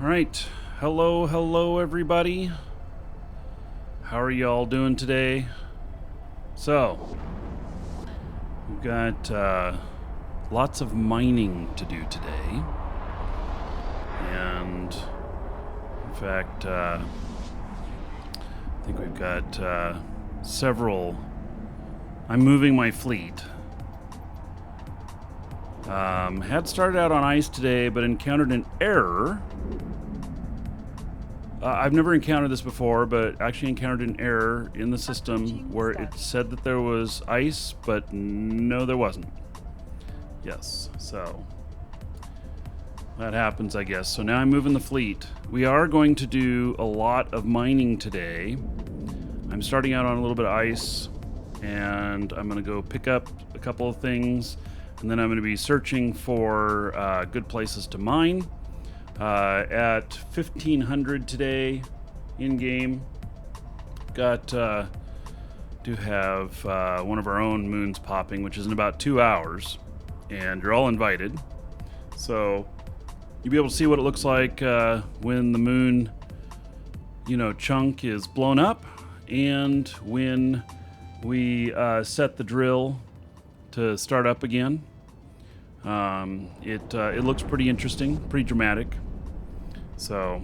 All right. Hello, everybody. How are y'all doing today? So, we've got lots of mining to do today. And, in fact, I think we've got several. I'm moving my fleet. Had started out on ice today, but encountered an error. I've never encountered this before, but actually encountered an error in the system where it said that there was ice, but no, there wasn't. Yes, so that happens, I guess. So now I'm moving the fleet. We are going to do a lot of mining today. I'm starting out on a little bit of ice, and I'm going to go pick up a couple of things, and then I'm going to be searching for good places to mine. At 1500 today in game. Do have one of our own moons popping, which is in about 2 hours, and you're all invited. So you'll be able to see what it looks like when the moon, chunk is blown up, and when we set the drill to start up again. It looks pretty interesting, pretty dramatic. So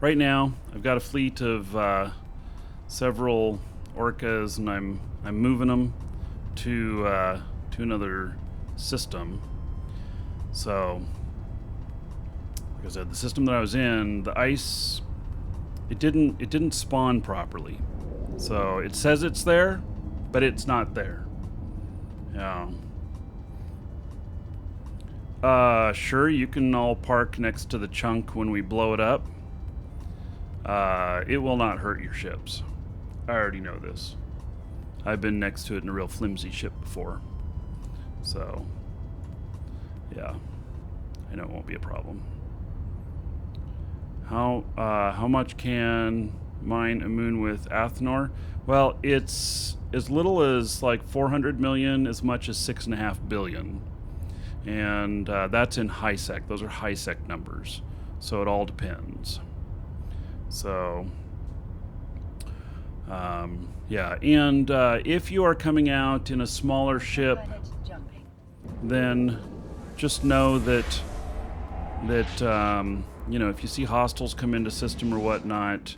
right now I've got a fleet of several orcas, and I'm moving them to another system. So like I said, the system that I was in, the ice, it didn't spawn properly. So it says it's there, but it's not there. Yeah. Sure, you can all park next to the chunk when we blow it up. It will not hurt your ships. I already know this. I've been next to it in a real flimsy ship before. So, yeah. I know it won't be a problem. How much can mine a moon with Athnor? Well, it's as little as like 400 million, as much as 6.5 billion. And that's in high sec. Those are high sec numbers. So it all depends. So, yeah. And if you are coming out in a smaller ship, then just know that if you see hostiles come into system or whatnot,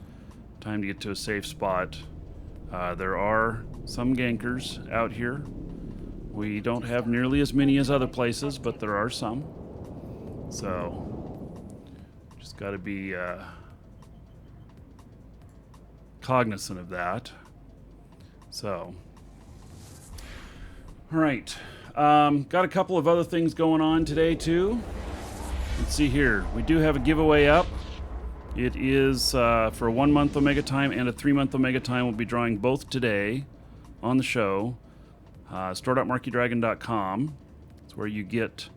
time to get to a safe spot. There are some gankers out here. We don't have nearly as many as other places, but there are some. So, just got to be cognizant of that. So, all right. Got a couple of other things going on today, too. Let's see here. We do have a giveaway up. It is for a 1 month Omega Time and a 3 month Omega Time. We'll be drawing both today on the show. Store.markeedragon.com. It's where you get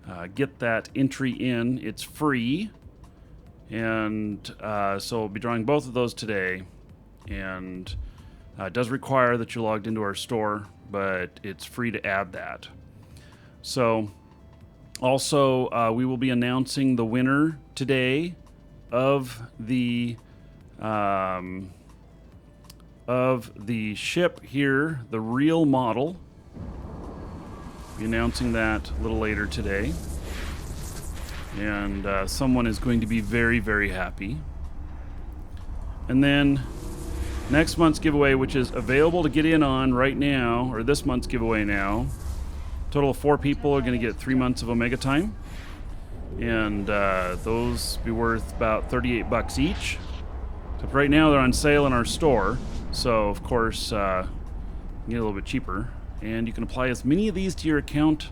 that entry in. It's free, and so we'll be drawing both of those today. And it does require that you're logged into our store, but it's free to add that. So, also, we will be announcing the winner today of the ship here, the real model. Be announcing that a little later today. And someone is going to be very, very happy. And then next month's giveaway, which is available to get in on right now, or this month's giveaway now, total of 4 people are going to get 3 months of Omega Time. And those be worth about $38 each. Except right now they're on sale in our store. So, of course, you get a little bit cheaper. And you can apply as many of these to your account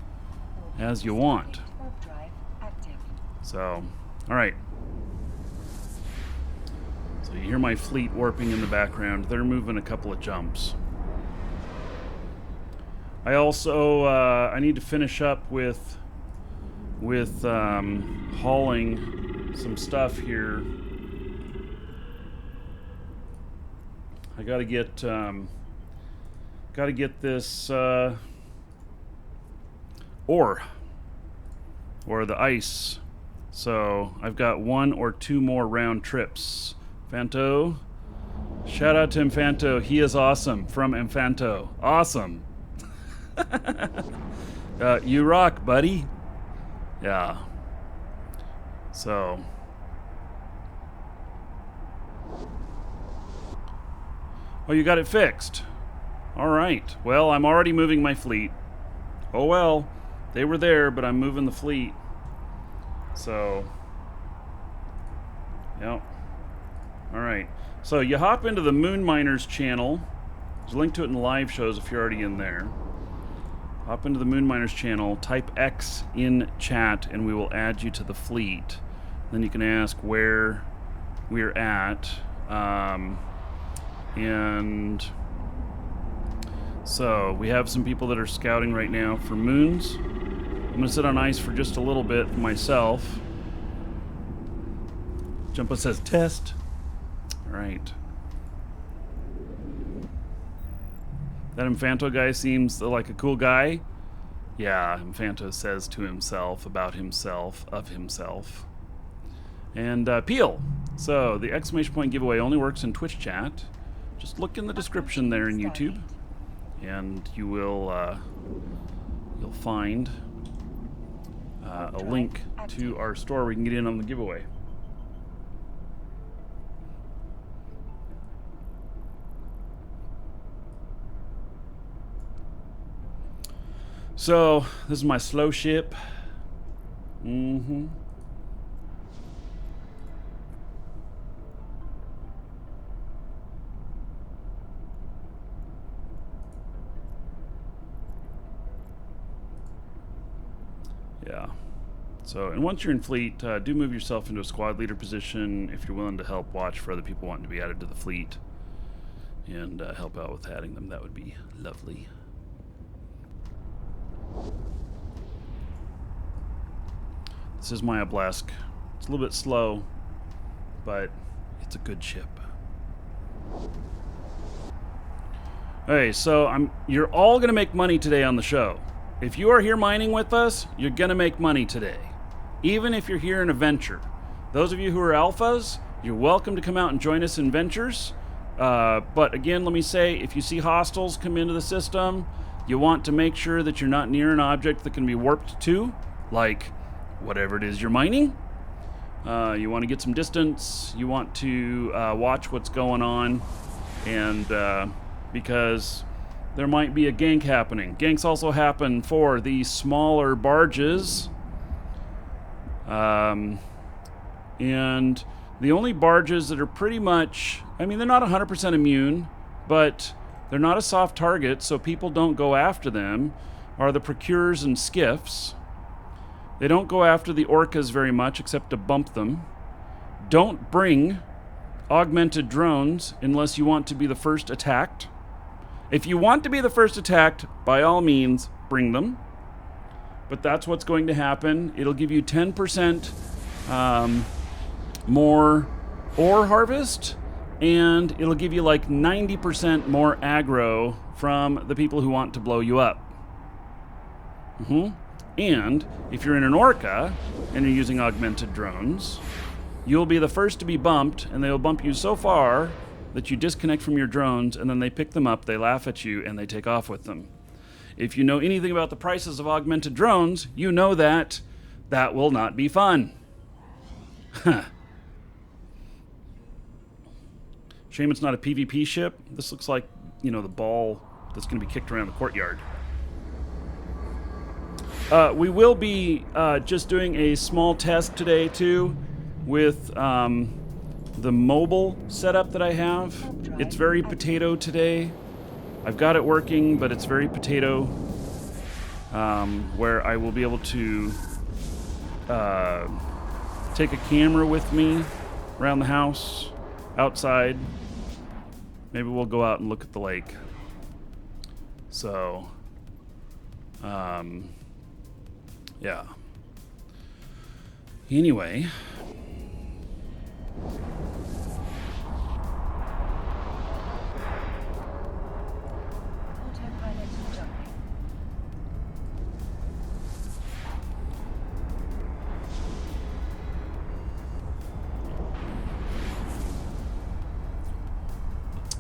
as you want. So, all right. So you hear my fleet warping in the background. They're moving a couple of jumps. I also, I need to finish up with hauling some stuff here. I gotta get this ore, or the ice So I've got 1 or 2 more round trips. Fanto. Shout out to Infanto. He is awesome. From Infanto. Awesome. You rock, buddy. Yeah. So. Oh, you got it fixed. All right. Well, I'm already moving my fleet. Oh, well. They were there, but I'm moving the fleet. So. Yep. All right. So you hop into the Moon Miners channel. There's a link to it in the live shows if you're already in there. Hop into the Moon Miners channel, type X in chat, and we will add you to the fleet. Then you can ask where we're at. And so we have some people that are scouting right now for moons. I'm going to sit on ice for just a little bit myself. Jumpa says test. All right. That Infanto guy seems like a cool guy. Yeah, Infanto says to himself, about himself, of himself. And Peel. So the exclamation point giveaway only works in Twitch chat. Just look in the description there in YouTube, and you will you'll find a link to our store where you can get in on the giveaway. So, this is my slow ship. Mm-hmm. Yeah. So, and once you're in fleet, do move yourself into a squad leader position if you're willing to help watch for other people wanting to be added to the fleet and help out with adding them. That would be lovely. This is my Oblask. It's a little bit slow, but it's a good ship. Okay, so you're all going to make money today on the show. If you are here mining with us, you're going to make money today. Even if you're here in a venture. Those of you who are alphas, you're welcome to come out and join us in ventures. But again, let me say, if you see hostiles come into the system, you want to make sure that you're not near an object that can be warped to, like whatever it is you're mining. You want to get some distance. You want to watch what's going on, and because there might be a gank happening. Ganks also happen for the smaller barges. And the only barges that are pretty much, I mean, they're not 100% immune, but they're not a soft target, so people don't go after them, are the procurers and skiffs. They don't go after the orcas very much, except to bump them. Don't bring augmented drones unless you want to be the first attacked. If you want to be the first attacked, by all means, bring them. But that's what's going to happen. It'll give you 10% more ore harvest, and it'll give you like 90% more aggro from the people who want to blow you up. And if you're in an orca and you're using augmented drones, you'll be the first to be bumped, and they'll bump you so far that you disconnect from your drones, and then they pick them up, they laugh at you, and they take off with them. If you know anything about the prices of augmented drones, you know that that will not be fun. Shame it's not a PvP ship. This looks like, you know, the ball that's going to be kicked around the courtyard. We will be just doing a small test today, too, with the mobile setup that I have. It's very potato today. I've got it working, but it's very potato, where I will be able to take a camera with me around the house, outside. Maybe we'll go out and look at the lake. So, yeah. Anyway.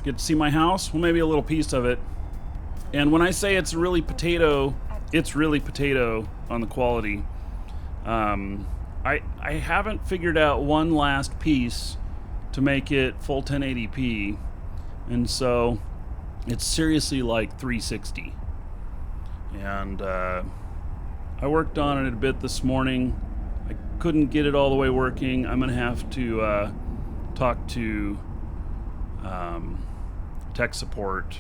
Get to see my house? Well, maybe a little piece of it. And when I say it's really potato on the quality. I haven't figured out one last piece to make it full 1080p, and so it's seriously like 360. And I worked on it a bit this morning. I couldn't get it all the way working. I'm gonna have to talk to tech support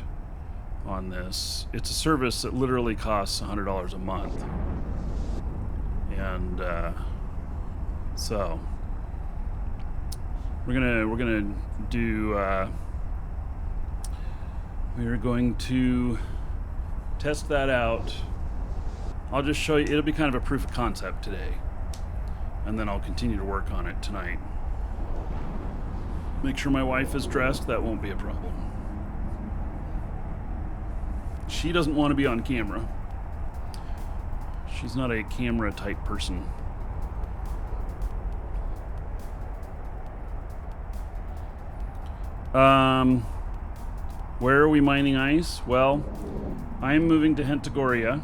on this. It's a service that literally costs $100 a month, and so we're gonna do. We're going to test that out. I'll just show you. It'll be kind of a proof of concept today, and then I'll continue to work on it tonight. Make sure my wife is dressed. That won't be a problem. She doesn't want to be on camera. She's not a camera type person. Where are we mining ice? Well, I'm moving to Hentagoria.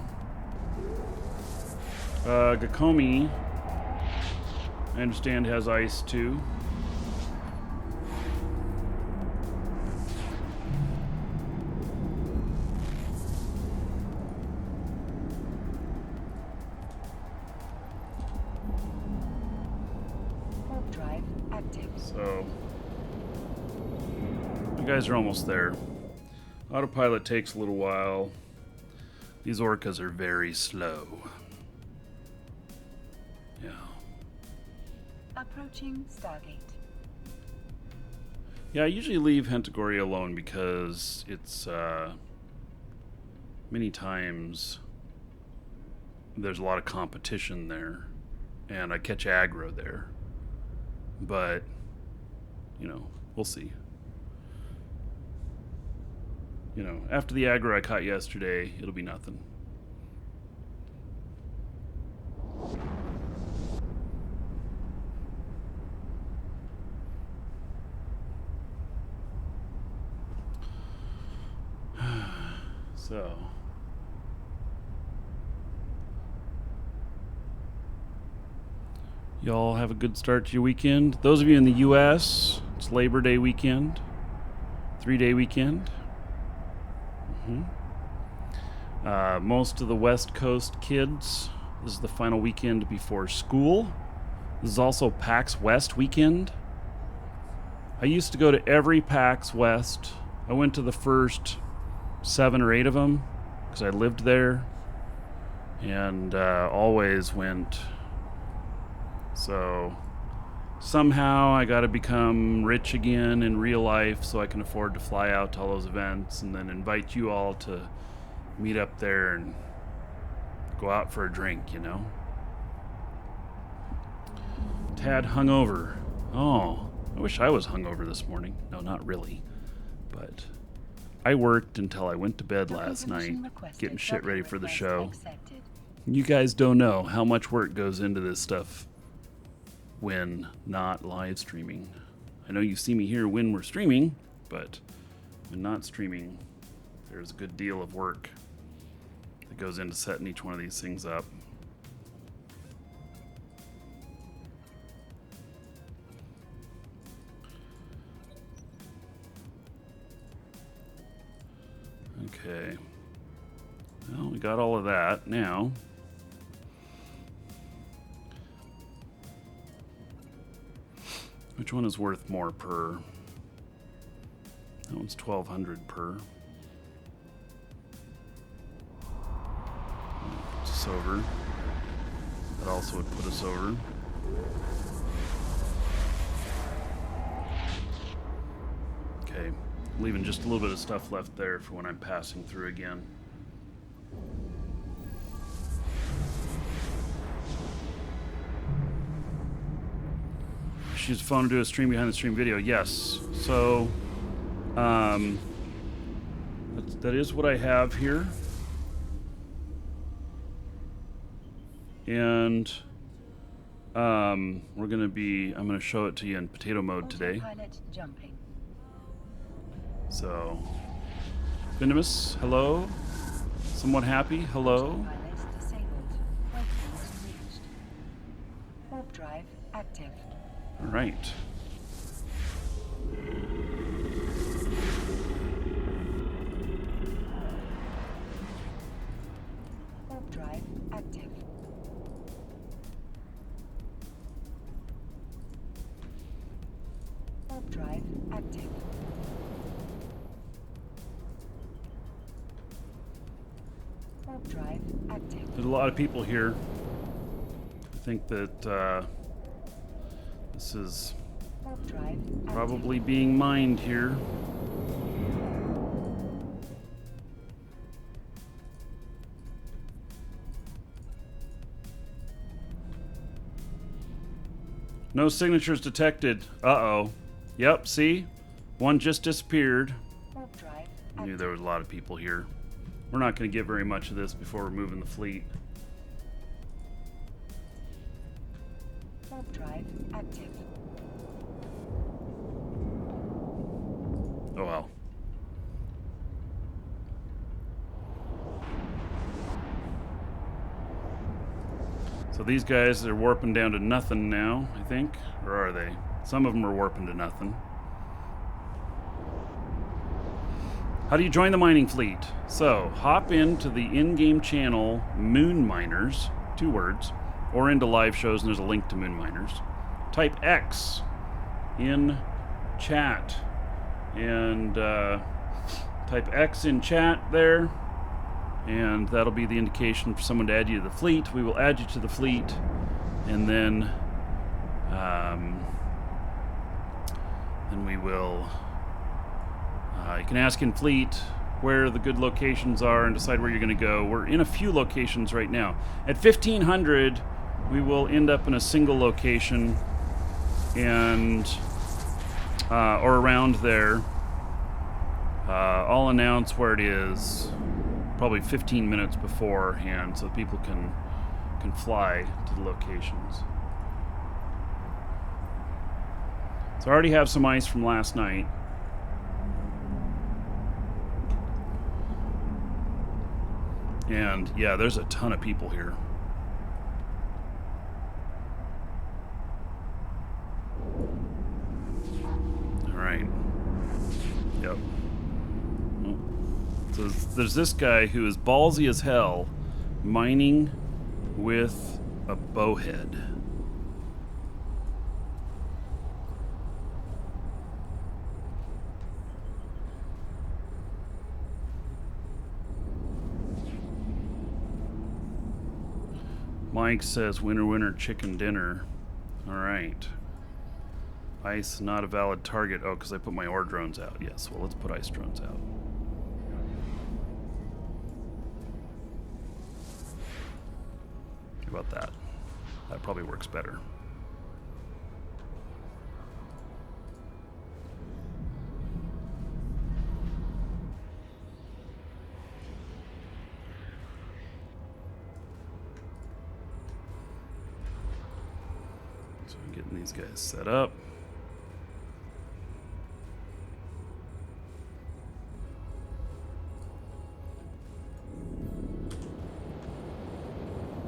Gakomi, I understand, has ice too. So, you guys are almost there. Autopilot takes a little while. These orcas are very slow. Yeah. Approaching Stargate. Yeah, I usually leave Hentagoria alone because it's many times there's a lot of competition there, and I catch aggro there. But, you know, we'll see. You know, after the aggro I caught yesterday, it'll be nothing. So, y'all have a good start to your weekend. Those of you in the U.S., it's Labor Day weekend, 3-day weekend. Most of the West Coast kids, this is the final weekend before school. This is also PAX West weekend. I used to go to every PAX West. I went to the first 7 or 8 of them because I lived there, and always went. So somehow I got to become rich again in real life so I can afford to fly out to all those events and then invite you all to meet up there and go out for a drink, you know. Tad hungover. Oh, I wish I was hungover this morning. No, not really. But I worked until I went to bed last night, getting shit ready for the show. You guys don't know how much work goes into this stuff when not live streaming. I know you see me here when we're streaming, but when not streaming, there's a good deal of work that goes into setting each one of these things up. Okay. Well, we got all of that now. Which one is worth more per? That one's 1,200 per. Puts us over. That also would put us over. Okay, leaving just a little bit of stuff left there for when I'm passing through again. Use the phone to do a stream behind the stream video. Yes. So, that is what I have here. And I'm going to show it to you in potato mode today. So, Venomous, hello. Somewhat happy, hello. Autopilot disabled. Waypoint reached. Warp drive active. All right. Warp drive active. Warp drive active. Warp drive active. There's a lot of people here. I think that this is Warp drive active. probably being mined here. No signatures detected. Uh-oh. Yep, see? One just disappeared. Warp drive I knew active. there was a lot of people here. We're not going to get very much of this before we're moving the fleet. Warp drive active. Oh well. So these guys are warping down to nothing now, I think. Or are they? Some of them are warping to nothing. How do you join the mining fleet? So, hop into the in-game channel Moon Miners, 2 words, or into live shows, and there's a link to Moon Miners. Type X in chat, and type X in chat there, and that'll be the indication for someone to add you to the fleet. We will add you to the fleet, and then we will. You can ask in fleet where the good locations are and decide where you're going to go. We're in a few locations right now. At 1500, we will end up in a single location, and or around there. I'll announce where it is probably 15 minutes beforehand, so people can fly to the locations. So I already have some ice from last night. And yeah, there's a ton of people here. All right. Yep. So there's this guy who is ballsy as hell, mining with a bowhead. Mike says, winner, winner, chicken dinner. All right. Ice, not a valid target. Oh, because I put my ore drones out. Yes, well, let's put ice drones out. How about that? That probably works better. So I'm getting these guys set up.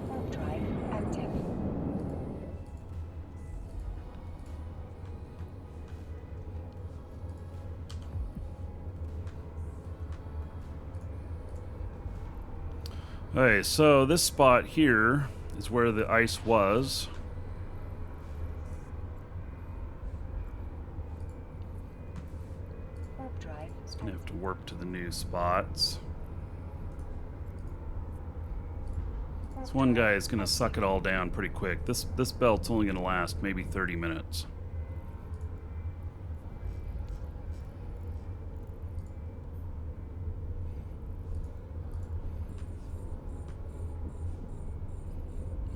Warp drive active. Okay, so this spot here is where the ice was. Warp drive. It's gonna have to warp to the new spots. This one guy is gonna suck it all down pretty quick. This belt's only gonna last maybe 30 minutes.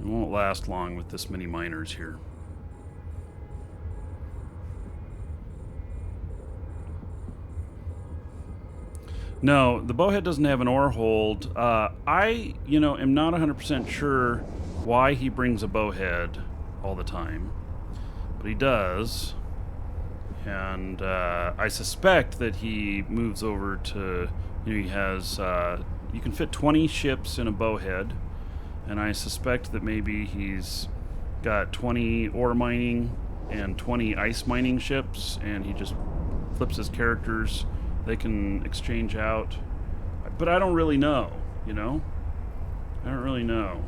It won't last long with this many miners here. No, the bowhead doesn't have an ore hold. I, am not 100% sure why he brings a bowhead all the time, but he does. And I suspect that he moves over to, he has, you can fit 20 ships in a bowhead, and I suspect that maybe he's got 20 ore mining and 20 ice mining ships, and he just flips his characters. They can exchange out. But I don't really know, I don't really know.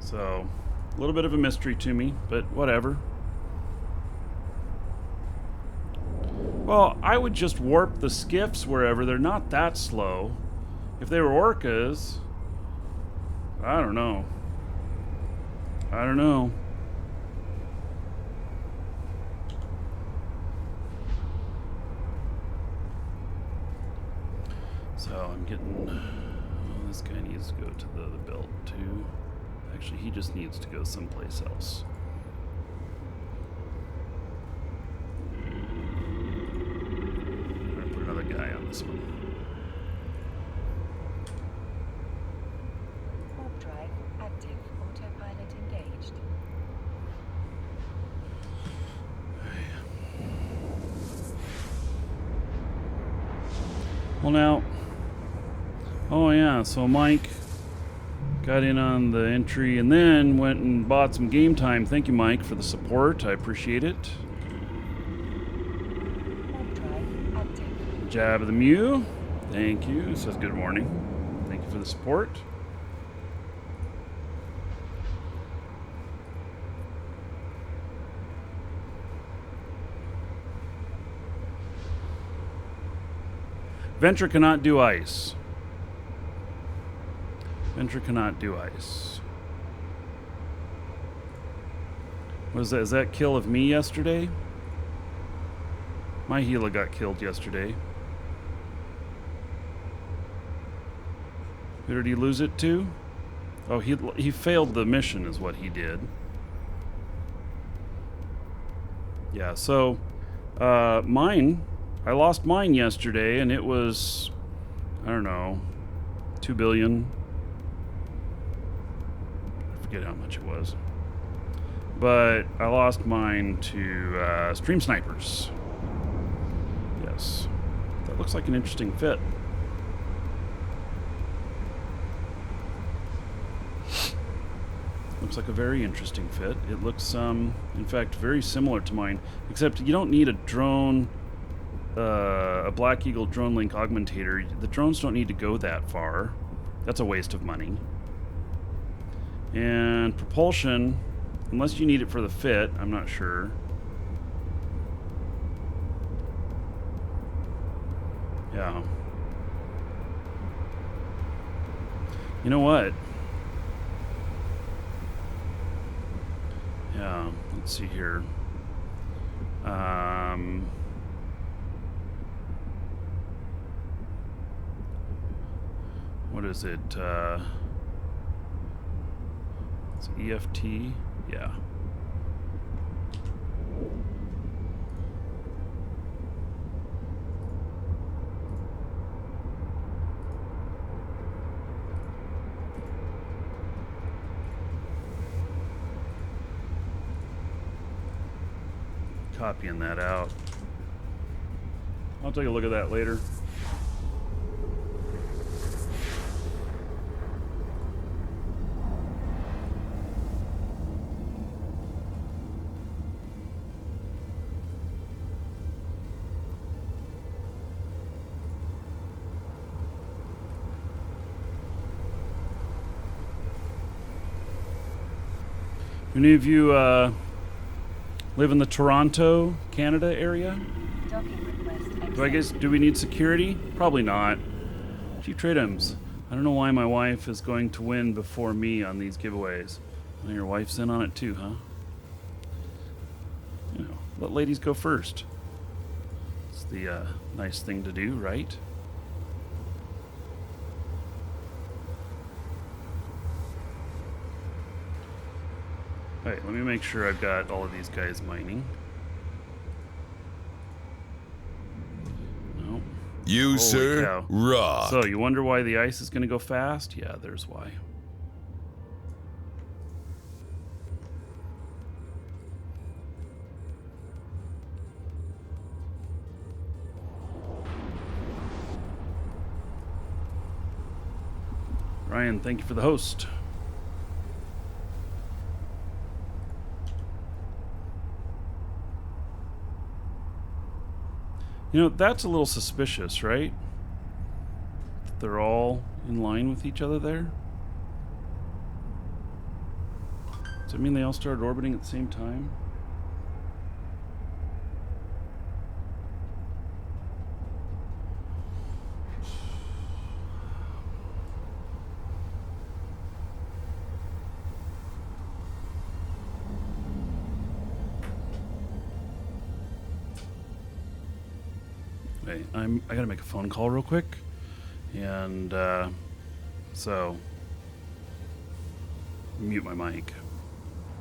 So, a little bit of a mystery to me, but whatever. Well, I would just warp the skiffs wherever. They're not that slow. If they were orcas, I don't know. So I'm getting... Oh, this guy needs to go to the other belt too. Actually, he just needs to go someplace else. I'm going to put another guy on this one. Warp drive active. Autopilot engaged. Well, now... Oh, yeah, so Mike got in on the entry and then went and bought some game time. Thank you, Mike, for the support. I appreciate it. Warp drive active. Jab of the Mew. Thank you. It says good morning. Thank you for the support. Venture cannot do ice. Venture cannot do ice. What is that? Is that kill of me yesterday? My Gila got killed yesterday. Who did he lose it to? Oh, he failed the mission is what he did. Yeah, so mine, I lost mine yesterday and it was, I don't know, 2 billion. I forget how much it was. But I lost mine to Stream Snipers. Yes. That looks like an interesting fit. Looks like a very interesting fit. It looks, in fact, very similar to mine, except you don't need a drone, a Black Eagle drone link augmentator. The drones don't need to go that far. That's a waste of money. And propulsion, unless you need it for the fit, I'm not sure. Yeah. You know what? Yeah, let's see here. What is it? It's EFT? Yeah. Copying that out. I'll take a look at that later. Any of you live in the Toronto, Canada area? Docking request Do we need security? Probably not. Chief Tradums, I don't know why my wife is going to win before me on these giveaways. Well, your wife's in on it too, huh? You know, let ladies go first. It's the nice thing to do, right? Alright, let me make sure I've got all of these guys mining. No. You, Holy sir, cow. rock. So, you wonder why the ice is going to go fast? Yeah, there's why. Ryan, thank you for the host. You know, that's a little suspicious, right? They're all in line with each other there. Does that mean they all started orbiting at the same time? Hey, I gotta make a phone call real quick, and so mute my mic.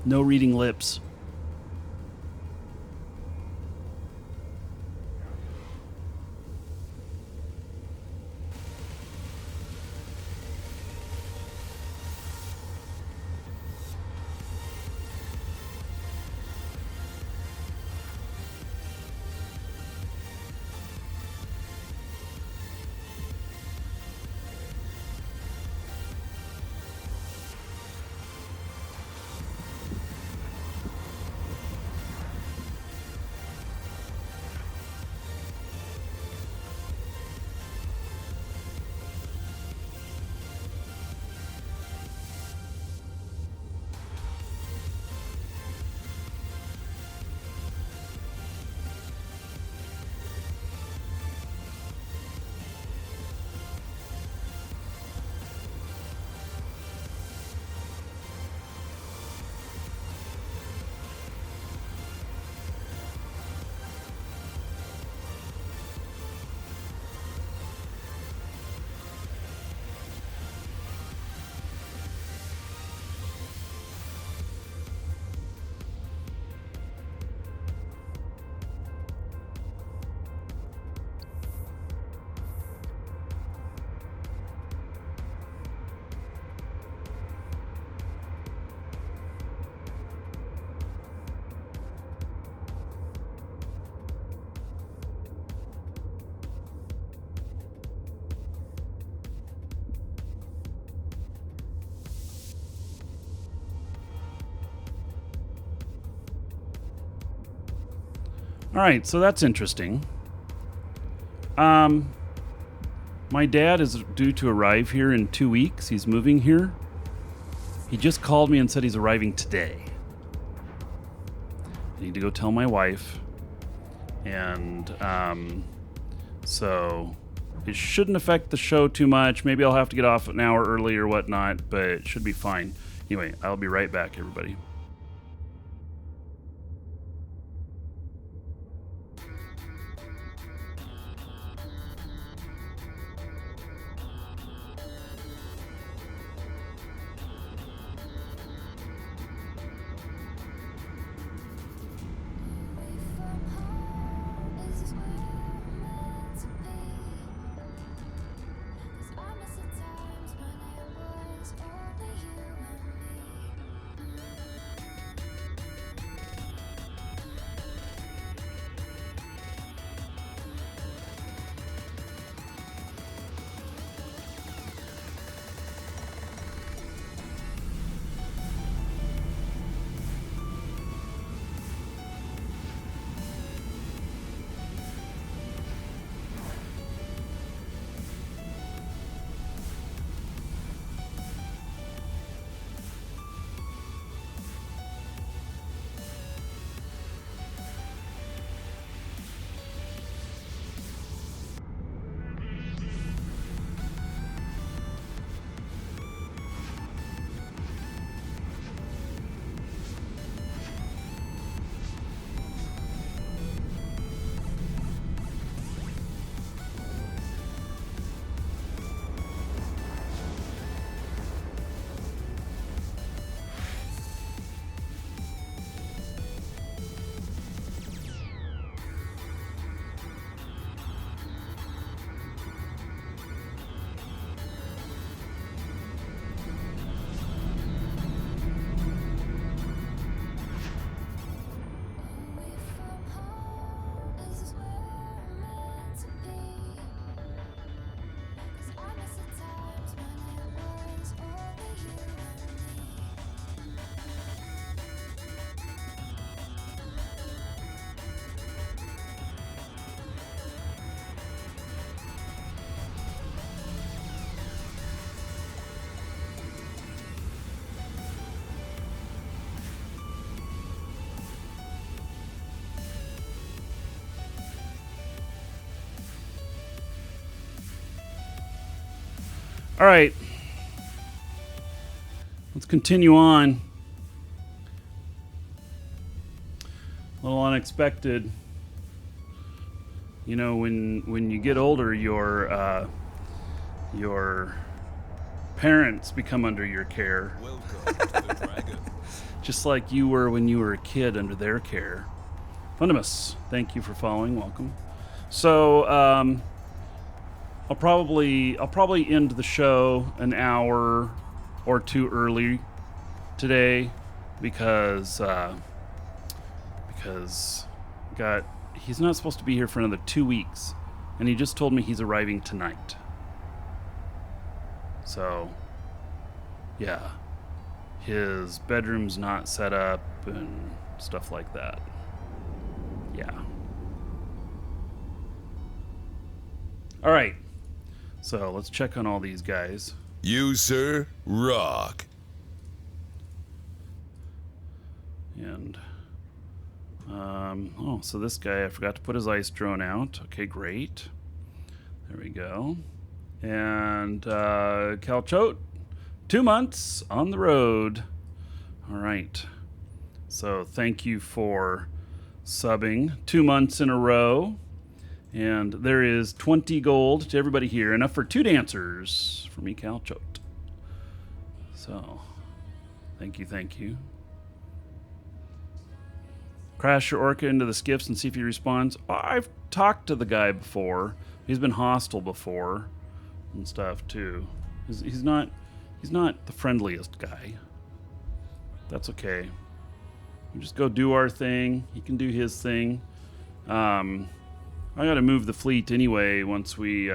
No reading lips. All right, so that's interesting. My dad is due to arrive here in 2 weeks. He's moving here. He just called me and said he's arriving today. I need to go tell my wife. And so it shouldn't affect the show too much. Maybe I'll have to get off an hour early or whatnot, but it should be fine. Anyway, I'll be right back, everybody. All right. Let's continue on. A little unexpected. You know, when you get older, your parents become under your care. Welcome to the Dragon. Just like you were when you were a kid under their care. Fundamus, thank you for following. Welcome. So I'll probably end the show an hour or two early today because he's not supposed to be here for another 2 weeks, and he just told me he's arriving tonight. So yeah, his bedroom's not set up and stuff like that. Yeah. All right. So let's check on all these guys. You, sir, rock. And, oh, so this guy, I forgot to put his ice drone out. Okay, great. There we go. And, Calchote, 2 months on the road. All right. So thank you for subbing 2 months in a row. And there is 20 gold to everybody here. Enough for 2 dancers for me, Calchote. So, thank you, thank you. Crash your orca into the skiffs and see if he responds. I've talked to the guy before. He's been hostile before and stuff too. He's not the friendliest guy. That's okay. We just go do our thing. He can do his thing. I gotta move the fleet anyway once we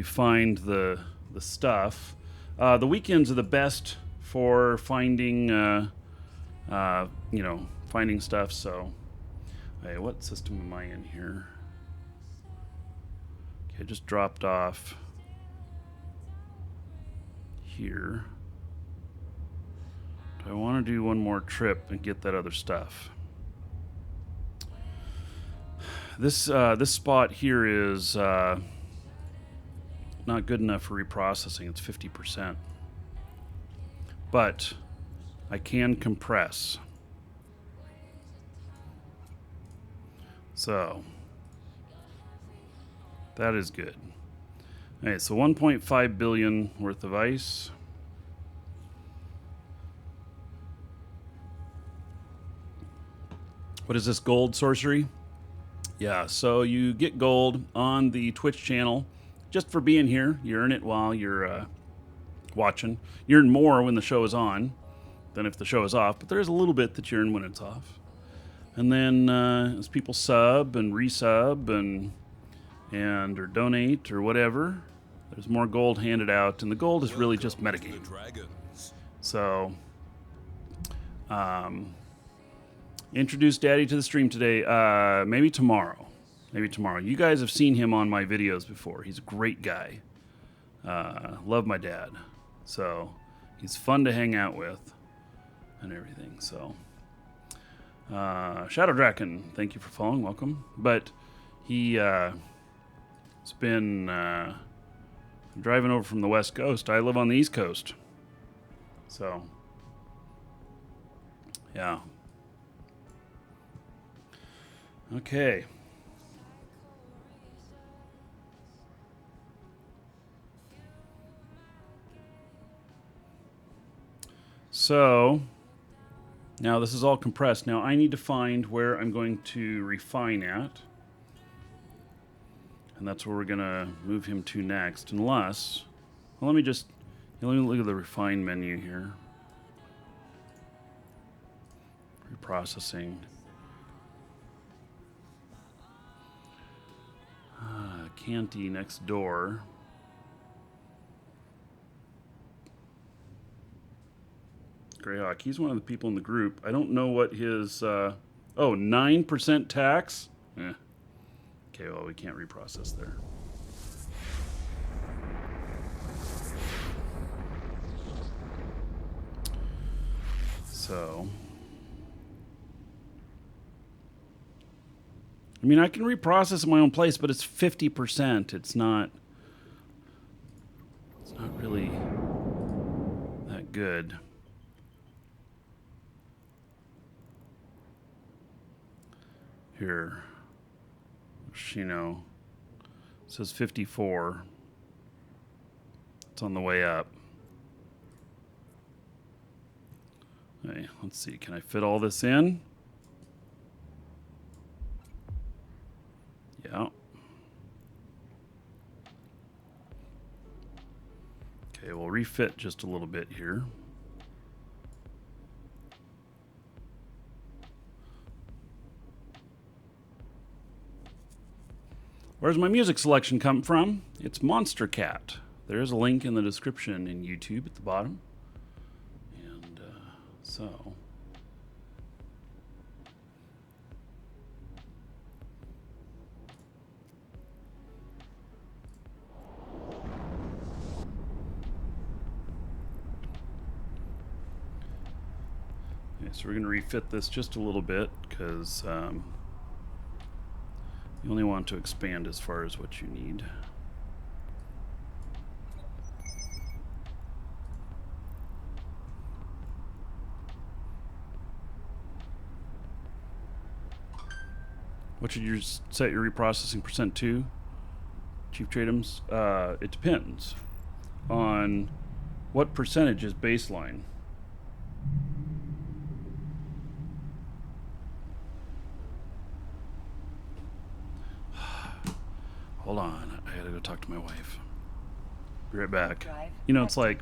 find the stuff. The weekends are the best for finding finding stuff. So, hey, what system am I in here? Okay, I just dropped off here. Do I want to do one more trip and get that other stuff? This spot here is not good enough for reprocessing. It's 50%. But I can compress. So that is good. All right, so 1.5 billion worth of ice. What is this, gold sorcery? Yeah, so you get gold on the Twitch channel just for being here. You earn it while you're watching. You earn more when the show is on than if the show is off, but there's a little bit that you earn when it's off. And then as people sub and resub and or donate or whatever, there's more gold handed out, and the gold is really just metagame. So introduce Daddy to the stream today. Maybe tomorrow. You guys have seen him on my videos before. He's a great guy. Love my dad. So he's fun to hang out with and everything. So Shadow Draken, thank you for following. Welcome. But he's been driving over from the West Coast. I live on the East Coast. So yeah. Okay. So now this is all compressed. Now I need to find where I'm going to refine at. And that's where we're going to move him to next. Unless, well, let me look at the refine menu here. Reprocessing. Canty next door. Greyhawk, he's one of the people in the group. I don't know what his 9% tax? Okay, well, we can't reprocess there. So I mean, I can reprocess in my own place, but it's 50%. It's not not really that good. Here, Shino says 54. It's on the way up. Okay, let's see. Can I fit all this in? Yeah. Okay, we'll refit just a little bit here. Where's my music selection come from? It's Monster Cat. There's a link in the description in YouTube at the bottom. And so... Okay, so we're going to refit this just a little bit because you only want to expand as far as what you need. What should you set your reprocessing percent to, Chief Tradums? It depends on what percentage is baseline. Hold on, I gotta go talk to my wife. Be right back. You know, it's like...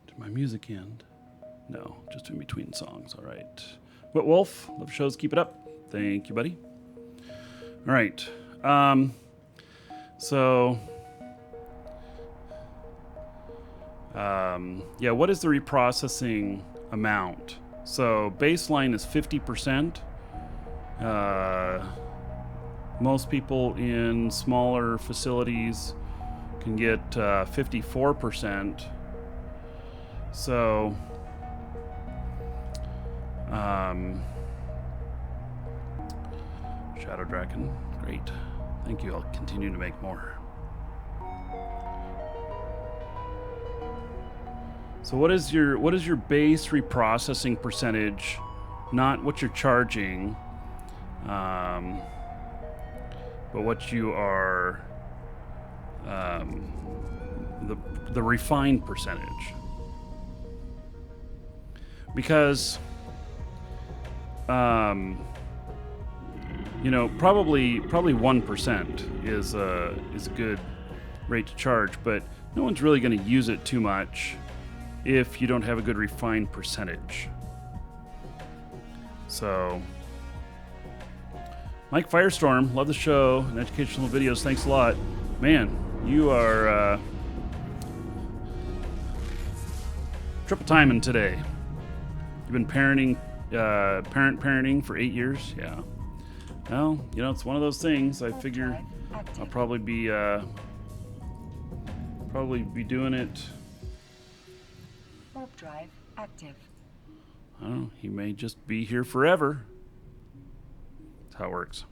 Did my music end? No, just in between songs. All right. Whit Wolf, love shows. Keep it up. Thank you, buddy. All right. Yeah, what is the reprocessing amount? So baseline is 50%. Most people in smaller facilities can get 54%. So, Shadow Draken, great. Thank you. I'll continue to make more. So what is your base reprocessing percentage? Not what you're charging, but what you are the refined percentage. Because you know, probably 1% is a good rate to charge, but no one's really going to use it too much if you don't have a good refined percentage. So, Mike Firestorm, love the show and educational videos. Thanks a lot, man. You are triple timing today. You've been parenting for 8 years. Yeah. Well, you know, it's one of those things. I figure I'll probably be doing it. Warp drive active. I don't know. He may just be here forever. That's how it works.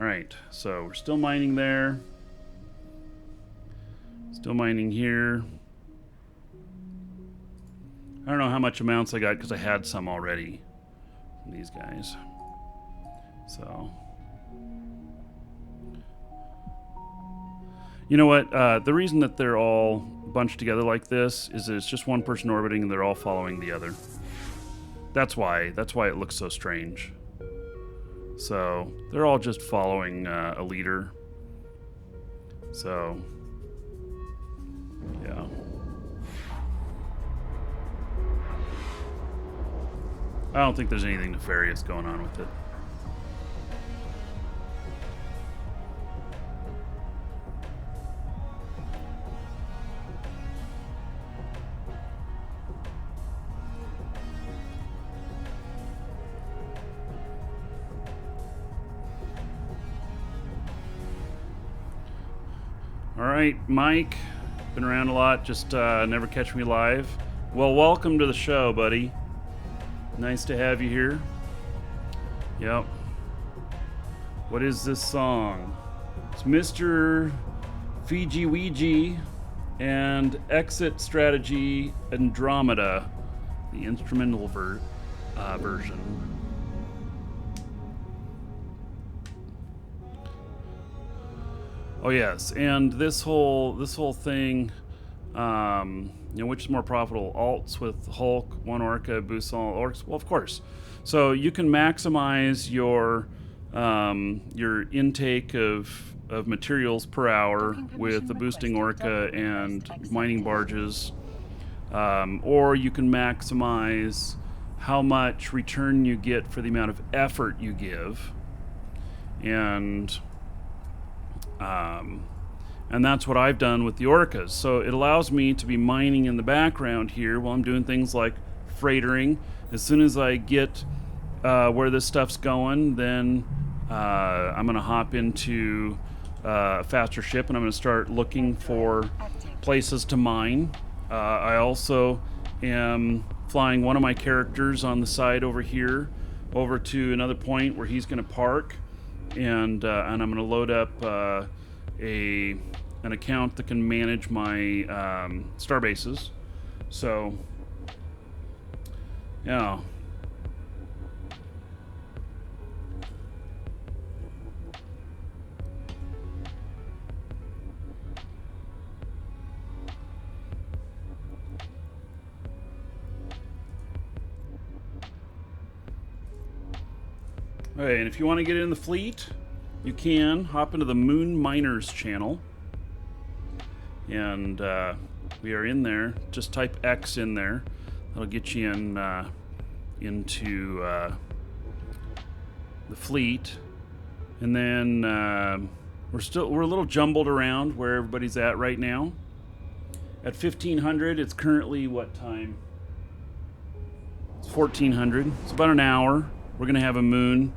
All right. So we're still mining there. Still mining here. I don't know how much amounts I got because I had some already from these guys. So, you know what? The reason that they're all bunched together like this is that it's just one person orbiting and they're all following the other. That's why. That's why it looks so strange. So they're all just following a leader. So, yeah. I don't think there's anything nefarious going on with it. All right, Mike, been around a lot, just never catch me live. Well, welcome to the show, buddy. Nice to have you here. Yep. What is this song? It's Mr. Fiji Ouija and Exit Strategy Andromeda, the instrumental version. Oh yes, and this whole thing, which is more profitable? Alts with Hulk, one Orca, boosts all orcs. Well, of course. So you can maximize your intake of materials per hour with the boosting Orca and mining barges, or you can maximize how much return you get for the amount of effort you give, and that's what I've done with the Orcas. So it allows me to be mining in the background here while I'm doing things like freightering. As soon as I get where this stuff's going, then I'm going to hop into a faster ship and I'm going to start looking for places to mine. I also am flying one of my characters on the side over here over to another point where he's going to park, and I'm going to load up an account that can manage my star bases. So, yeah. Okay, and if you want to get in the fleet, you can hop into the Moon Miners channel, and we are in there. Just type X in there. That'll get you in into the fleet, and then we're a little jumbled around where everybody's at right now. At 1500, it's currently what time? It's 1400. It's about an hour. We're gonna have a moon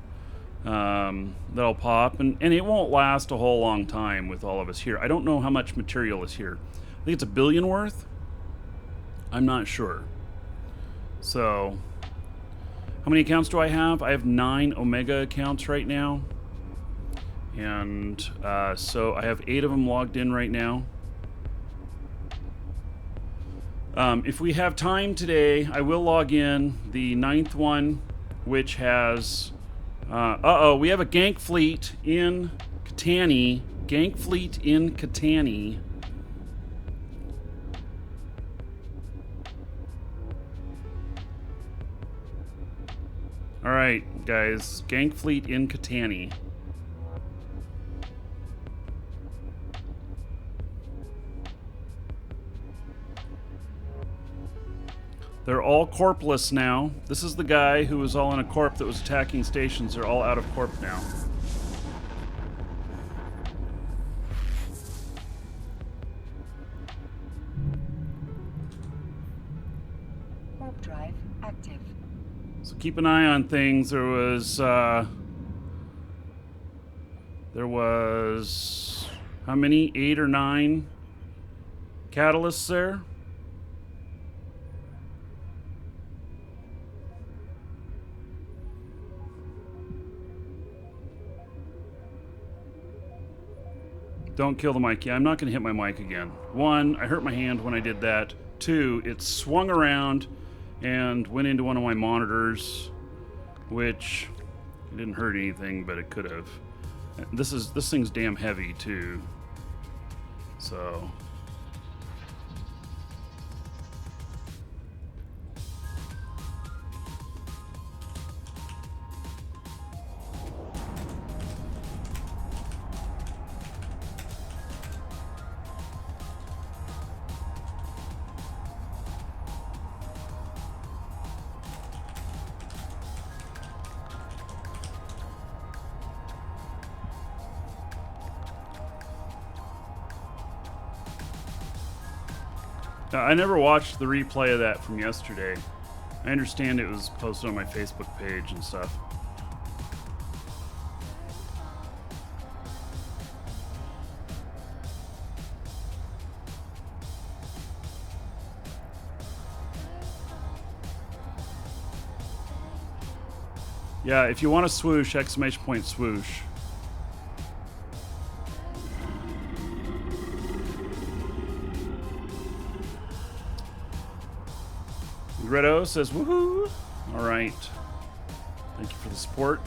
that'll pop, and it won't last a whole long time with all of us here. I don't know how much material is here. I think it's 1 billion worth. I'm not sure. So, how many accounts do I have? I have 9 Omega accounts right now, and so I have 8 of them logged in right now. If we have time today, I will log in the 9th one, which has we have a gank fleet in Catani. Gank fleet in Catani. Alright, guys. Gank fleet in Catani. They're all corpless now. This is the guy who was all in a corp that was attacking stations. They're all out of corp now. Warp drive active. So keep an eye on things. There was how many? 8 or 9 catalysts there. Don't kill the mic. Yeah, I'm not going to hit my mic again. 1, I hurt my hand when I did that. 2, it swung around and went into one of my monitors, which it didn't hurt anything, but it could have. This thing's damn heavy too. So I never watched the replay of that from yesterday. I understand it was posted on my Facebook page and stuff. Yeah, if you want to swoosh, exclamation point swoosh. Gredo says, woohoo! All right. Thank you for the support.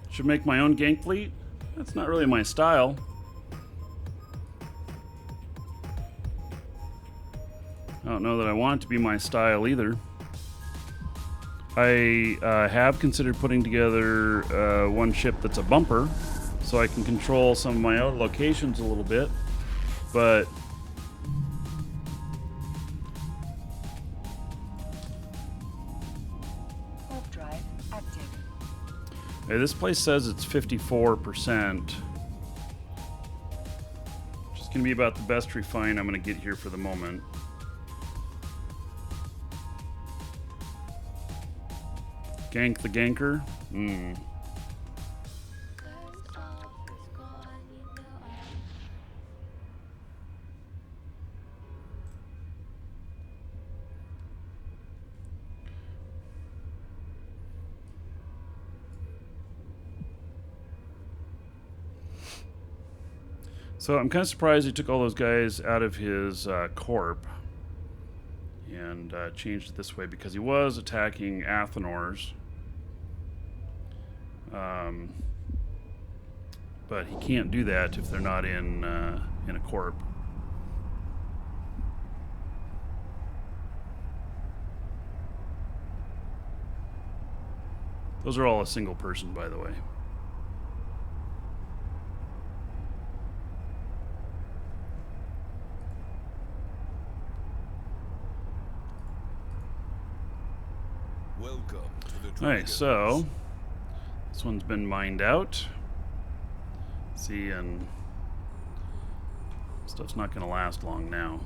Should make my own gank fleet? That's not really my style. I don't know that I want it to be my style either. I have considered putting together one ship that's a bumper, so I can control some of my own locations a little bit, but Warp drive active. hey, this place says it's 54%. Which is going to be about the best refine I'm going to get here for the moment. Gank the ganker? So I'm kind of surprised he took all those guys out of his corp and changed it this way, because he was attacking Athenors. But he can't do that if they're not in a corp. Those are all a single person, by the way. Welcome to the All right, so this one's been mined out. See, and stuff's not going to last long now.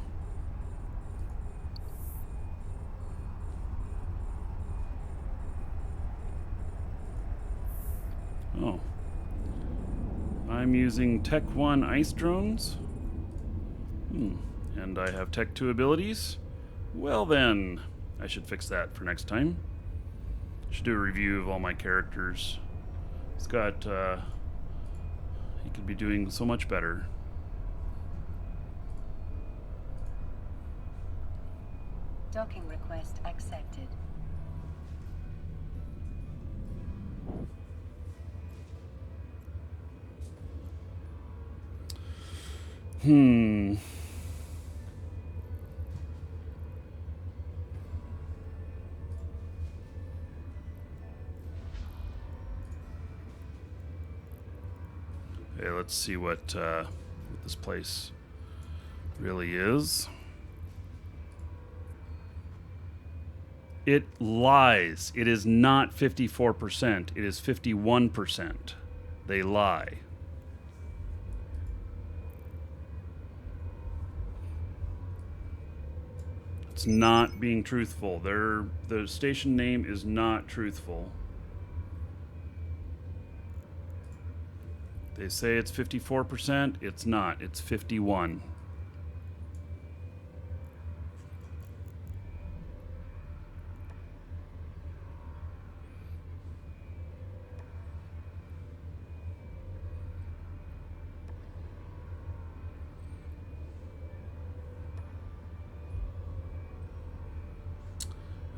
Oh. I'm using Tech 1 ice drones. And I have Tech 2 abilities. Well then, I should fix that for next time. Should do a review of all my characters. It's got, he could be doing so much better. Docking request accepted. Okay, let's see what this place really is. It lies. It is not 54%. It is 51%. They lie. It's not being truthful. The station name is not truthful. They say it's 54%. It's not. It's 51.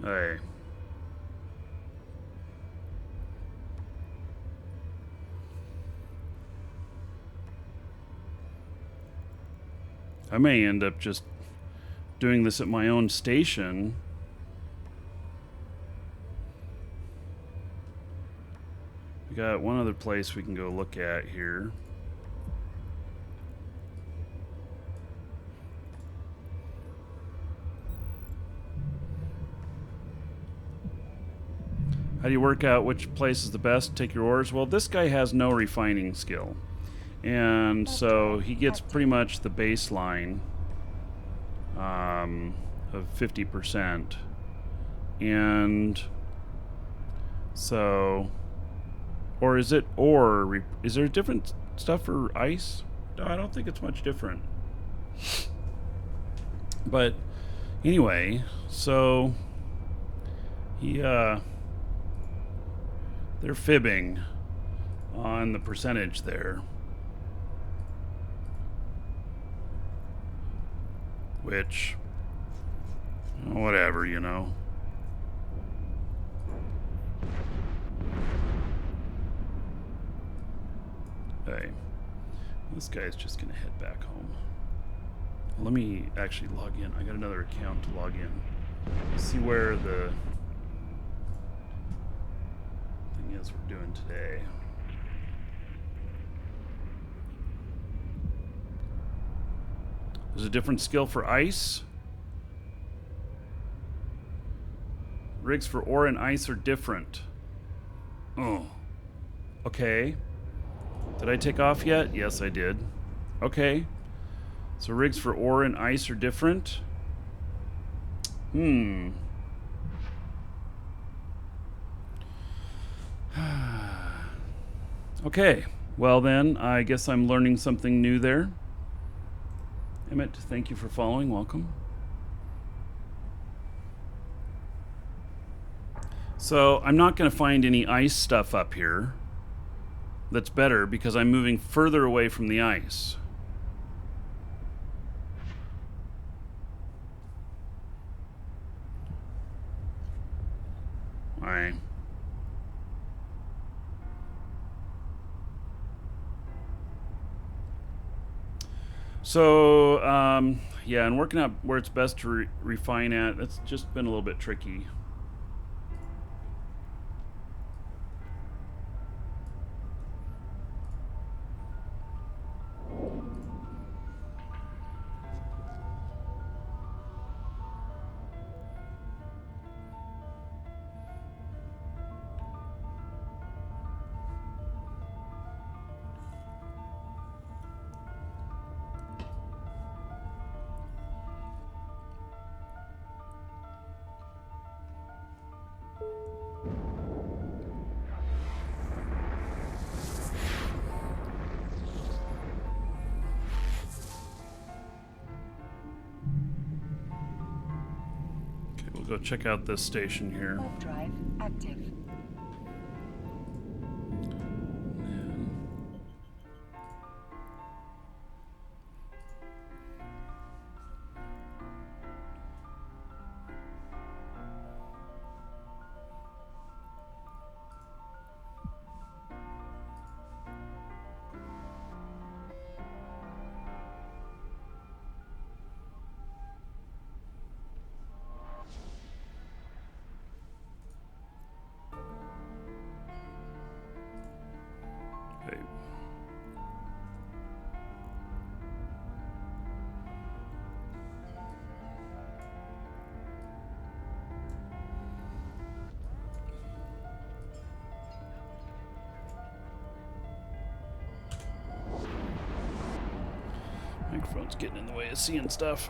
Hey. I may end up just doing this at my own station. We got one other place we can go look at here. How do you work out which place is the best? Take your orders. Well, this guy has no refining skill. And so he gets pretty much the baseline of 50%. And so, or is it, or is there different stuff for ice? No, I don't think it's much different. But anyway, so they're fibbing on the percentage there. Which, whatever, you know. Hey, this guy's just gonna head back home. Let me actually log in. I got another account to log in. See where the thing is we're doing today. There's a different skill for ice. Rigs for ore and ice are different. Oh. Okay. Did I take off yet? Yes, I did. Okay. So rigs for ore and ice are different. Okay. Well then, I guess I'm learning something new there. Emmett, thank you for following. Welcome. So I'm not going to find any ice stuff up here. That's better because I'm moving further away from the ice. All right. So, yeah, and working out where it's best to refine at, that's just been a little bit tricky. We'll go check out this station here. Warp drive active. Okay. Microphone's getting in the way of seeing stuff.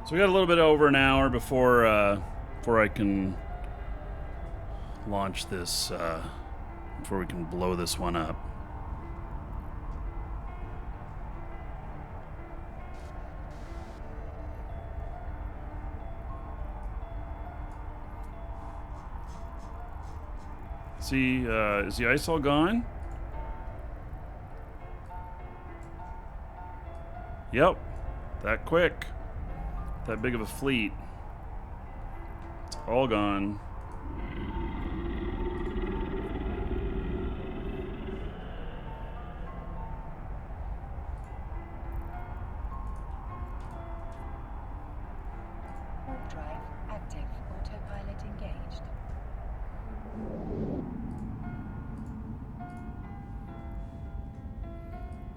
So we got a little bit over an hour before I can launch this, before we can blow this one up. See, is the ice all gone? Yep. That quick. That big of a fleet. It's all gone. Warp drive active. Autopilot engaged.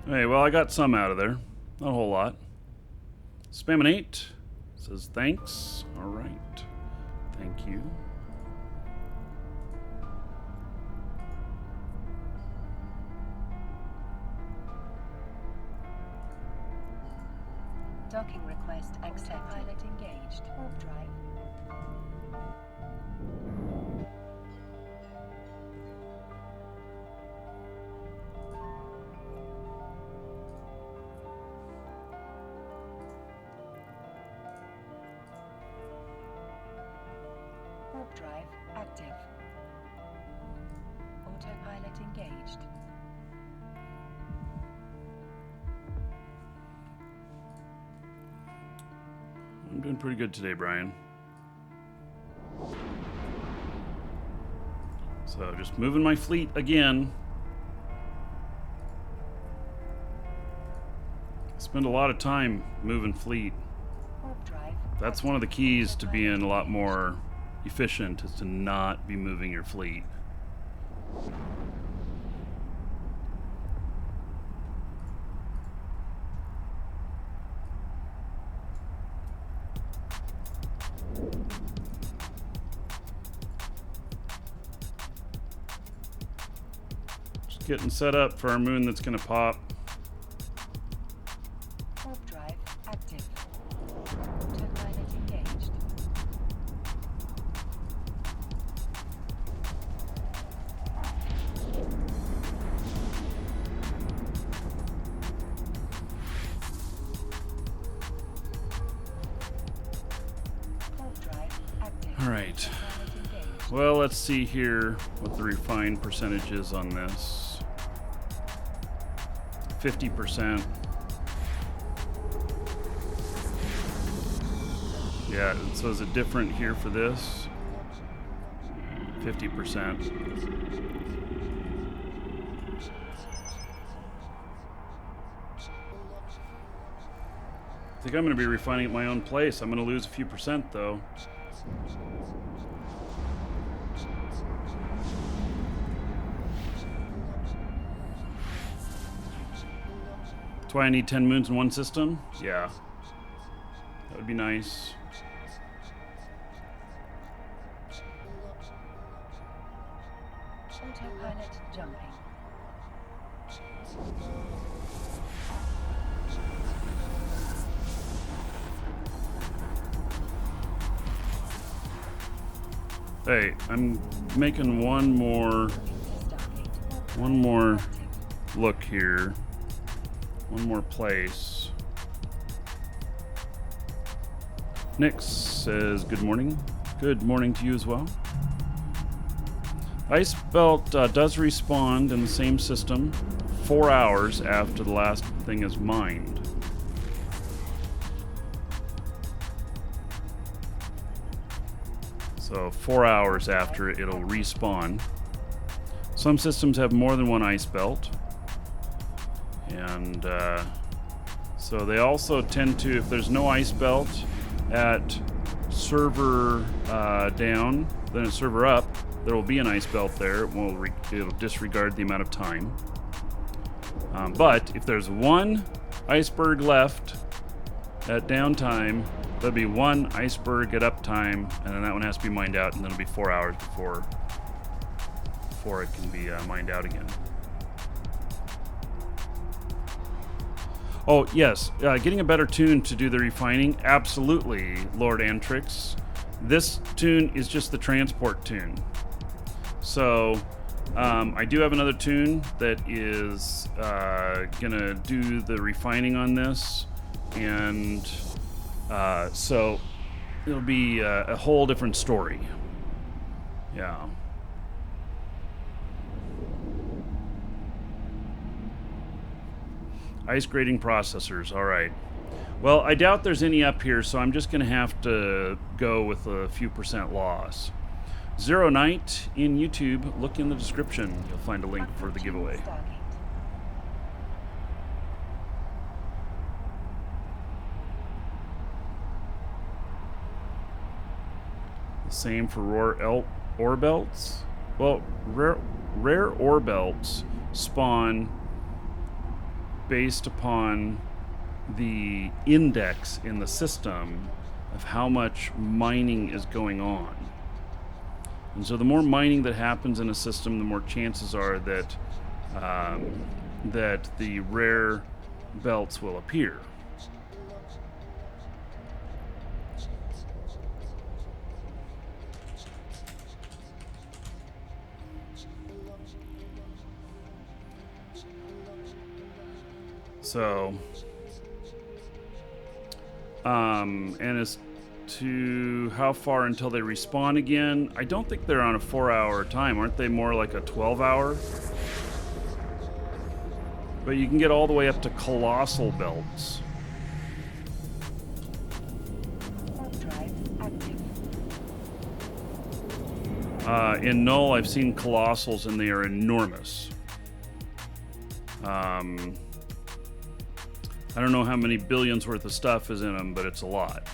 Hey, well, I got some out of there. Not a whole lot. Spaminate says thanks. All right. Thank you. Docking request accepted. Autopilot engaged. Warp drive. Warp drive active. Autopilot engaged. I'm doing pretty good today, Brian. So just moving my fleet again. Spend a lot of time moving fleet. Warp drive. That's one of the keys to being a lot more efficient, is to not be moving your fleet. Just getting set up for our moon that's going to pop. Warp drive active. Autopilot engaged. Warp drive active. All right. Autopilot engaged. Well, let's see here what the refined percentage is on this. 50%. Yeah, so is it different here for this? 50%. I think I'm going to be refining at my own place. I'm going to lose a few percent, though. That's why I need 10 moons in one system? Yeah. That would be nice. Autopilot jumping. Hey, I'm making one more Stargate. One more Active. look here. One more place. Nix says good morning. Good morning to you as well. Ice Belt does respawn in the same system 4 hours after the last thing is mined. So 4 hours after it'll respawn. Some systems have more than one ice belt. And so they also tend to, if there's no ice belt at server down, then at server up, there will be an ice belt there. It'll disregard the amount of time. But if there's one iceberg left at downtime, there'll be one iceberg at uptime, and then that one has to be mined out, and then it'll be 4 hours before it can be mined out again. Oh, yes. Getting a better tune to do the refining? Absolutely, Lord Antrix. This tune is just the transport tune. So, I do have another tune that is going to do the refining on this. And so, it'll be a whole different story. Yeah. Ice grading processors, all right. Well, I doubt there's any up here, so I'm just going to have to go with a few percent loss. Zero Night in YouTube. Look in the description. You'll find a link for the Approaching giveaway. Stargate. The same for ore belts. Well, rare ore belts spawn based upon the index in the system of how much mining is going on. And so the more mining that happens in a system, the more chances are that that the rare belts will appear. So, and as to how far until they respawn again, I don't think they're on a 4-hour time. Aren't they more like a 12-hour? But you can get all the way up to colossal belts. Warp drive active. In Null, I've seen colossals and they are enormous. I don't know how many billions worth of stuff is in them, but it's a lot.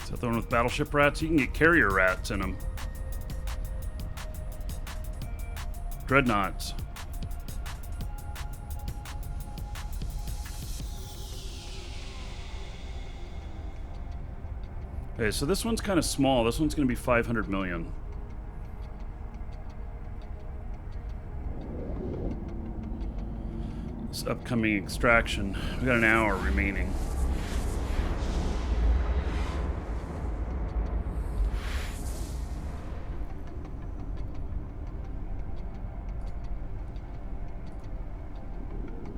Is that the one with battleship rats? You can get carrier rats in them. Dreadnoughts. Okay, so this one's kind of small. This one's going to be 500 million. This upcoming extraction. We got an hour remaining.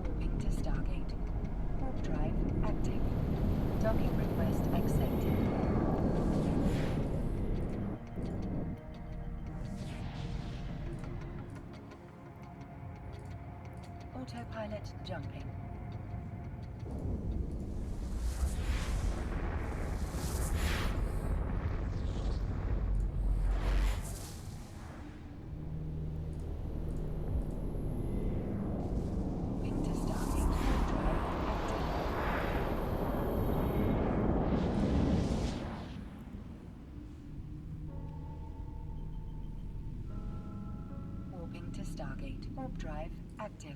Moving to Stargate. Warp drive active. Docking request accepted. Autopilot jumping. Moving to Stargate. Warp drive active. Warping to Stargate. Warp drive active.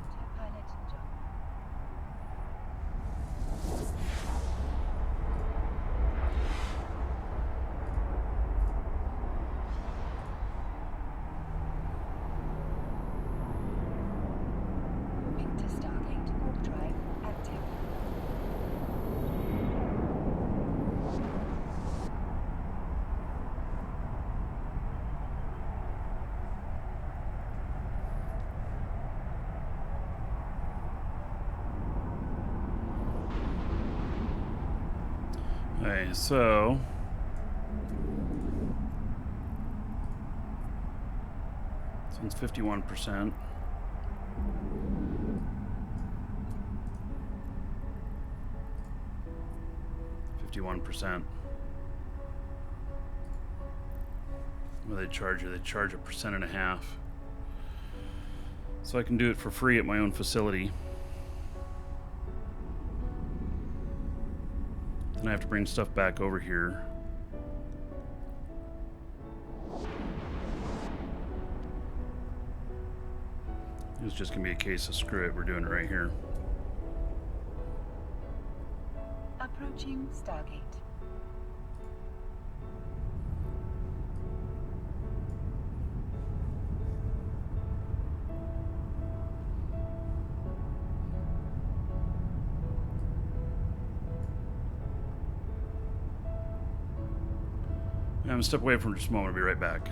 Autopilot jump. Moving to Stargate. Warp drive active. Okay, so this one's 51%. 51%. What do they charge you? They charge 1.5%. So I can do it for free at my own facility. Then I have to bring stuff back over here. It's just gonna be a case of screw it, we're doing it right here. Approaching Stargate. I'm gonna step away for just a moment, I'll be right back.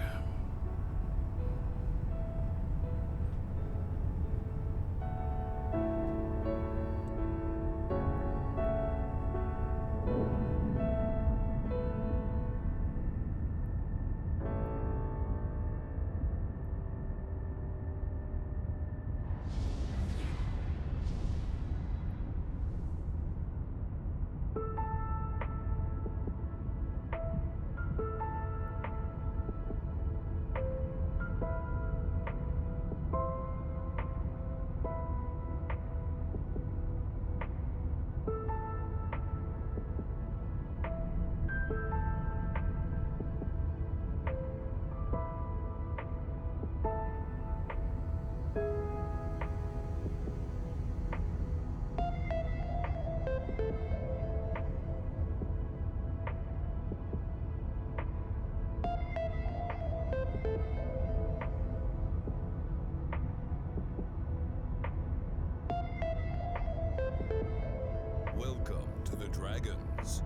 Welcome to the Dragons.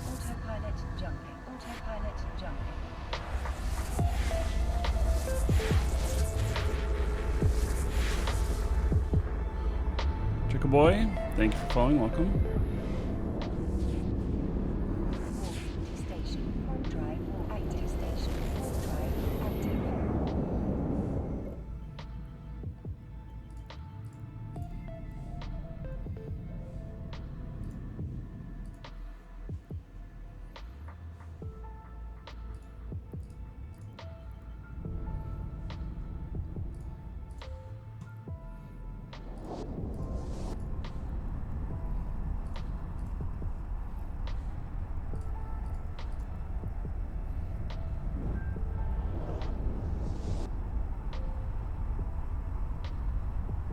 Autopilot jumping. Autopilot jumping. Chicken boy, thank you for following. Welcome. Warp to station. Warp drive active. Station. Warp drive active.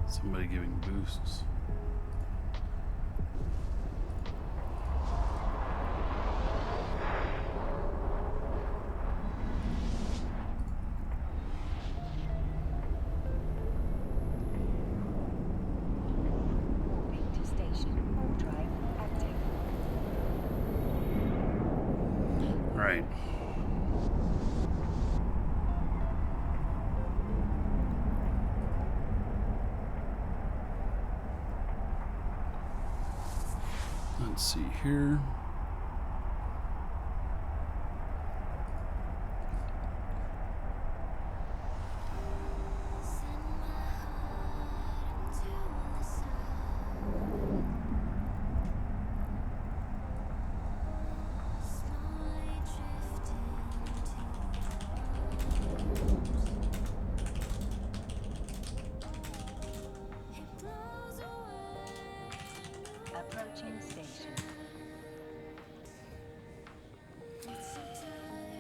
Somebody giving boosts. Warping to station. Warp drive active. All right. Let's see here.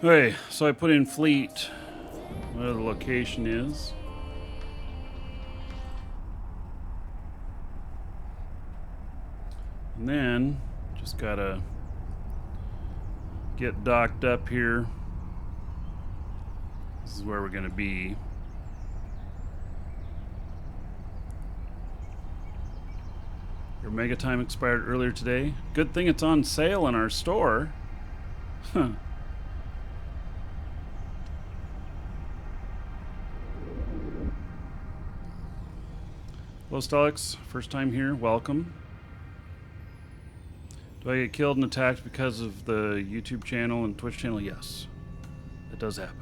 Okay, so I put in fleet, where the location is. And then just gotta get docked up here. This is where we're gonna be. Your mega time expired earlier today. Good thing it's on sale in our store. Huh. Hello, Stalex. First time here. Welcome. Do I get killed and attacked because of the YouTube channel and Twitch channel? Yes. It does happen.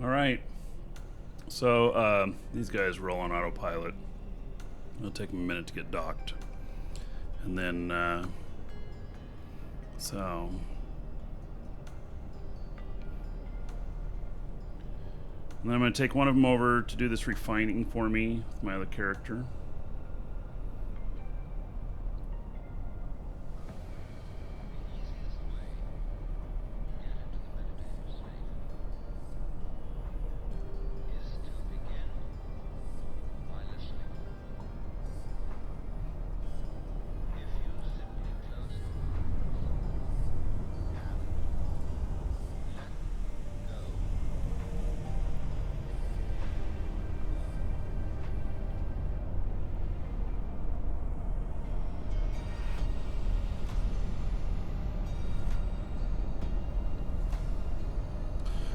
All right. So these guys roll on autopilot. It'll take them a minute to get docked. And then, so. And then I'm going to take one of them over to do this refining for me with my other character.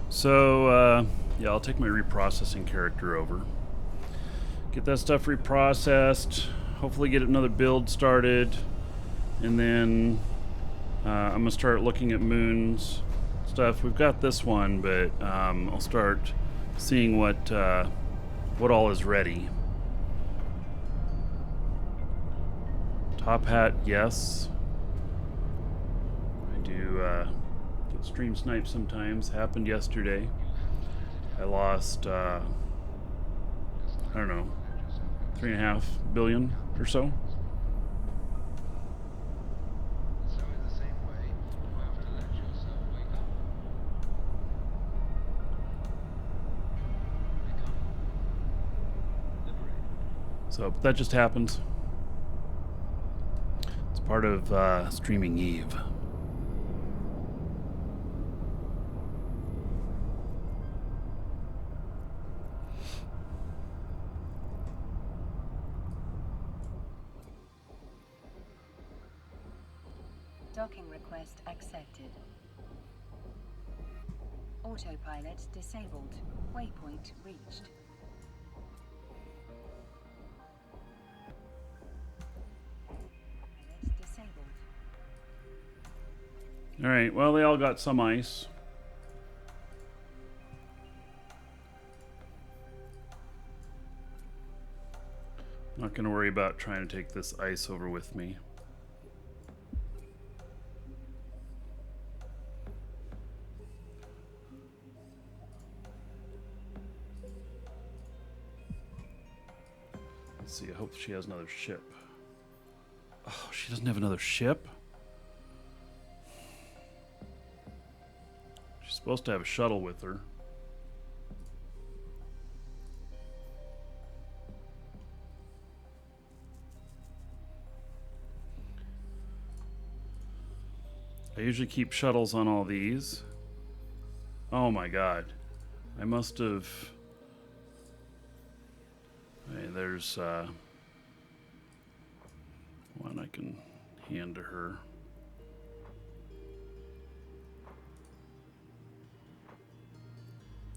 So, yeah, I'll take my reprocessing character over. Get that stuff reprocessed. Hopefully get another build started. And then I'm going to start looking at Moon's stuff. We've got this one, but I'll start seeing what all is ready. Top hat, yes. I do get stream snipe sometimes. Happened yesterday. I lost, I don't know, 3.5 billion or so. So that just happens. It's part of streaming Eve. Docking request accepted. Autopilot disabled. Waypoint reached. Pilot disabled. All right, well, they all got some ice. Not going to worry about trying to take this ice over with me. Let's see, I hope she has another ship. Oh, she doesn't have another ship? She's supposed to have a shuttle with her. I usually keep shuttles on all these. Oh my god. I must have... Hey, there's one I can hand to her.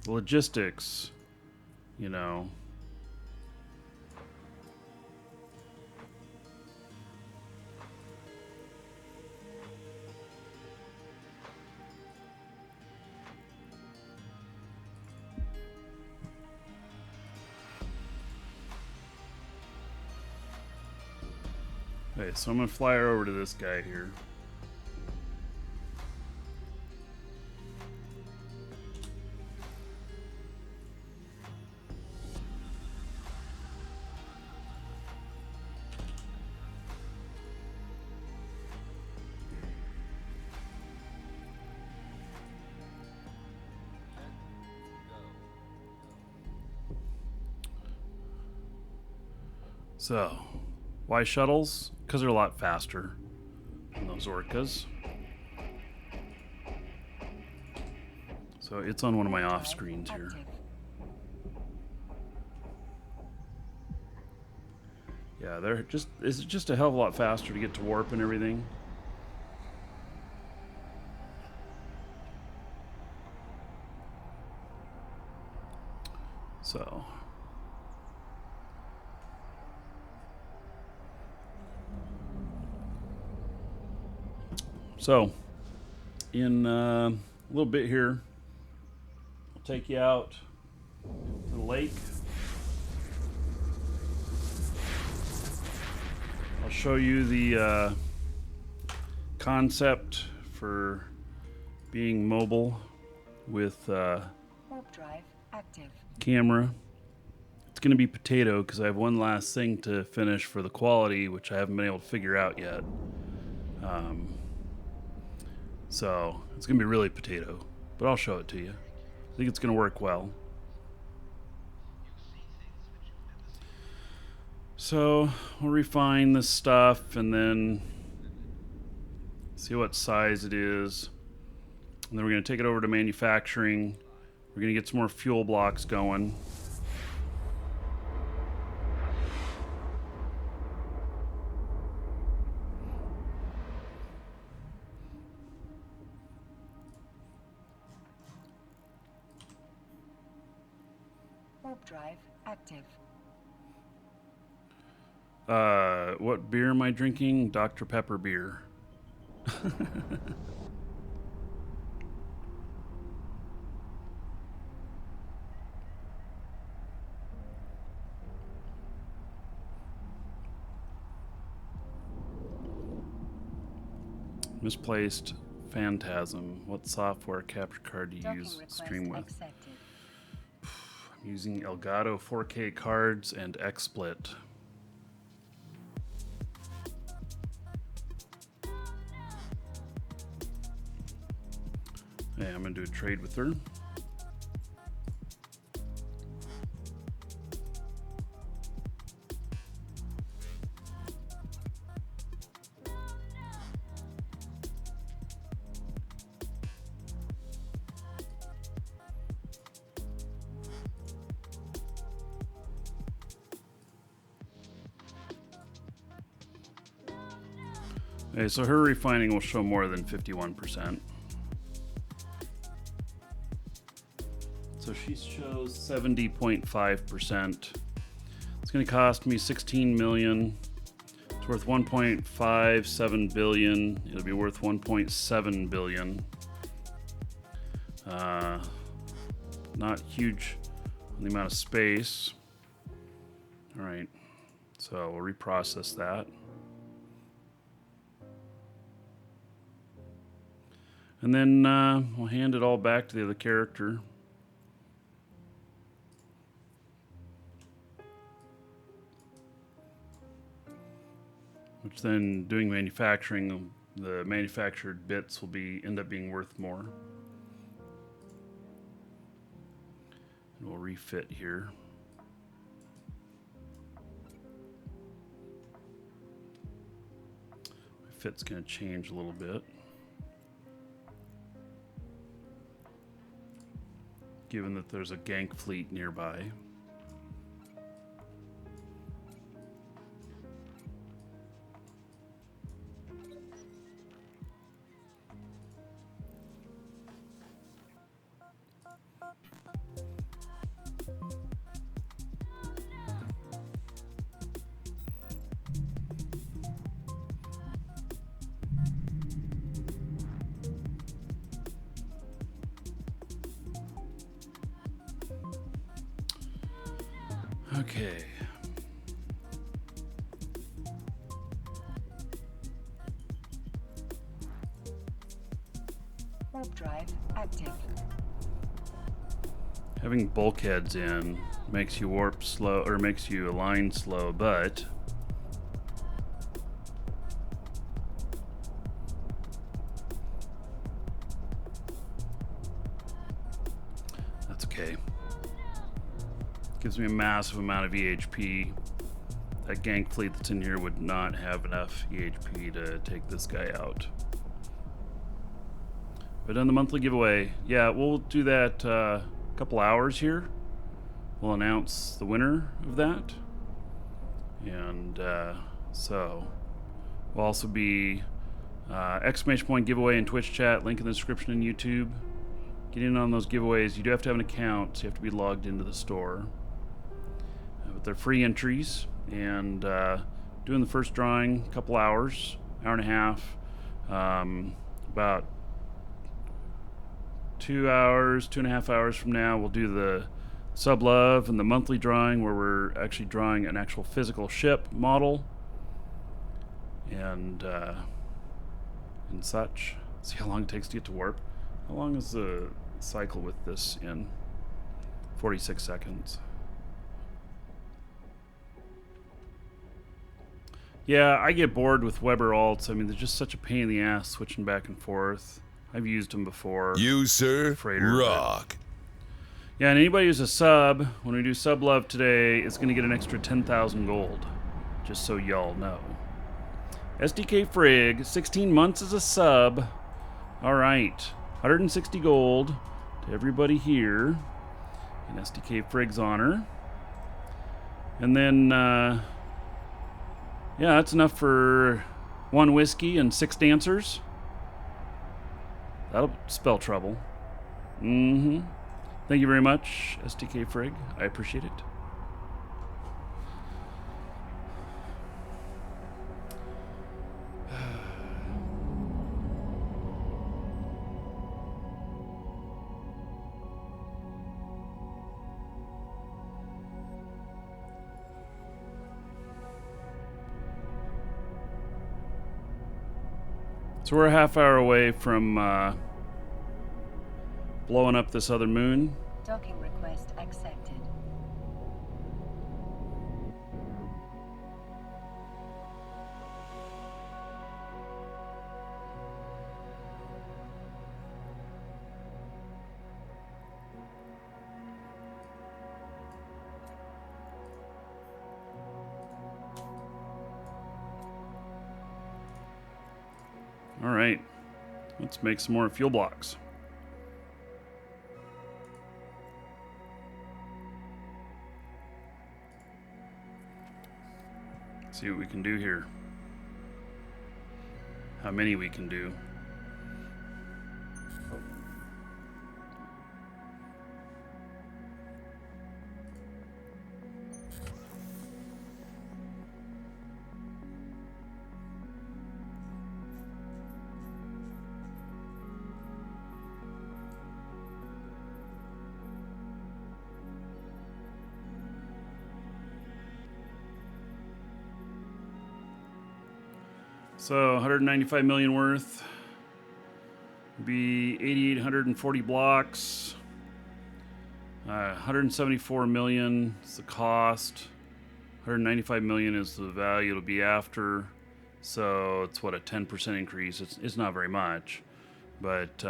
Logistics, you know. Okay, so I'm gonna fly her over to this guy here. So, why shuttles? Because they're a lot faster than those orcas. So it's on one of my Warp off drive screens here. active. Yeah, it's just a hell of a lot faster to get to warp and everything. So in a little bit here, I'll take you out to the lake. I'll show you the concept for being mobile with Warp drive active. camera. It's going to be potato because I have one last thing to finish for the quality, which I haven't been able to figure out yet. So it's going to be really potato, but I'll show it to you. I think it's going to work well. So we'll refine this stuff and then see what size it is. And then we're going to take it over to manufacturing. We're going to get some more fuel blocks going. Warp drive active. What beer am I drinking? Dr. Pepper beer. Misplaced Phantasm. What software capture card do you Docking use request stream with? accepted. I'm using Elgato 4K cards and XSplit. Hey, I'm gonna do a trade with her. Okay, so her refining will show more than 51%. So she shows 70.5%. It's going to cost me 16 million. It's worth 1.57 billion. It'll be worth 1.7 billion. Not huge on the amount of space. All right, so we'll reprocess that. And then we'll hand it all back to the other character. Which then, doing manufacturing, the manufactured bits will end up being worth more. And we'll refit here. My fit's going to change a little bit, given that there's a gank fleet nearby. Okay. Warp drive active. Having bulkheads in makes you warp slow, or makes you align slow, but that's okay. Gives me a massive amount of EHP. That gank fleet that's in here would not have enough EHP to take this guy out. But on the monthly giveaway, yeah, we'll do that couple hours here. We'll announce the winner of that. And so we'll also be exclamation point giveaway in Twitch chat, link in the description in YouTube. Get in on those giveaways. You do have to have an account, so you have to be logged into the store. But they're free entries, and doing the first drawing, a couple hours, hour and a half, about 2 hours, 2.5 hours from now, we'll do the sub love and the monthly drawing, where we're actually drawing an actual physical ship model and such. See how long it takes to get to warp. How long is the cycle with this in? 46 seconds. Yeah, I get bored with Weber alts. I mean, they're just such a pain in the ass switching back and forth. I've used them before. You, sir, Freighter, rock. Yeah, and anybody who's a sub, when we do sub love today, is going to get an extra 10,000 gold. Just so y'all know. SDK Frig, 16 months as a sub. All right, 160 gold to everybody here in SDK Frig's honor. And then, yeah, that's enough for 1 whiskey and 6 dancers. That'll spell trouble. Mm-hmm. Thank you very much, SDK Frig. I appreciate it. So we're a half hour away from blowing up this other moon. Docking request accepted. All right, let's make some more fuel blocks. See what we can do here. How many we can do. So 195 million worth. Be 8,840 blocks. 174 million is the cost. 195 million is the value it'll be after. So it's what, a 10% increase. It's not very much, but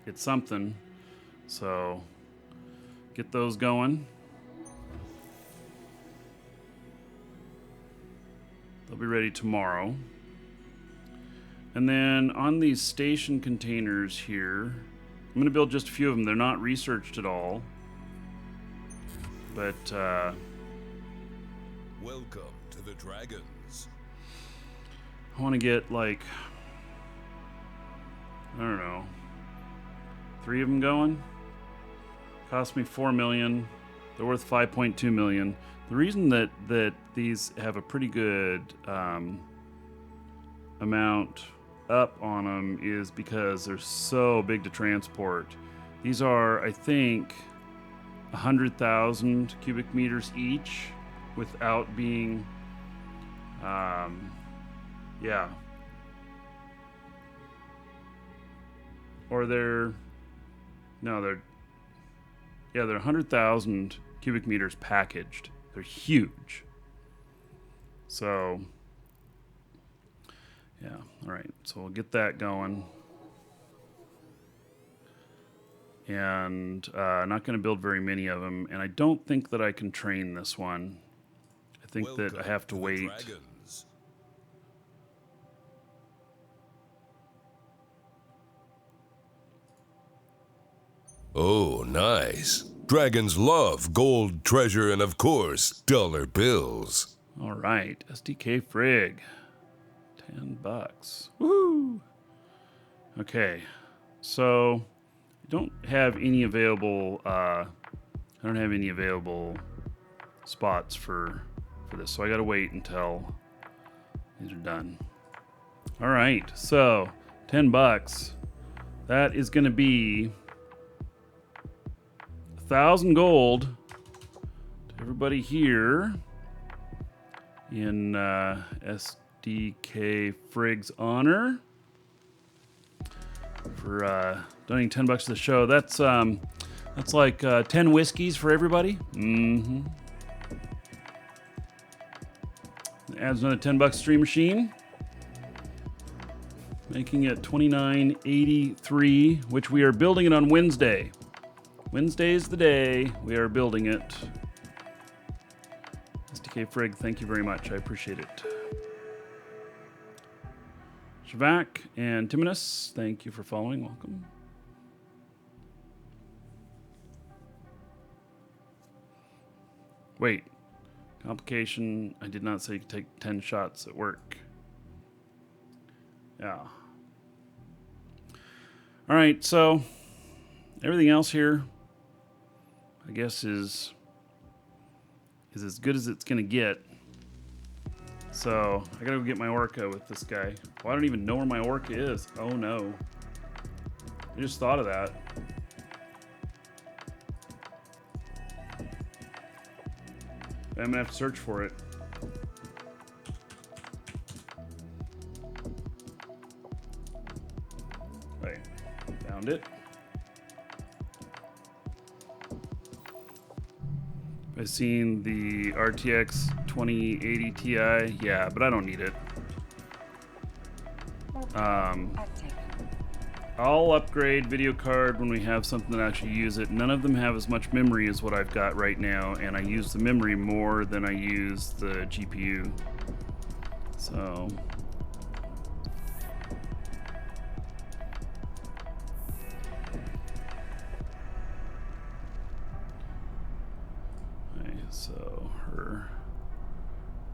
it's something. So get those going. They'll be ready tomorrow. And then on these station containers here, I'm going to build just a few of them. They're not researched at all. But, Welcome to the Dragons. I want to get, like, I don't know, 3 of them going. Cost me 4 million. They're worth 5.2 million. The reason that these have a pretty good amount up on them is because they're so big to transport. These are, I think, 100,000 cubic meters each without being, yeah. or they're 100,000 cubic meters packaged. They're huge. So, yeah, all right. So we'll get that going. And not going to build very many of them. And I don't think that I can train this one. I think that I have to the wait. Dragons. Oh, nice. Dragons love gold, treasure, and of course, dollar bills. All right, SDK Frig, $10. Woo! Okay, so I don't have any available. I don't have any available spots for this, so I gotta wait until these are done. All right, so $10. That is gonna be 1,000 gold to everybody here in SDK Frig's honor for donating $10 to the show. That's like 10 whiskeys for everybody. Mm-hmm. Adds another $10 stream machine, making it $29.83, which we are building it on Wednesday. Wednesday's the day we are building it. SDK Frig, thank you very much. I appreciate it. Shavak and Timonus, thank you for following. Welcome. Wait. Complication. I did not say you could take 10 shots at work. Yeah. All right, so everything else here, I guess, is as good as it's gonna get. So I gotta go get my orca with this guy. Well, I don't even know where my orca is. Oh no. I just thought of that. I'm gonna have to search for it. Right, found it. I've seen the RTX 2080 Ti, yeah, but I don't need it. I'll upgrade video card when we have something that actually use it. None of them have as much memory as what I've got right now, and I use the memory more than I use the GPU. So okay, so her,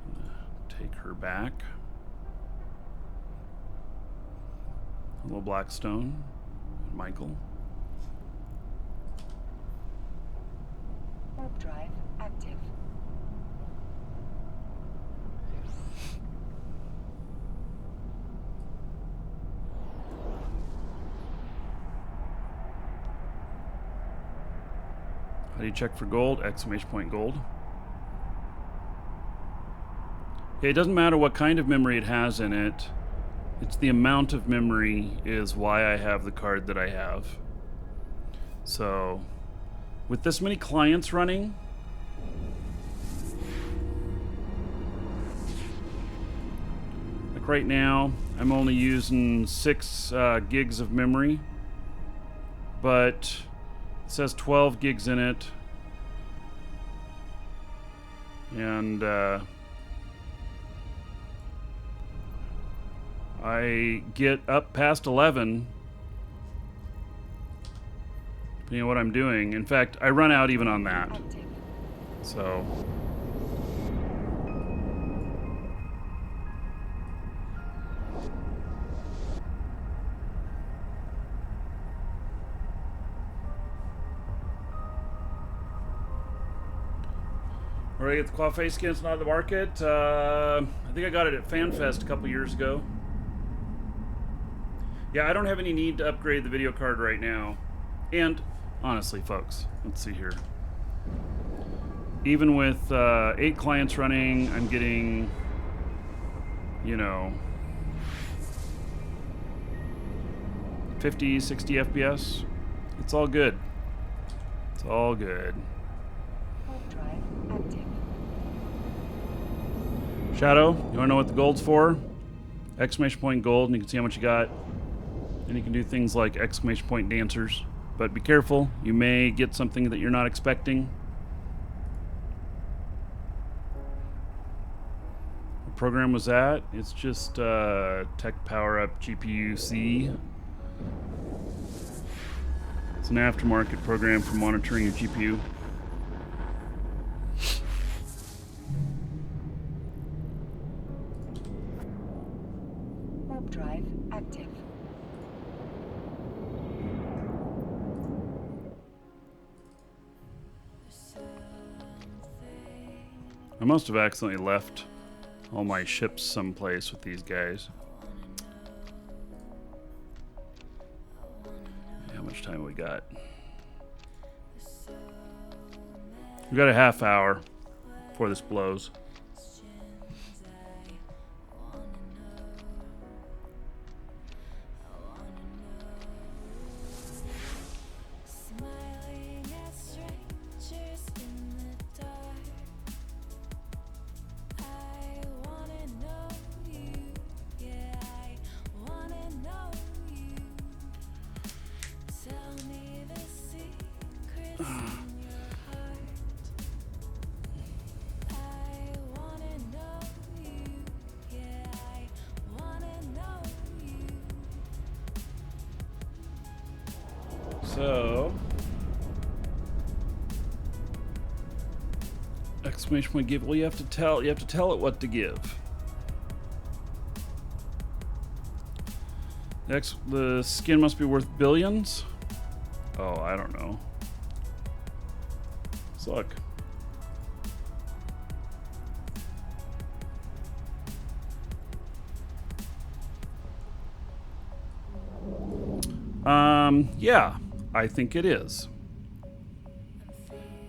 I'm gonna take her back. Hello, Blackstone and Michael. Warp drive active. How do you check for gold? Exclamation point gold. Okay, it doesn't matter what kind of memory it has in it. It's the amount of memory is why I have the card that I have. So, with this many clients running, like right now, I'm only using 6 gigs of memory, but it says 12 gigs in it, and I get up past 11 depending on what I'm doing. In fact, I run out even on that. Active. So where I get the Quafe skin, it's not at the market. I think I got it at FanFest a couple years ago. Yeah, I don't have any need to upgrade the video card right now. And honestly, folks, let's see here. Even with 8 clients running, I'm getting, you know, 50, 60 FPS. It's all good. It's all good. Warp drive active. Shadow, you wanna know what the gold's for? Exclamation point gold, and you can see how much you got. And you can do things like exclamation point dancers. But be careful, you may get something that you're not expecting. What program was that? It's just tech power up GPU C. It's an aftermarket program for monitoring your GPU. Warp drive active. I must have accidentally left all my ships someplace with these guys. How much time we got? We got a half hour before this blows. So, exclamation point give. Well, you have to tell it what to give. Next, the skin must be worth billions. Oh, I don't know. Let's look. Yeah, I think it is.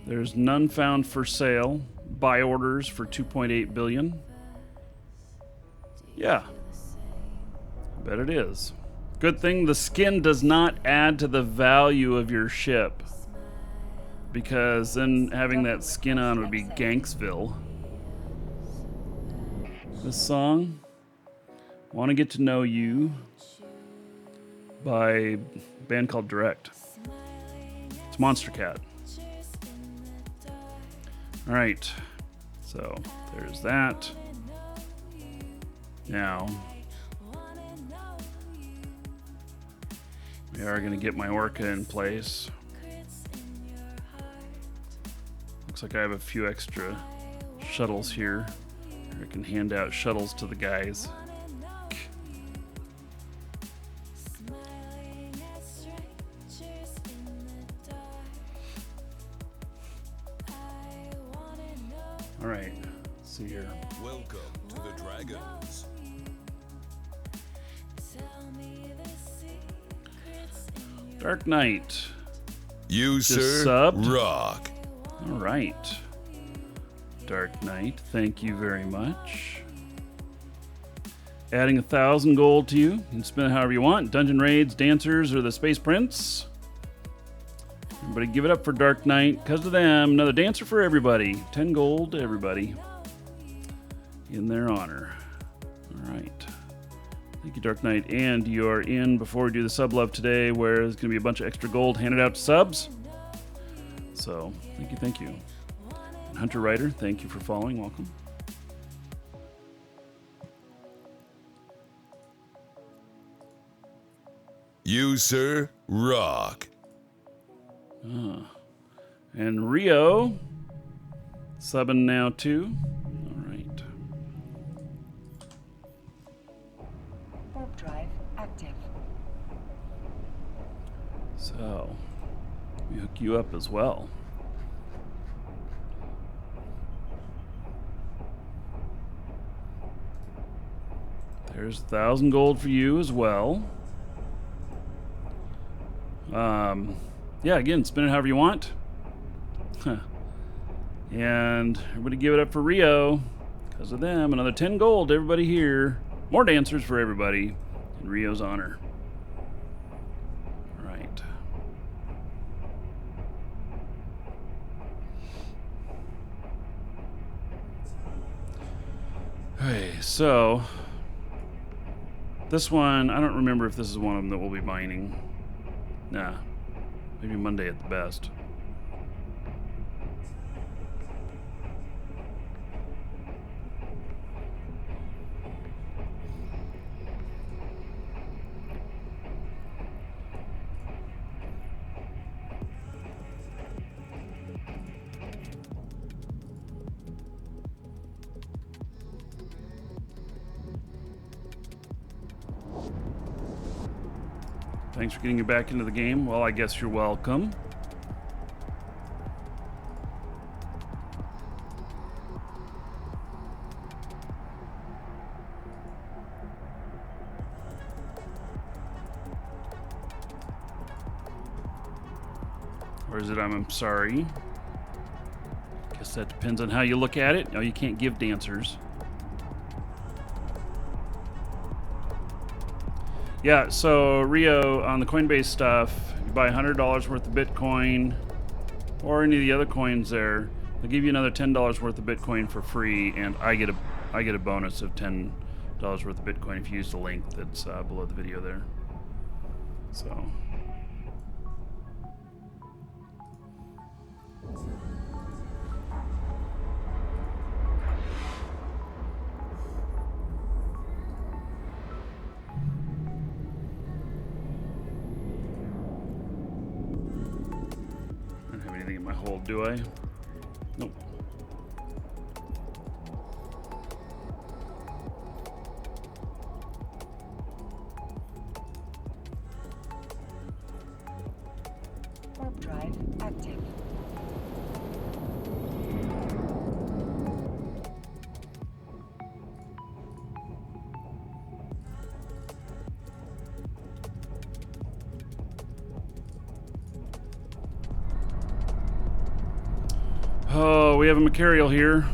There's none found for sale. Buy orders for 2.8 billion. Yeah. I bet it is. Good thing the skin does not add to the value of your ship. Because then having that skin on would be Ganksville. This song, Want to Get to Know You, by a band called Direct. It's Monster Cat. All right, so there's that. Now, we are going to get my Orca in place. Looks like I have a few extra shuttles here. I can hand out shuttles to the guys. All right, let's see here. Welcome to the Dragons. Dark Knight. You, Just sir, subbed? rock. All right. Dark Knight, thank you very much. Adding 1,000 gold to you. You can spend it however you want. Dungeon raids, dancers, or the Space Prince. Everybody give it up for Dark Knight. Because of them, another dancer for everybody. 10 gold to everybody. In their honor. All right. Thank you, Dark Knight. And you are in before we do the sub love today, where there's going to be a bunch of extra gold handed out to subs. So, thank you, thank you. And Hunter Ryder, thank you for following. Welcome. You, sir, rock. And Rio, subbing now too. All right. Warp drive active. So, we hook you up as well. There's 1,000 gold for you as well. Yeah, again, spin it however you want. And everybody give it up for Rio. Because of them, another 10 gold to everybody here. More dancers for everybody in Rio's honor. Okay, so this one, I don't remember if this is one of them that we'll be mining. Nah, maybe Monday at the best. Thanks for getting you back into the game. Well, I guess you're welcome. Or is it I'm sorry? Guess that depends on how you look at it. No, you can't give dancers. Yeah, so Rio, on the Coinbase stuff, you buy $100 worth of Bitcoin or any of the other coins there, they'll give you another $10 worth of Bitcoin for free, and I get a bonus of $10 worth of Bitcoin if you use the link that's below the video there. So. In my hold, do I? Nope. Warp drive active. Oh, we have a Markee here.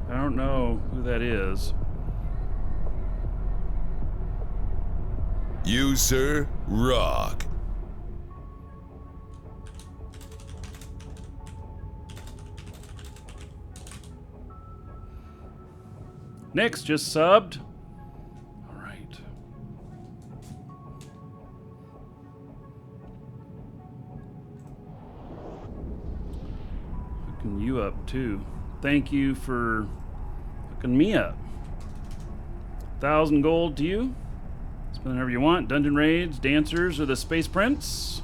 I don't know who that is. You, sir, rock. Nick's just subbed. All right. Hooking you up too. Thank you for hooking me up. 1,000 gold to you. Spend whatever you want. Dungeon raids, dancers, or the Space Prince.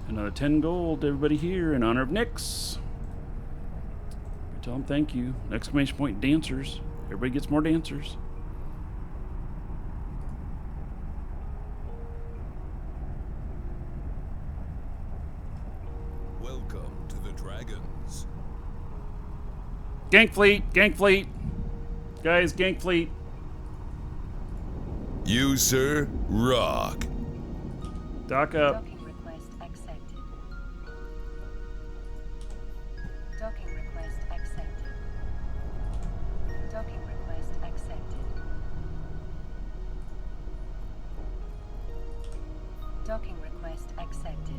Another 10 gold to everybody here in honor of Nyx. Tell them thank you. Exclamation point dancers. Everybody gets more dancers. Welcome to the Dragons. Gank fleet, gank fleet. Guys, gank fleet. You, sir, rock. Dock up. Docking request accepted. Docking request accepted. Docking request accepted. Docking request accepted.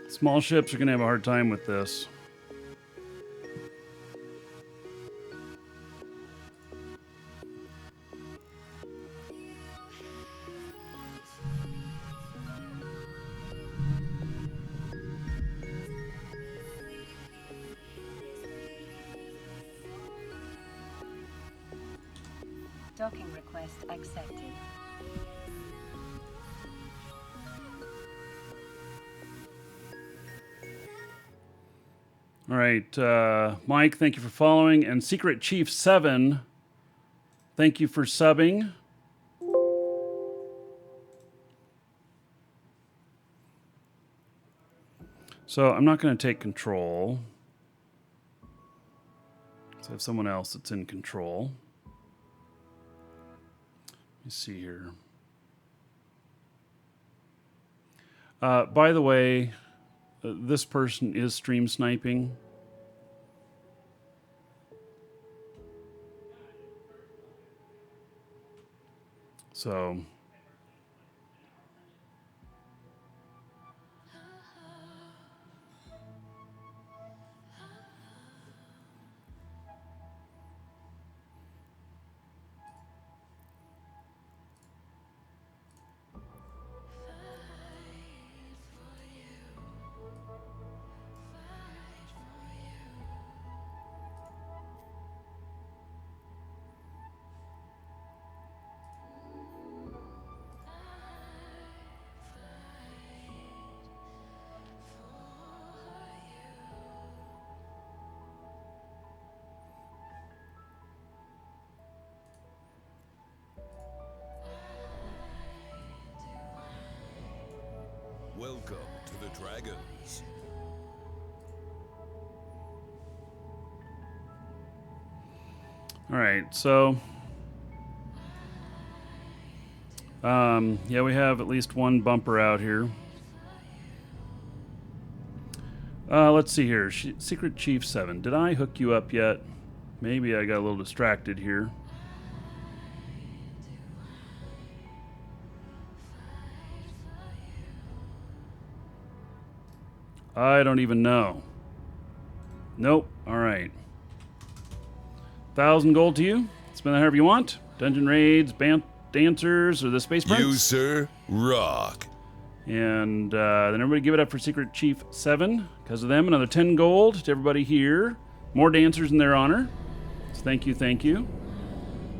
Small ships are going to have a hard time with this. Docking request accepted. All right, Mike, thank you for following. And Secret Chief 7, thank you for subbing. So I'm not going to take control. So I have someone else that's in control. Let me see here. By the way, this person is stream sniping. So Welcome to the Dragons. all right, so yeah, we have at least one bumper out here. Let's see here. Secret Chief 7. Did I hook you up yet? Maybe I got a little distracted here. I don't even know. Nope. All right. 1,000 gold to you. Spend that however you want. Dungeon raids, dancers, or the Space Prince. You, sir, rock. And then everybody give it up for Secret Chief 7. Because of them, another 10 gold to everybody here. More dancers in their honor. So thank you, thank you.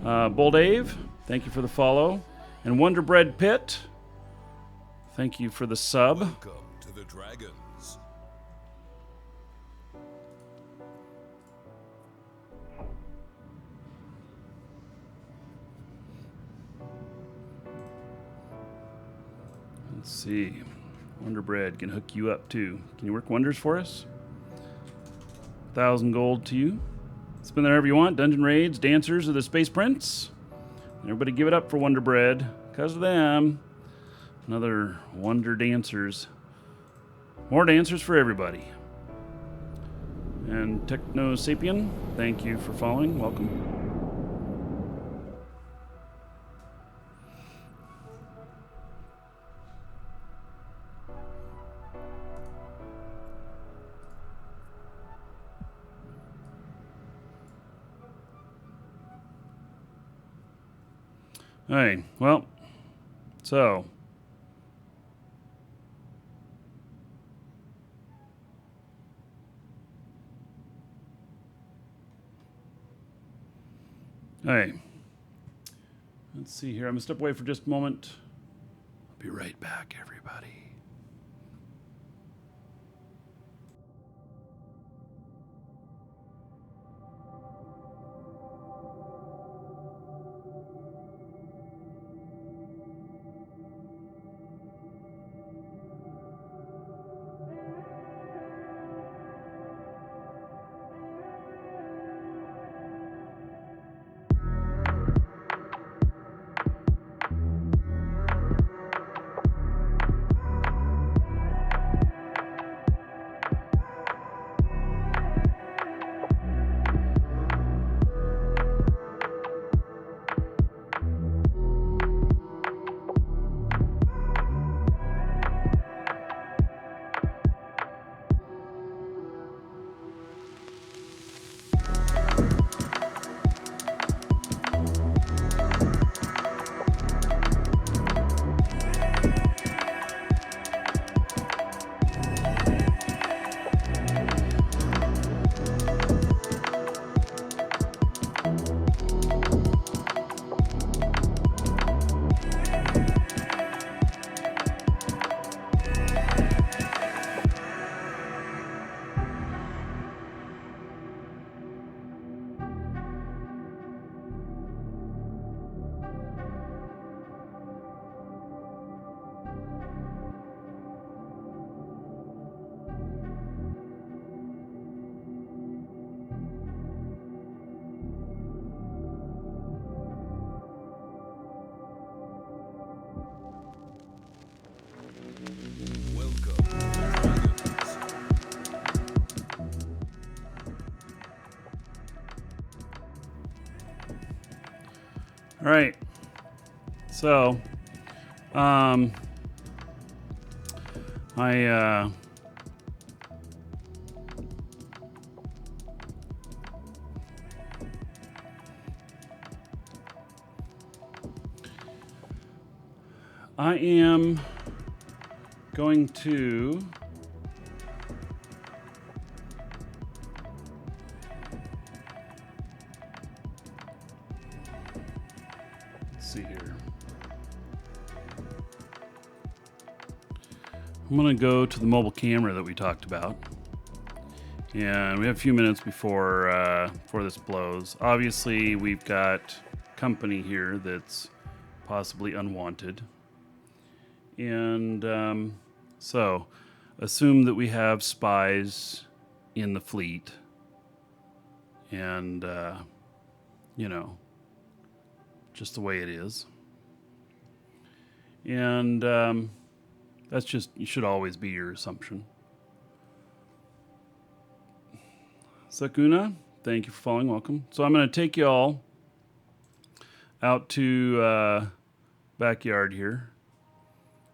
Bull Dave, thank you for the follow. And Wonder Bread Pit, thank you for the sub. Welcome to the Dragons. Let's see. Wonder Bread can hook you up too. Can you work wonders for us? 1,000 gold to you. Spend that however you want. Dungeon raids, dancers, or the Space Prince. Everybody give it up for Wonder Bread. Because of them. Another Wonder Dancers. More dancers for everybody. And Techno Sapien, thank you for following. Welcome. All right, well, so all right, let's see here. I'm gonna step away for just a moment. I'll be right back, everybody. All right. So, I am going to let's see here. I'm going to go to the mobile camera that we talked about. And we have a few minutes before this blows. Obviously, we've got company here that's possibly unwanted. And so, assume that we have spies in the fleet. And, you know, just the way it is. And that's just, you should always be your assumption. Sakuna, thank you for following. Welcome. So I'm going to take you all out to backyard here.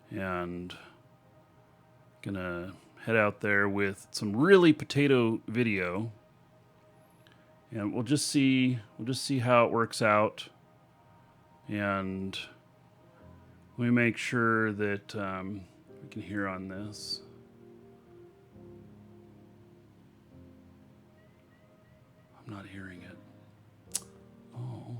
And gonna head out there with some really potato video. And we'll just see how it works out. And we make sure that we can hear on this. I'm not hearing it. Oh.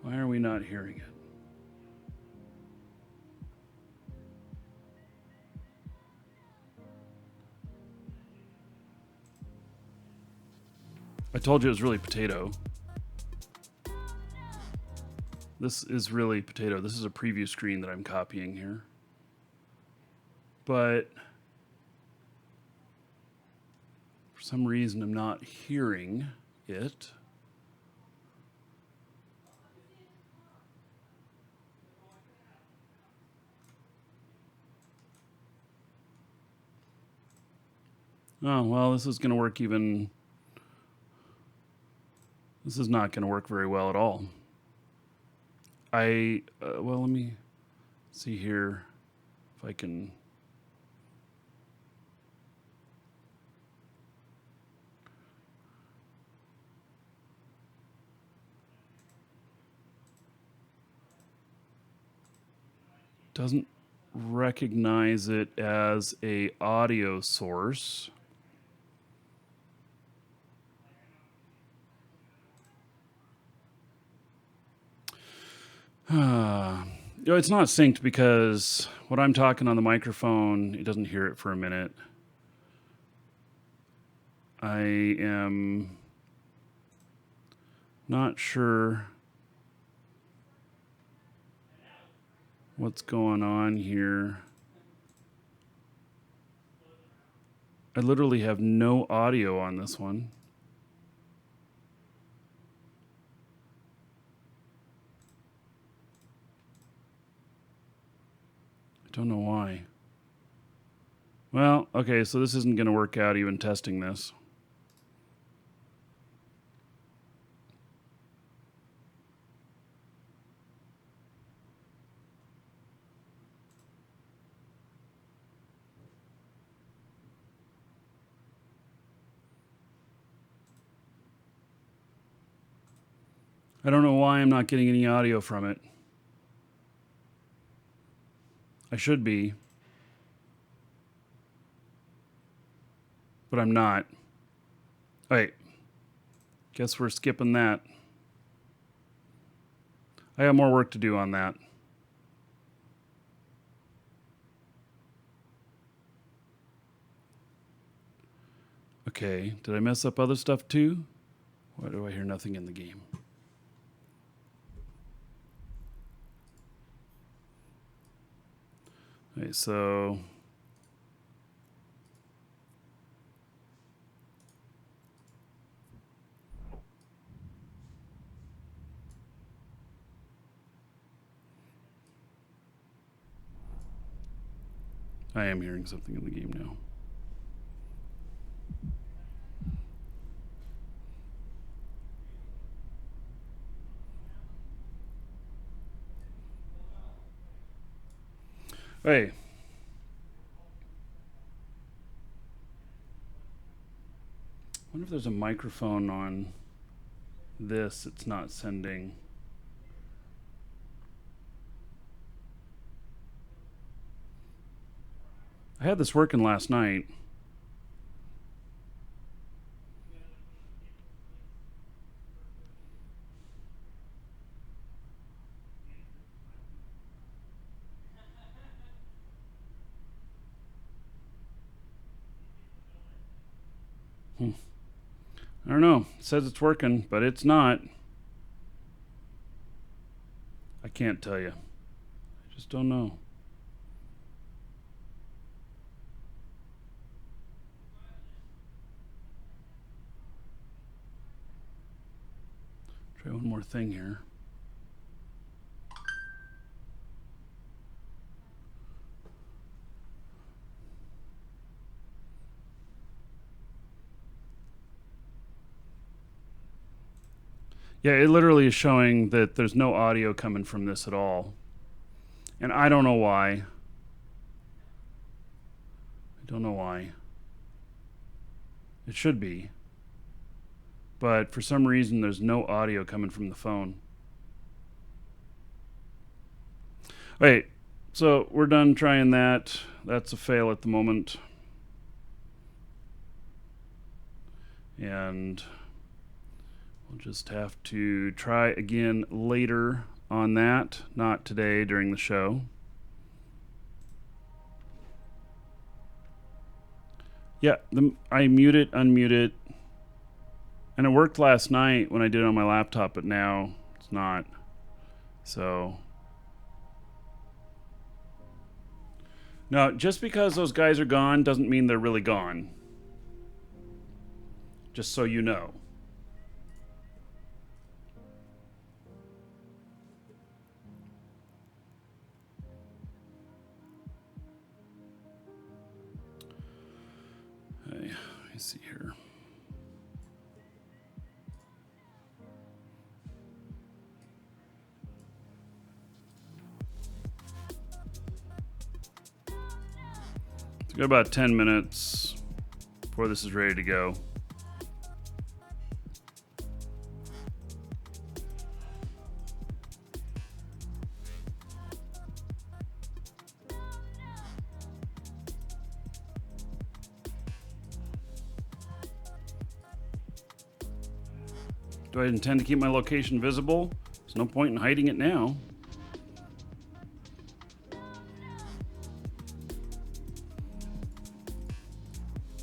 Why are we not hearing it? I told you it was really potato. This is really potato. This is a preview screen that I'm copying here. But for some reason I'm not hearing it. Oh, well, this is going to work even... This is not going to work very well at all. Well, let me see here if I can... Doesn't recognize it as a audio source. It's not synced because when I'm talking on the microphone, it doesn't hear it for a minute. I am not sure what's going on here. I literally have no audio on this one. Don't know why. Well, okay, so this isn't going to work out even testing this. I don't know why I'm not getting any audio from it. I should be. But I'm not. Wait. Guess we're skipping that. I have more work to do on that. Okay, did I mess up other stuff too? Why do I hear nothing in the game? Okay, so... I am hearing something in the game now. Hey. I wonder if there's a microphone on this. It's not sending. I had this working last night. I don't know. It says it's working, but it's not. I can't tell you. I just don't know. Try one more thing here. Yeah, it literally is showing that there's no audio coming from this at all. And I don't know why. I don't know why. It should be. But for some reason, there's no audio coming from the phone. Wait, so we're done trying that. That's a fail at the moment. And we'll just have to try again later on that, not today during the show. Yeah, I mute it, unmute it. And it worked last night when I did it on my laptop, but now it's not. So. No, just because those guys are gone doesn't mean they're really gone. Just so you know. Hey, let me see here. It's got about 10 minutes before this is ready to go. Do I intend to keep my location visible? There's no point in hiding it now.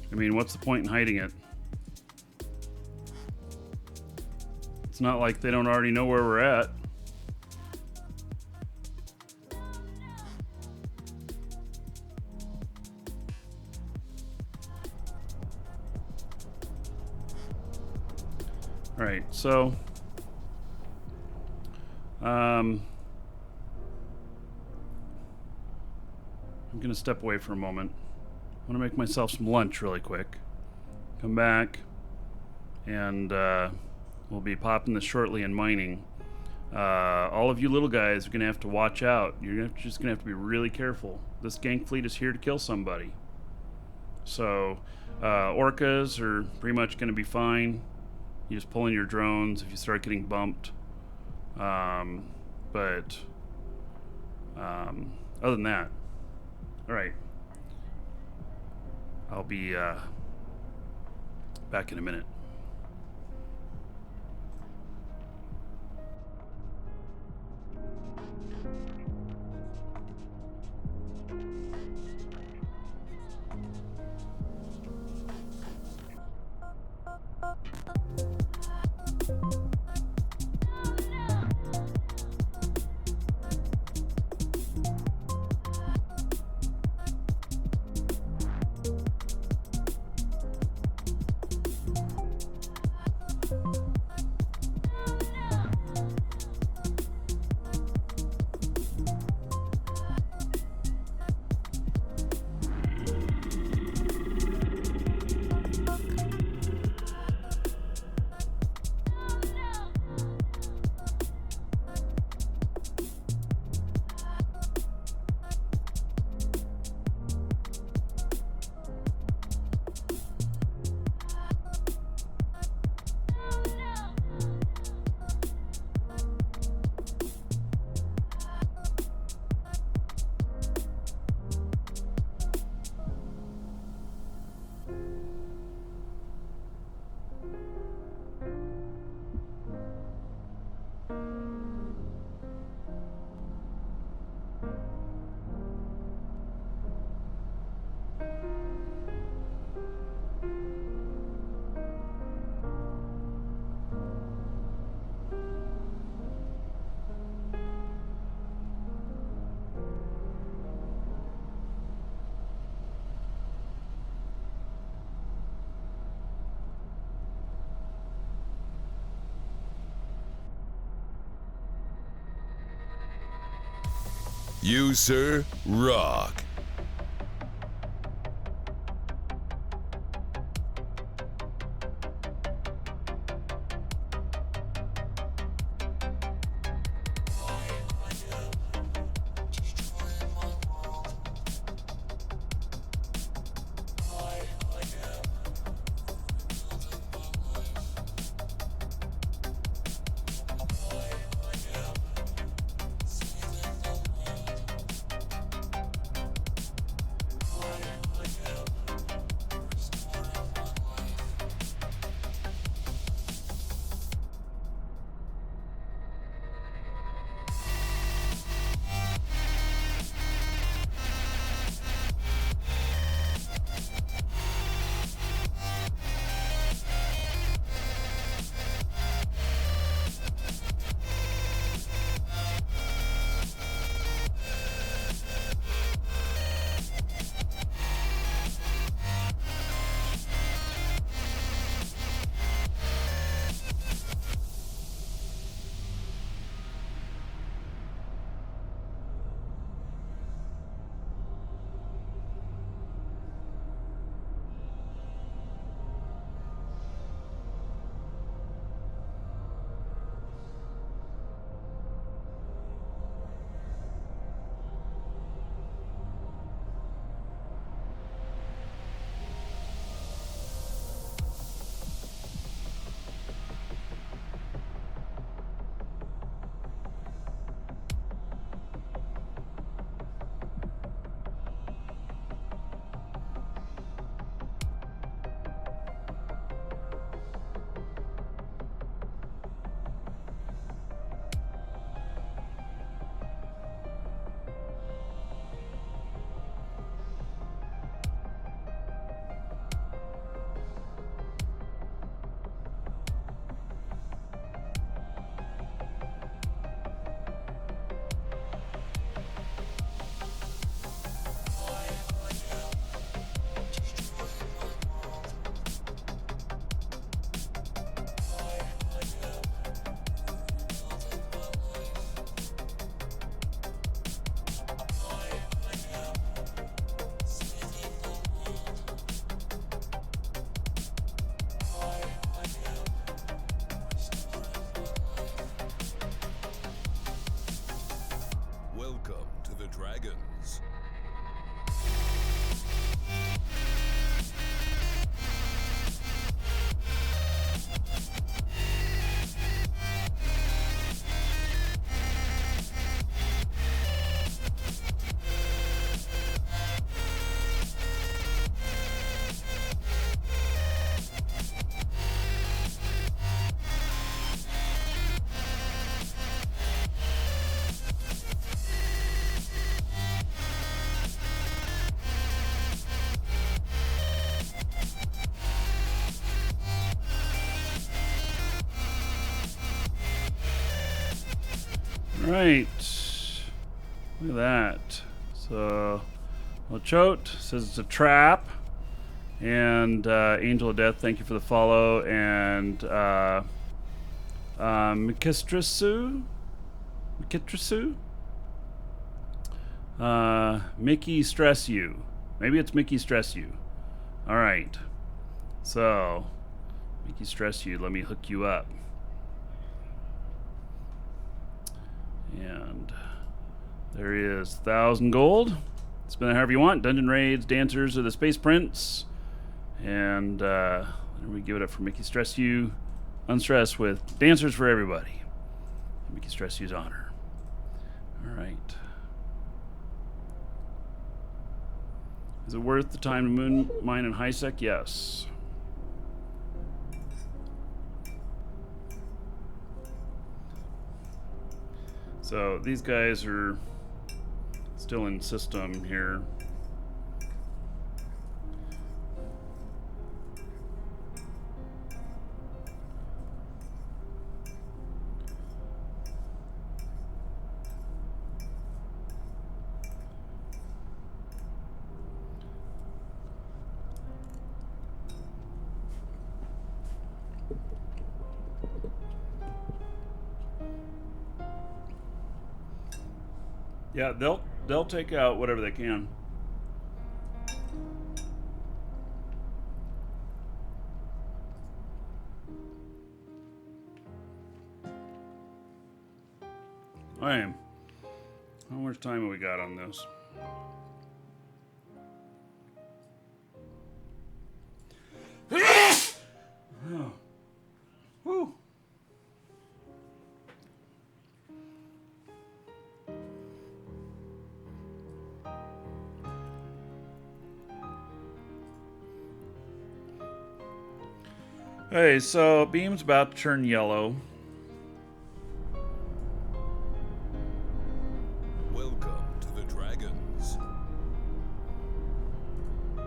I mean, what's the point in hiding it? It's not like they don't already know where we're at. All right, so I'm gonna step away for a moment. I want to make myself some lunch really quick. Come back, and we'll be popping this shortly in mining. All of you little guys are gonna have to watch out. You're just gonna have to be really careful. This gank fleet is here to kill somebody. So orcas are pretty much gonna be fine. You just pull in your drones if you start getting bumped. But other than that, all right. I'll be back in a minute. You, sir, rock. Welcome to the Dragons. Right. Look at that. So, Lachote says it's a trap. And Angel of Death, thank you for the follow. And Mikistrasu? Mickey Stress You. Maybe it's Mickey Stress You. All right. So, Mickey Stress You. Let me hook you up. And there is 1,000 gold. Spend it however you want. Dungeon raids, dancers, or the Space Prince. And we give it up for Mickey Stress You. Unstressed with dancers for everybody. Mickey Stress You's honor. All right. Is it worth the time to moon mine in high sec? Yes. So these guys are still in system here. Yeah, they'll take out whatever they can. I am. How much time have we got on this? Oh. Whew. Hey, so beam's about to turn yellow. Welcome to the Dragons. How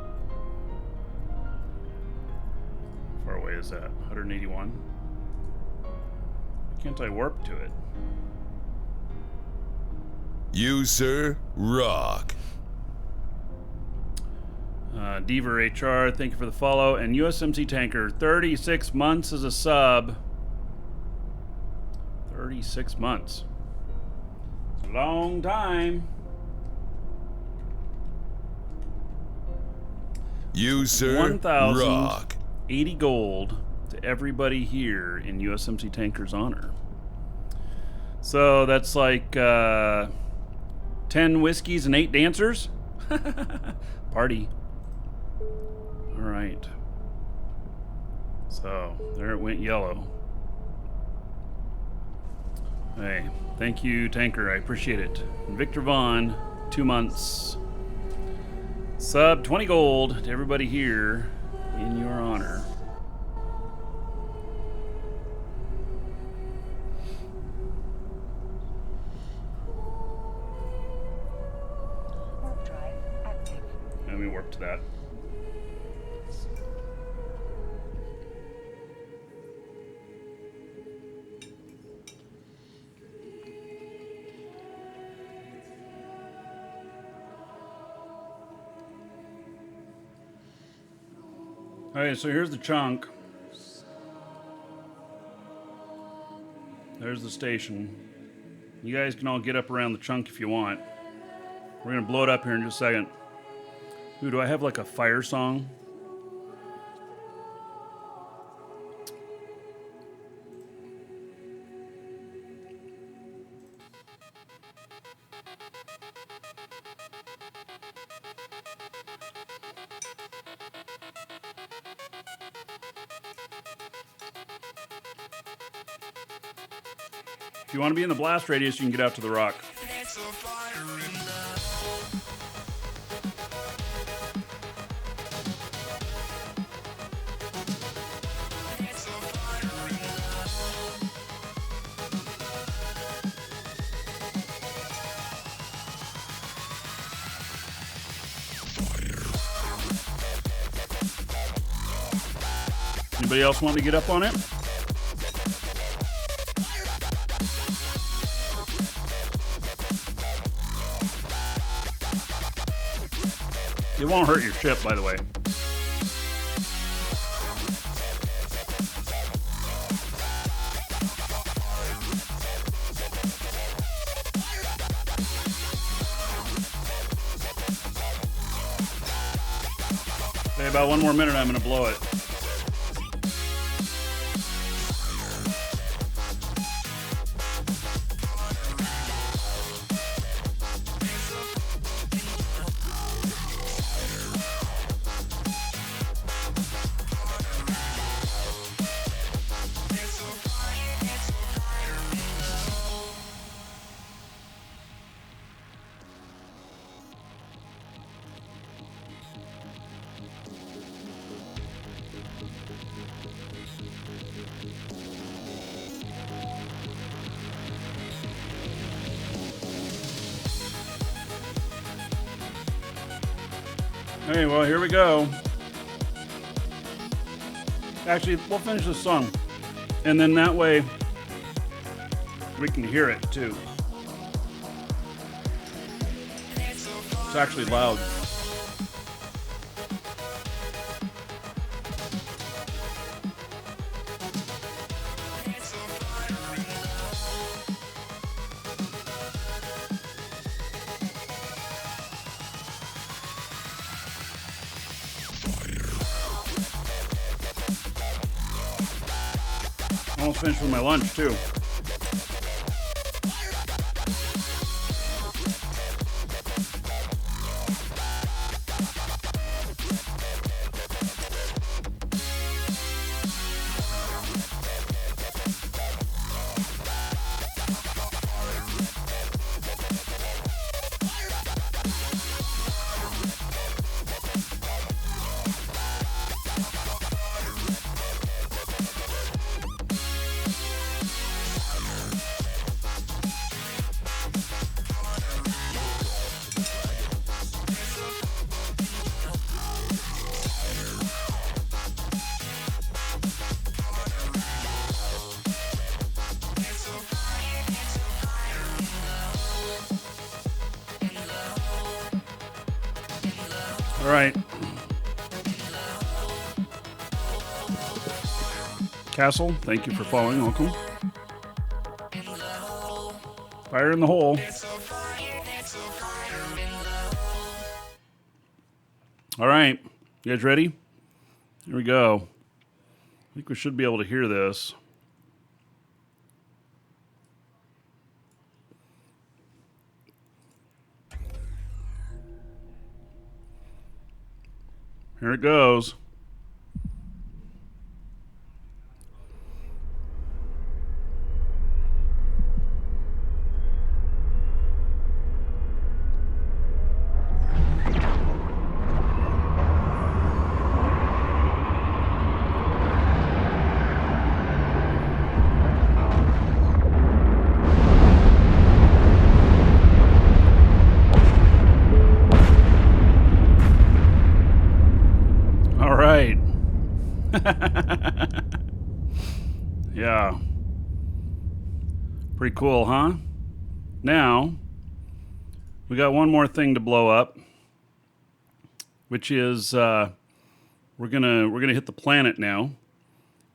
far away is that? 181? Can't I warp to it? You, sir, rock. Deaver HR, thank you for the follow. And USMC Tanker, 36 months as a sub. 36 months. It's a long time. You, sir, 1,080 rock. gold to everybody here in USMC Tanker's honor. So that's like 10 whiskeys and 8 dancers? Party. All right. So there it went yellow. Hey, thank you, Tanker. I appreciate it. And Victor Vaughn, 2 months. Sub 20 gold to everybody here in your honor. Warp drive active. Let me warp to that. Alright, so here's the chunk. There's the station. You guys can all get up around the chunk if you want. We're gonna blow it up here in just a second. Ooh, do I have like a fire song? If you want to be in the blast radius, you can get out to the rock. Anybody else want to get up on it? It won't hurt your ship, by the way. Okay, about 1 more minute, I'm going to blow it. Hey, well, here we go. Actually, we'll finish this song. And then that way, we can hear it, too. It's actually loud. Almost finished with my lunch, too. All right. Castle, thank you for following. Welcome. Fire in the hole. All right. You guys ready? Here we go. I think we should be able to hear this. Here it goes. All right. Yeah. Pretty cool, huh? Now, we got one more thing to blow up, which is we're gonna hit the planet now,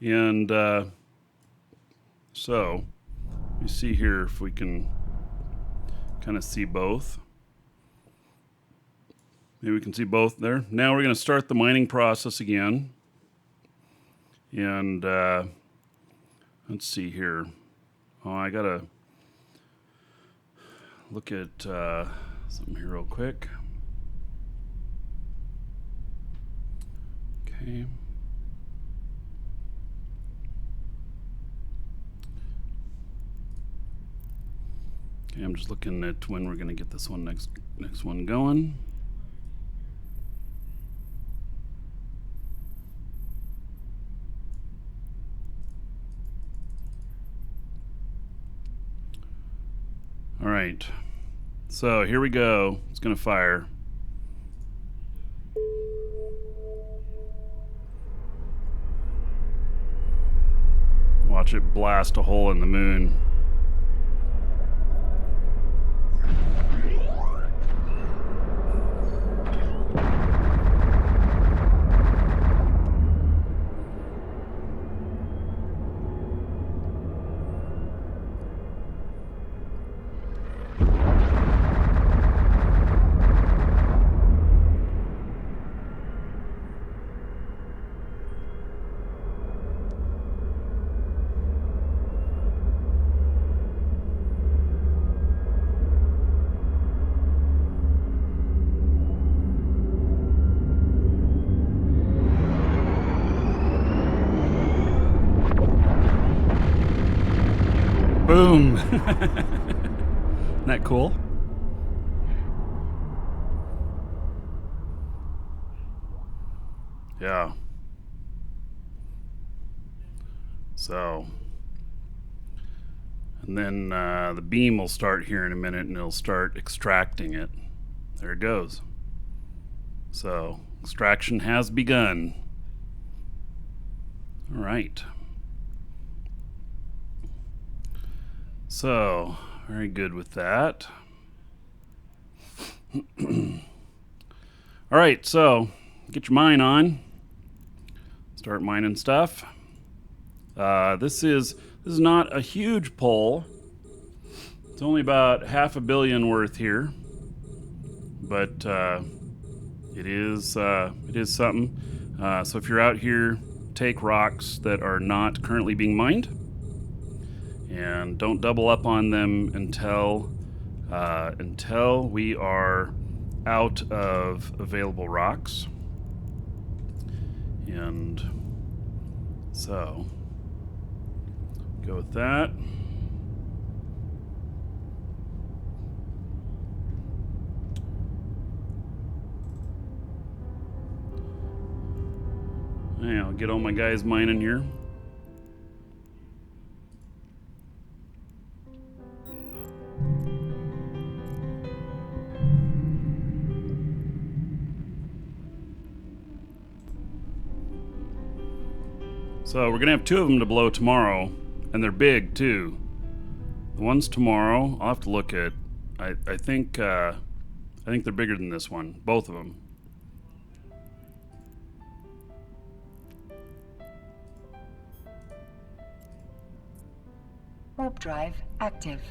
and so let me see here if we can kind of see both. Maybe we can see both there. Now we're going to start the mining process again. And let's see here. Oh, I got to look at something here real quick. Okay. Okay, I'm just looking at when we're going to get this one next one going. All right, so here we go. It's gonna fire. Watch it blast a hole in the moon. Boom! Isn't that cool? Yeah. So, and then the beam will start here in a minute and it'll start extracting it. There it goes. So, extraction has begun. All right. So, very good with that. All right, so get your mine on. Start mining stuff. This is not a huge pull. It's only about $500 million worth here, but it is something. So if you're out here, take rocks that are not currently being mined. and don't double up on them until we are out of available rocks. And so go with that. Yeah, I'll get all my guys mining here. So we're gonna have 2 of them to blow tomorrow, and they're big too. The ones tomorrow, I'll have to look at. I think they're bigger than this one, both of them. Warp drive active.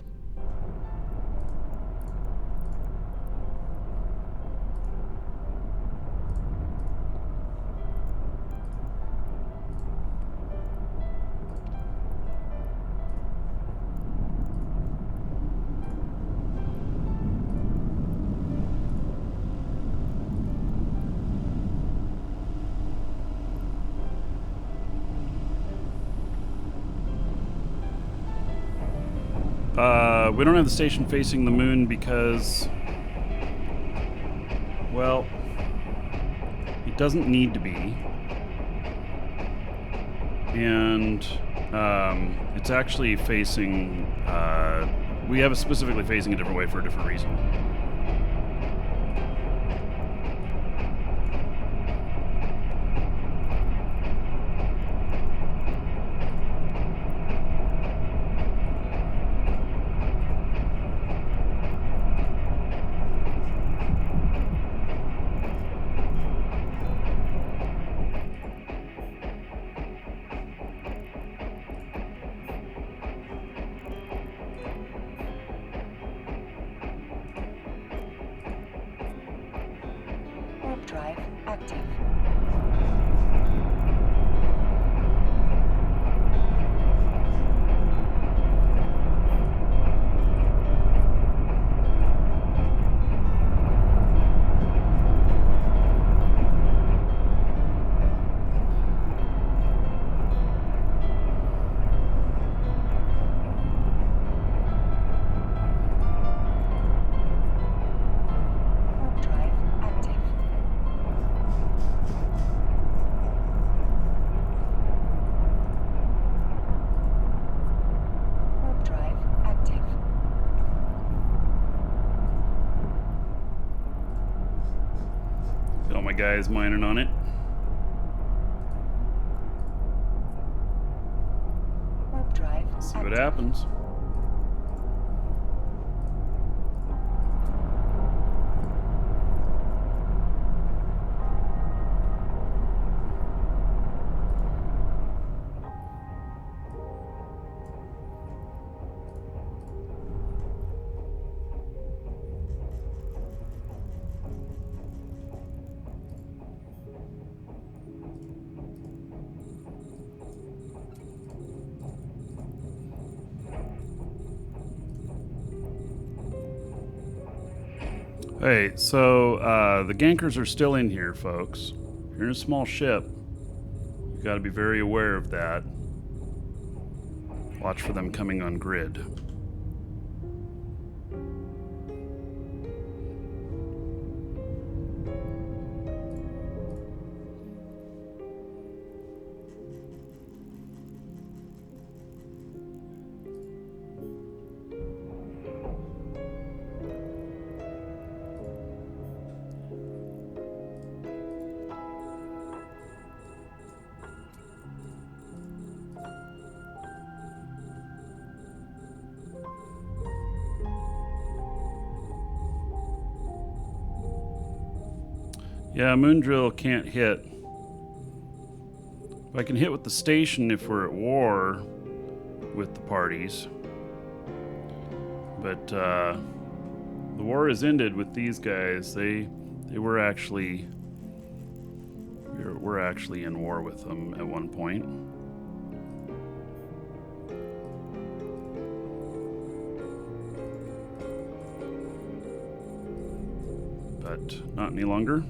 We don't have the station facing the moon because, well, it doesn't need to be. And it's actually facing, we have it specifically facing a different way for a different reason. Warp drive active. Warp drive active. Warp drive active. Got all my guys mining on it. Warp drive See what active. happens. Hey, so the gankers are still in here, folks. If you're in a small ship, you've got to be very aware of that. Watch for them coming on grid. Yeah, Moondrill can't hit. I can hit with the station if we're at war with the parties. But the war has ended with these guys. They were actually we're actually in war with them at one point. but not any longer.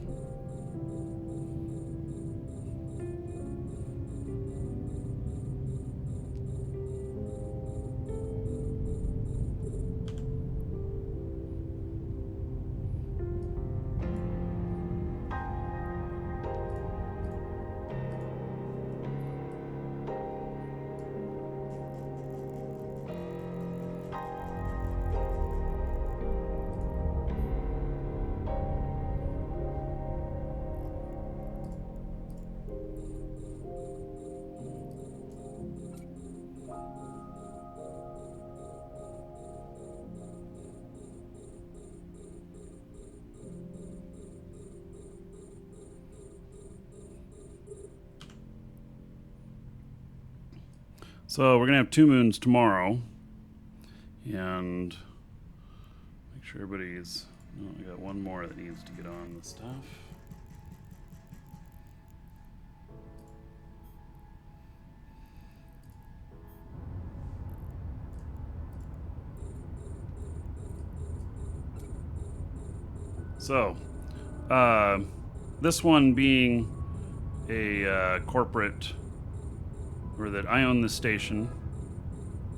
So we're gonna have 2 moons tomorrow, and make sure everybody's. Oh, I got one more that needs to get on the stuff. So, this one being a corporate, or that I own this station.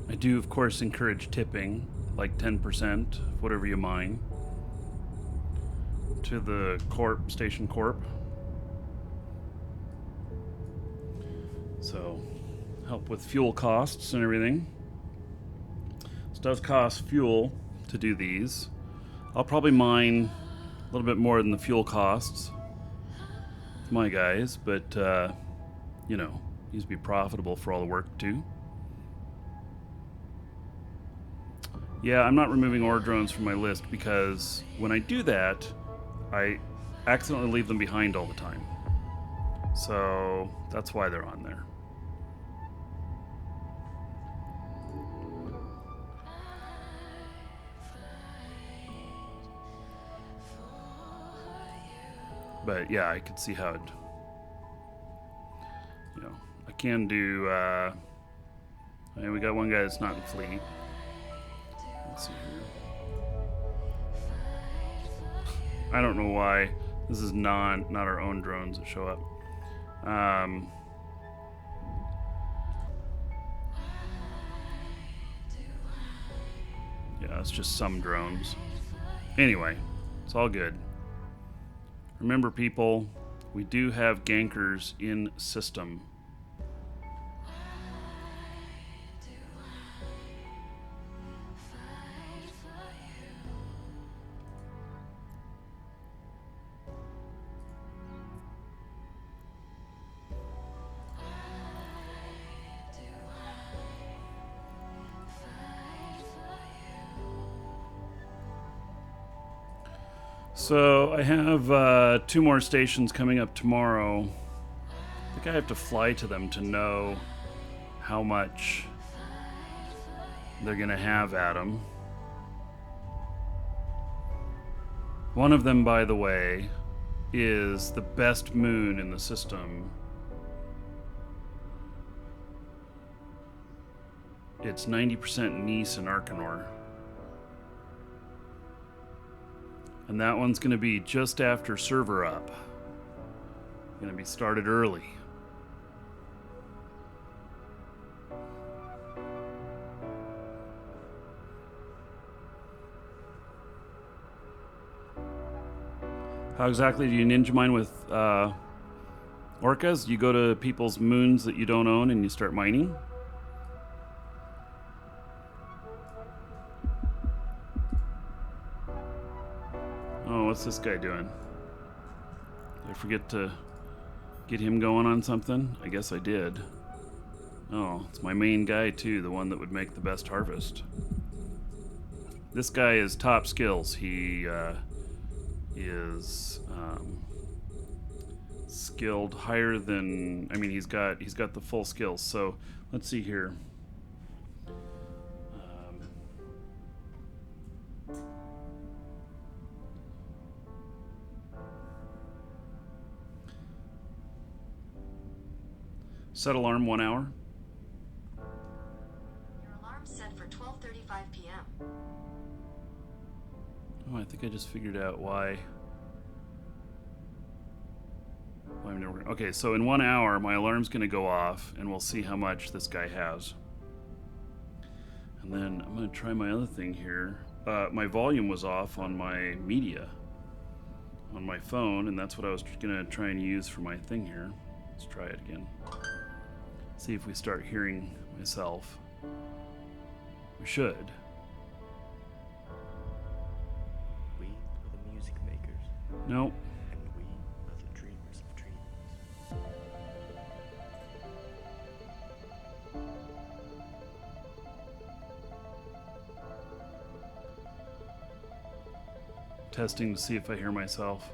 I do, of course, encourage tipping, like 10%, whatever you mine, to the station corp. So, help with fuel costs and everything. This does cost fuel to do these. I'll probably mine a little bit more than the fuel costs, my guys, but you know, needs to be profitable for all the work too. Yeah, I'm not removing ore drones from my list because when I do that, I accidentally leave them behind all the time. So that's why they're on there. But yeah, I could see how it, you know, I can do, and we got one guy that's not in fleet. Let's see here. I don't know why. This is not our own drones that show up. Yeah, it's just some drones. Anyway, it's all good. Remember, people, we do have gankers in system. So I have 2 more stations coming up tomorrow. I think I have to fly to them to know how much they're going to have at them. One of them, by the way, is the best moon in the system. It's 90% Nice and Arcanor. And that one's going to be just after server up. Going to be started early. How exactly do you ninja mine with orcas? You go to people's moons that you don't own and you start mining? Oh, what's this guy doing? Did I forget to get him going on something? I guess I did. Oh, it's my main guy too, the one that would make the best harvest. This guy is top skills. He is skilled higher than, I mean, he's got the full skills. So let's see here. Set alarm 1 hour. Your alarm's set for 12:35 p.m. Oh, I think I just figured out why I'm never. Okay, so in 1 hour, my alarm's going to go off, and we'll see how much this guy has. And then I'm going to try my other thing here. My volume was off on my media on my phone, and that's what I was going to try and use for my thing here. Let's try it again. See if we start hearing myself. We should. We are the music makers. Nope. And we are the dreamers of dreams. Testing to see if I hear myself.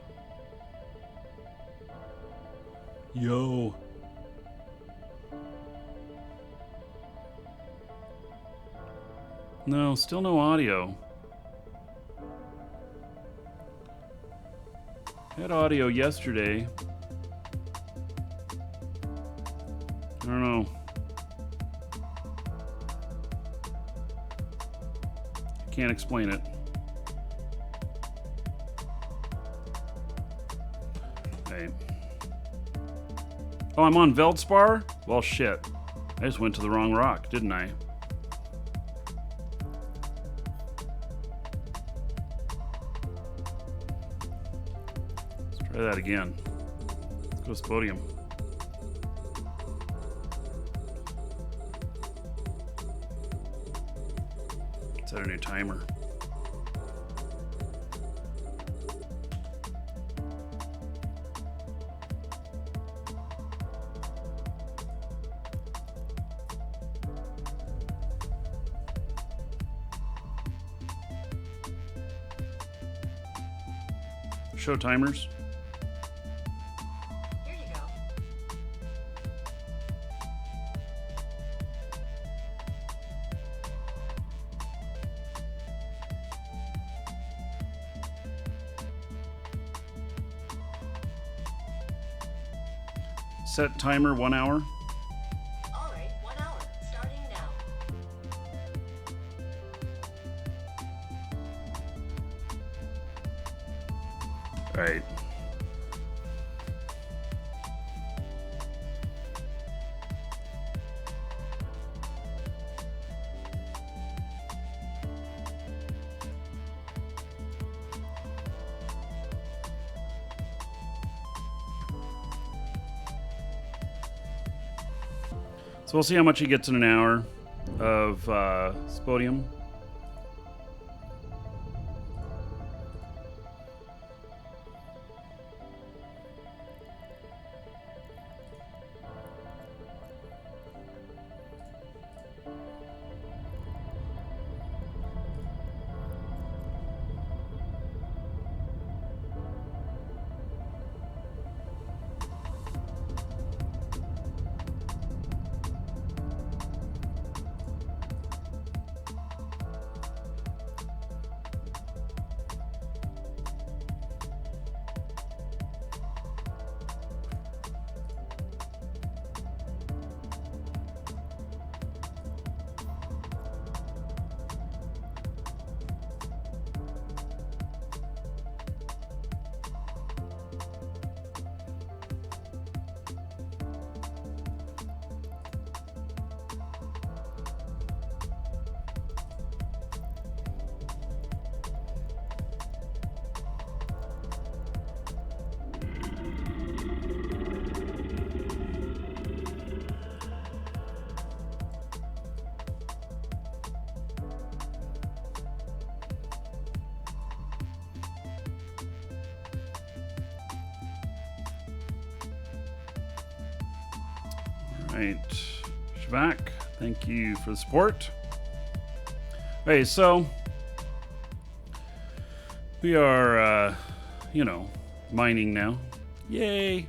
Yo. No, still no audio. Had audio yesterday. I don't know. Can't explain it. Hey. Oh, I'm on Veldspar? Well, shit. I just went to the wrong rock, didn't I? Let's try that again. Let's go Spodium. Set a new timer. Show timers. Here you go. Set timer 1 hour. All right, 1 hour, starting now. All right. So we'll see how much he gets in an hour of Spodium. Right, Shavak, thank you for the support. Okay, so we are, mining now. Yay!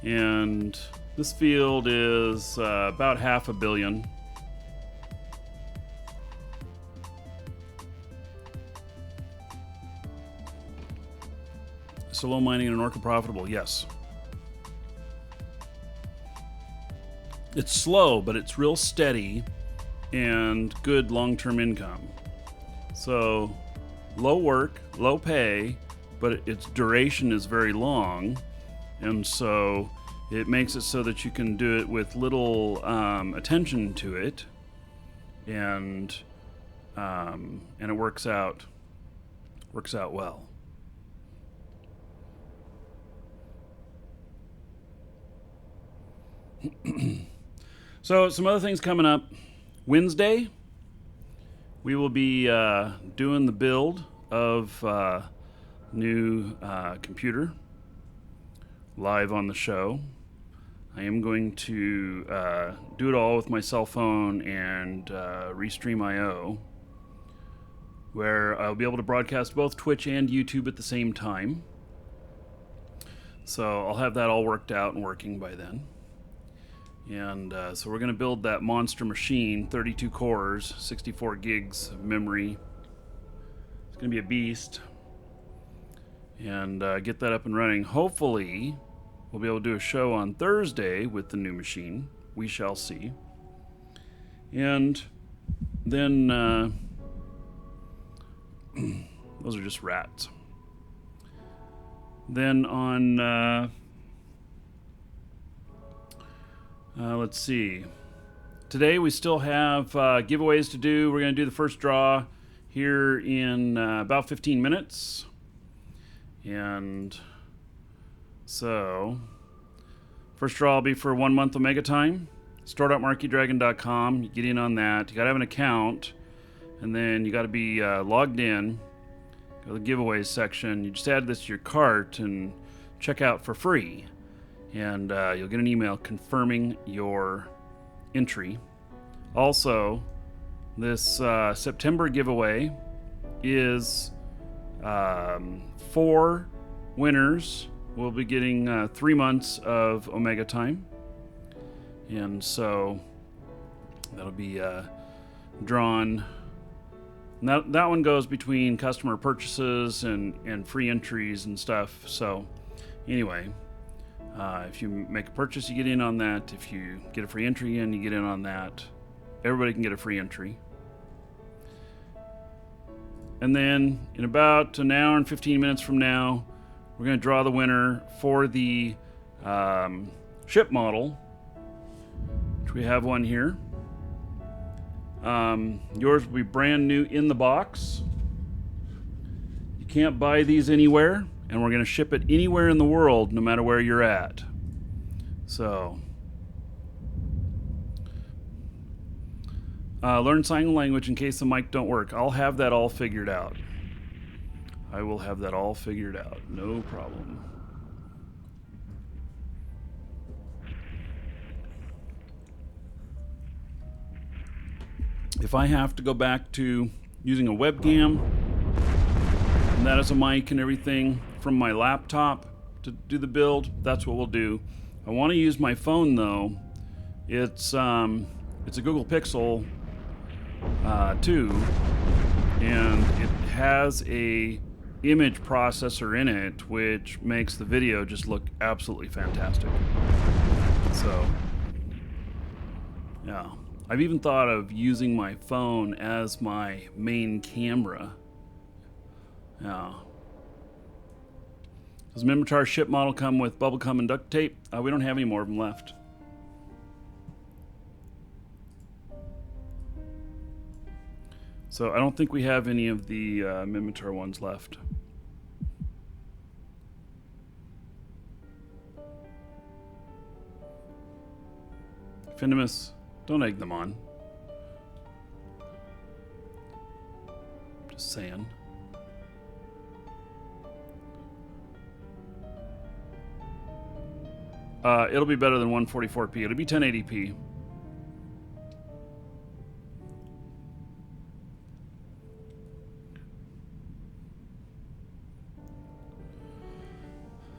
And this field is about 500 million. Solo mining and Orca profitable? Yes. It's slow, but it's real steady and good long-term income. So low work, low pay, but its duration is very long. And so it makes it so that you can do it with little attention to it, and it works out well. So some other things coming up. Wednesday, we will be doing the build of new computer live on the show. I am going to do it all with my cell phone and Restream.io, where I'll be able to broadcast both Twitch and YouTube at the same time. So I'll have that all worked out and working by then. And so we're going to build that monster machine, 32 cores, 64 gigs of memory. It's going to be a beast. And get that up and running. Hopefully, we'll be able to do a show on Thursday with the new machine. We shall see. And then, those are just rats. Then on, let's see. Today we still have giveaways to do. We're going to do the first draw here in about 15 minutes. And so, first draw will be for 1 month Omega time. Store.markeedragon.com. You get in on that. You got to have an account. And then you got to be logged in. Go to the giveaways section. You just add this to your cart and check out for free. And you'll get an email confirming your entry. Also, this September giveaway is 4 winners will be getting 3 months of Omega time. And so that'll be drawn. And that one goes between customer purchases and free entries and stuff. So anyway, if you make a purchase, you get in on that. If you get a free entry in, you get in on that. Everybody can get a free entry. And then in about an hour and 15 minutes from now, we're going to draw the winner for the ship model, which we have one here. Yours will be brand new in the box. You can't buy these anywhere, and we're going to ship it anywhere in the world, no matter where you're at. So, learn sign language in case the mic don't work. I'll have that all figured out. I will have that all figured out. No problem. If I have to go back to using a webcam, and that is a mic and everything from my laptop to do the build, that's what we'll do. I want to use my phone though. It's a Google Pixel 2, and it has a image processor in it, which makes the video just look absolutely fantastic. So, yeah. I've even thought of using my phone as my main camera. Yeah. Does Mimitar ship model come with bubblegum and duct tape? We don't have any more of them left. So I don't think we have any of the Mimitar ones left. Finnemus, don't egg them on. Just saying. It'll be better than 144p. It'll be 1080p.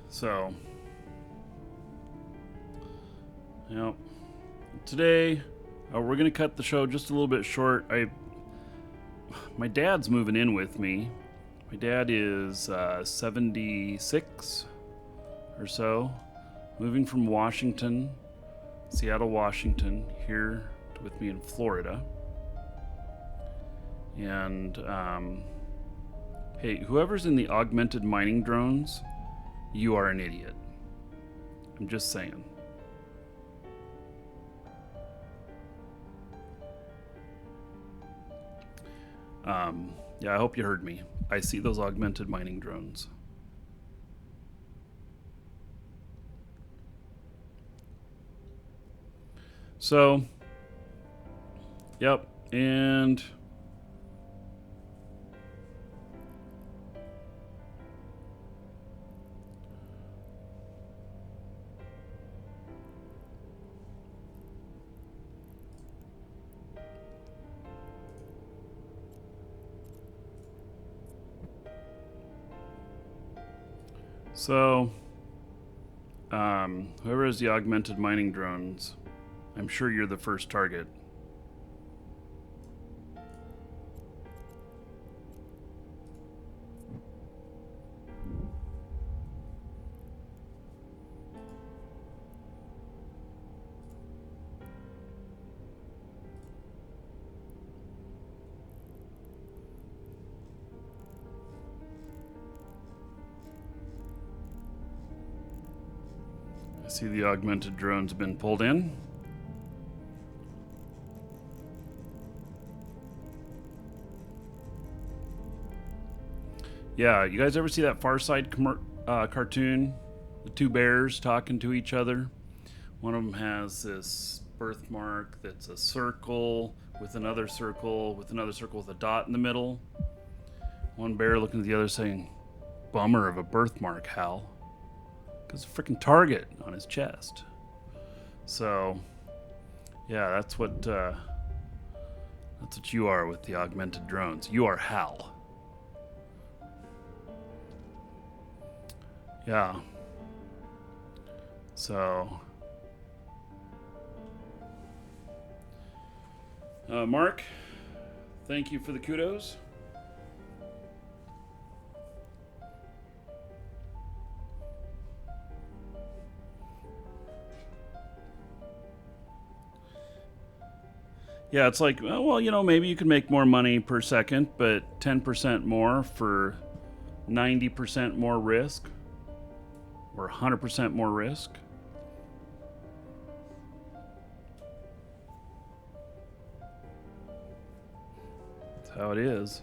So, yep. Today, we're gonna cut the show just a little bit short. My dad's moving in with me. My dad is 76 or so, moving from Washington, Seattle, Washington, here with me in Florida. And hey, whoever's in the augmented mining drones, you are an idiot. I'm just saying. Yeah, I hope you heard me. I see those augmented mining drones. So, yep, and so, whoever has the augmented mining drones, I'm sure you're the first target. I see the augmented drone's been pulled in. Yeah, you guys ever see that Far Side cartoon? The two bears talking to each other. One of them has this birthmark that's a circle with another circle with another circle with a dot in the middle. One bear looking at the other saying, "Bummer of a birthmark, Hal." Because a freaking target on his chest. So, yeah, that's what you are with the augmented drones. You are Hal. Yeah. So, Mark, thank you for the kudos. Yeah, it's like, well, you know, maybe you could make more money per second, but 10% more for 90% more risk or 100% more risk. That's how it is.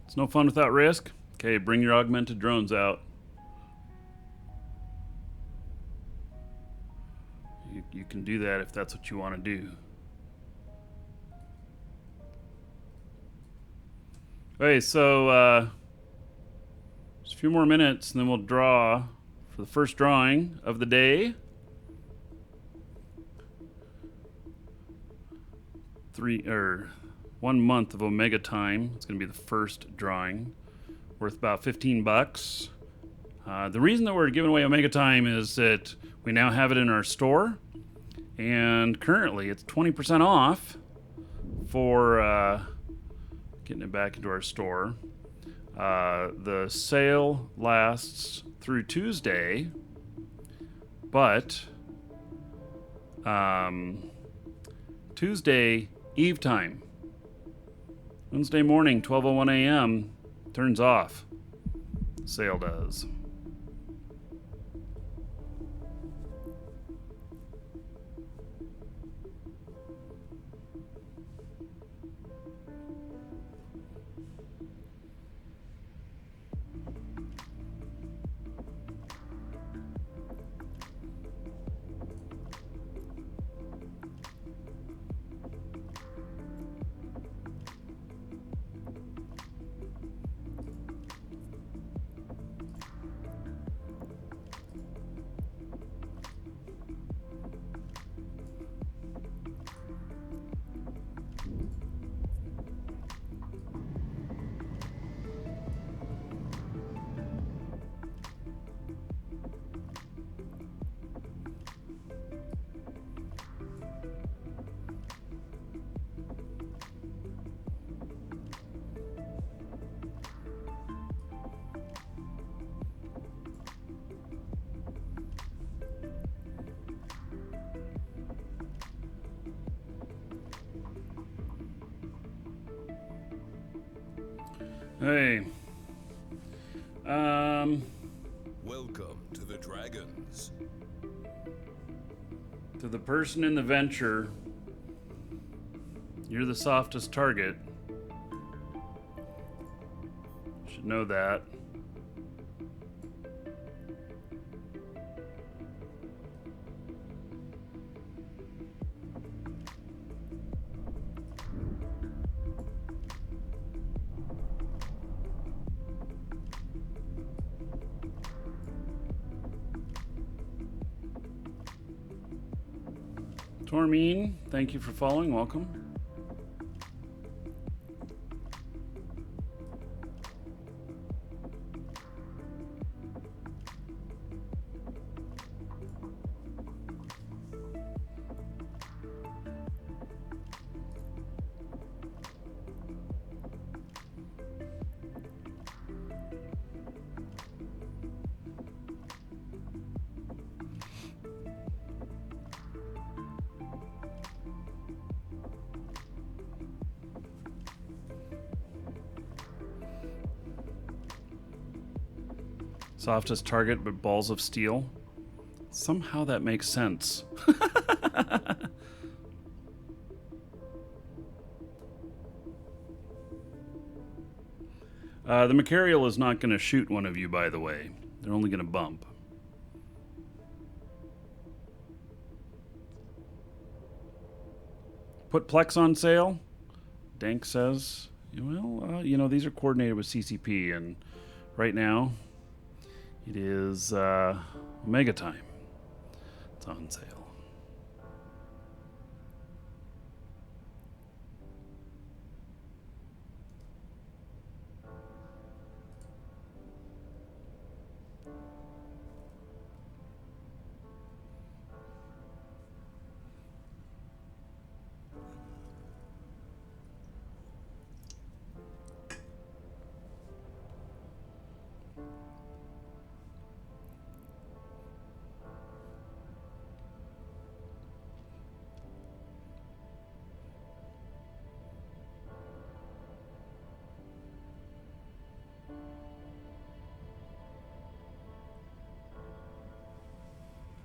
It's no fun without risk. Okay, bring your augmented drones out. You can do that if that's what you want to do. Okay, so just a few more minutes and then we'll draw for the first drawing of the day. 1 month of Omega time. It's going to be the first drawing, worth about $15. The reason that we're giving away Omega time is that we now have it in our store, and currently it's 20% off for getting it back into our store. The sale lasts through Tuesday, but Tuesday eve time, Wednesday morning, 12:01 a.m. turns off. Sale does. Hey. Welcome to the Dragons. To the person in the venture, you're the softest target. Should know that. Tormeen, thank you for following. Welcome. Softest target, but balls of steel. Somehow that makes sense. The Markee is not going to shoot one of you, by the way. They're only going to bump. Put Plex on sale? Dank says. Well, you know, these are coordinated with CCP, and right now it is Omega time. It's on sale.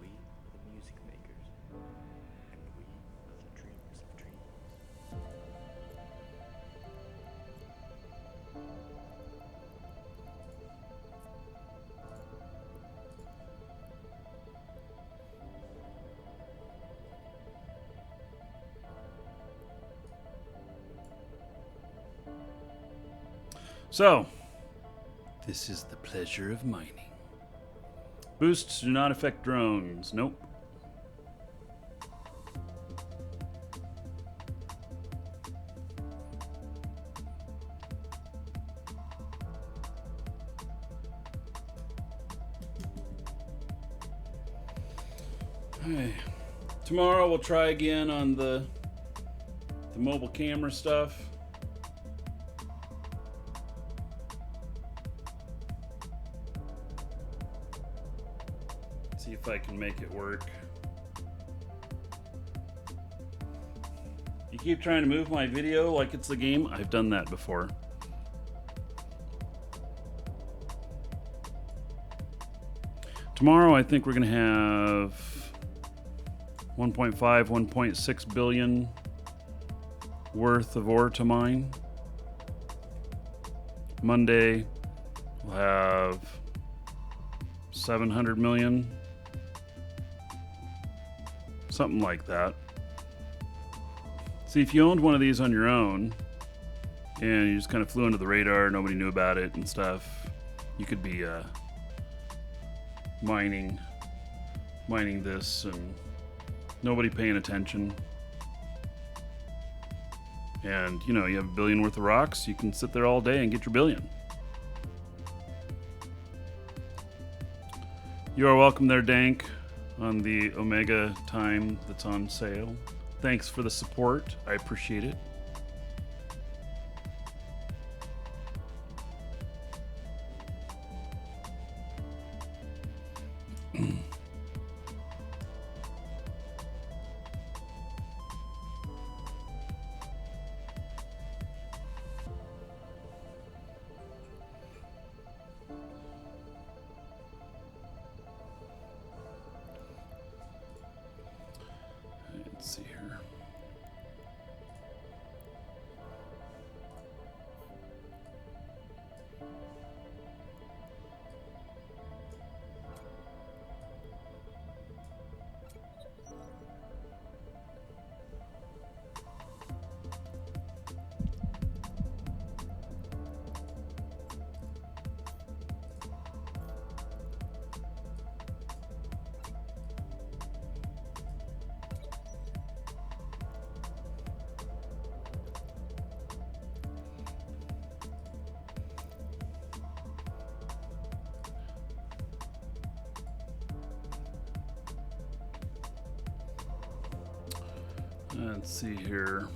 We are the music makers, and we are the dreamers of dreams. So, this is the pleasure of mining. Boosts do not affect drones. Nope. Hey. Tomorrow we'll try again on the mobile camera stuff. See if I can make it work. You keep trying to move my video like it's the game. I've done that before. Tomorrow I think we're going to have 1.5, 1.6 billion worth of ore to mine. Monday we'll have 700 million. Something like that. See, if you owned one of these on your own and you just kind of flew under the radar, nobody knew about it and stuff, you could be mining this and nobody paying attention. And, you know, you have a billion worth of rocks, you can sit there all day and get your billion. You are welcome there, Dank, on the Omega time that's on sale. Thanks for the support. I appreciate it. Let's see here.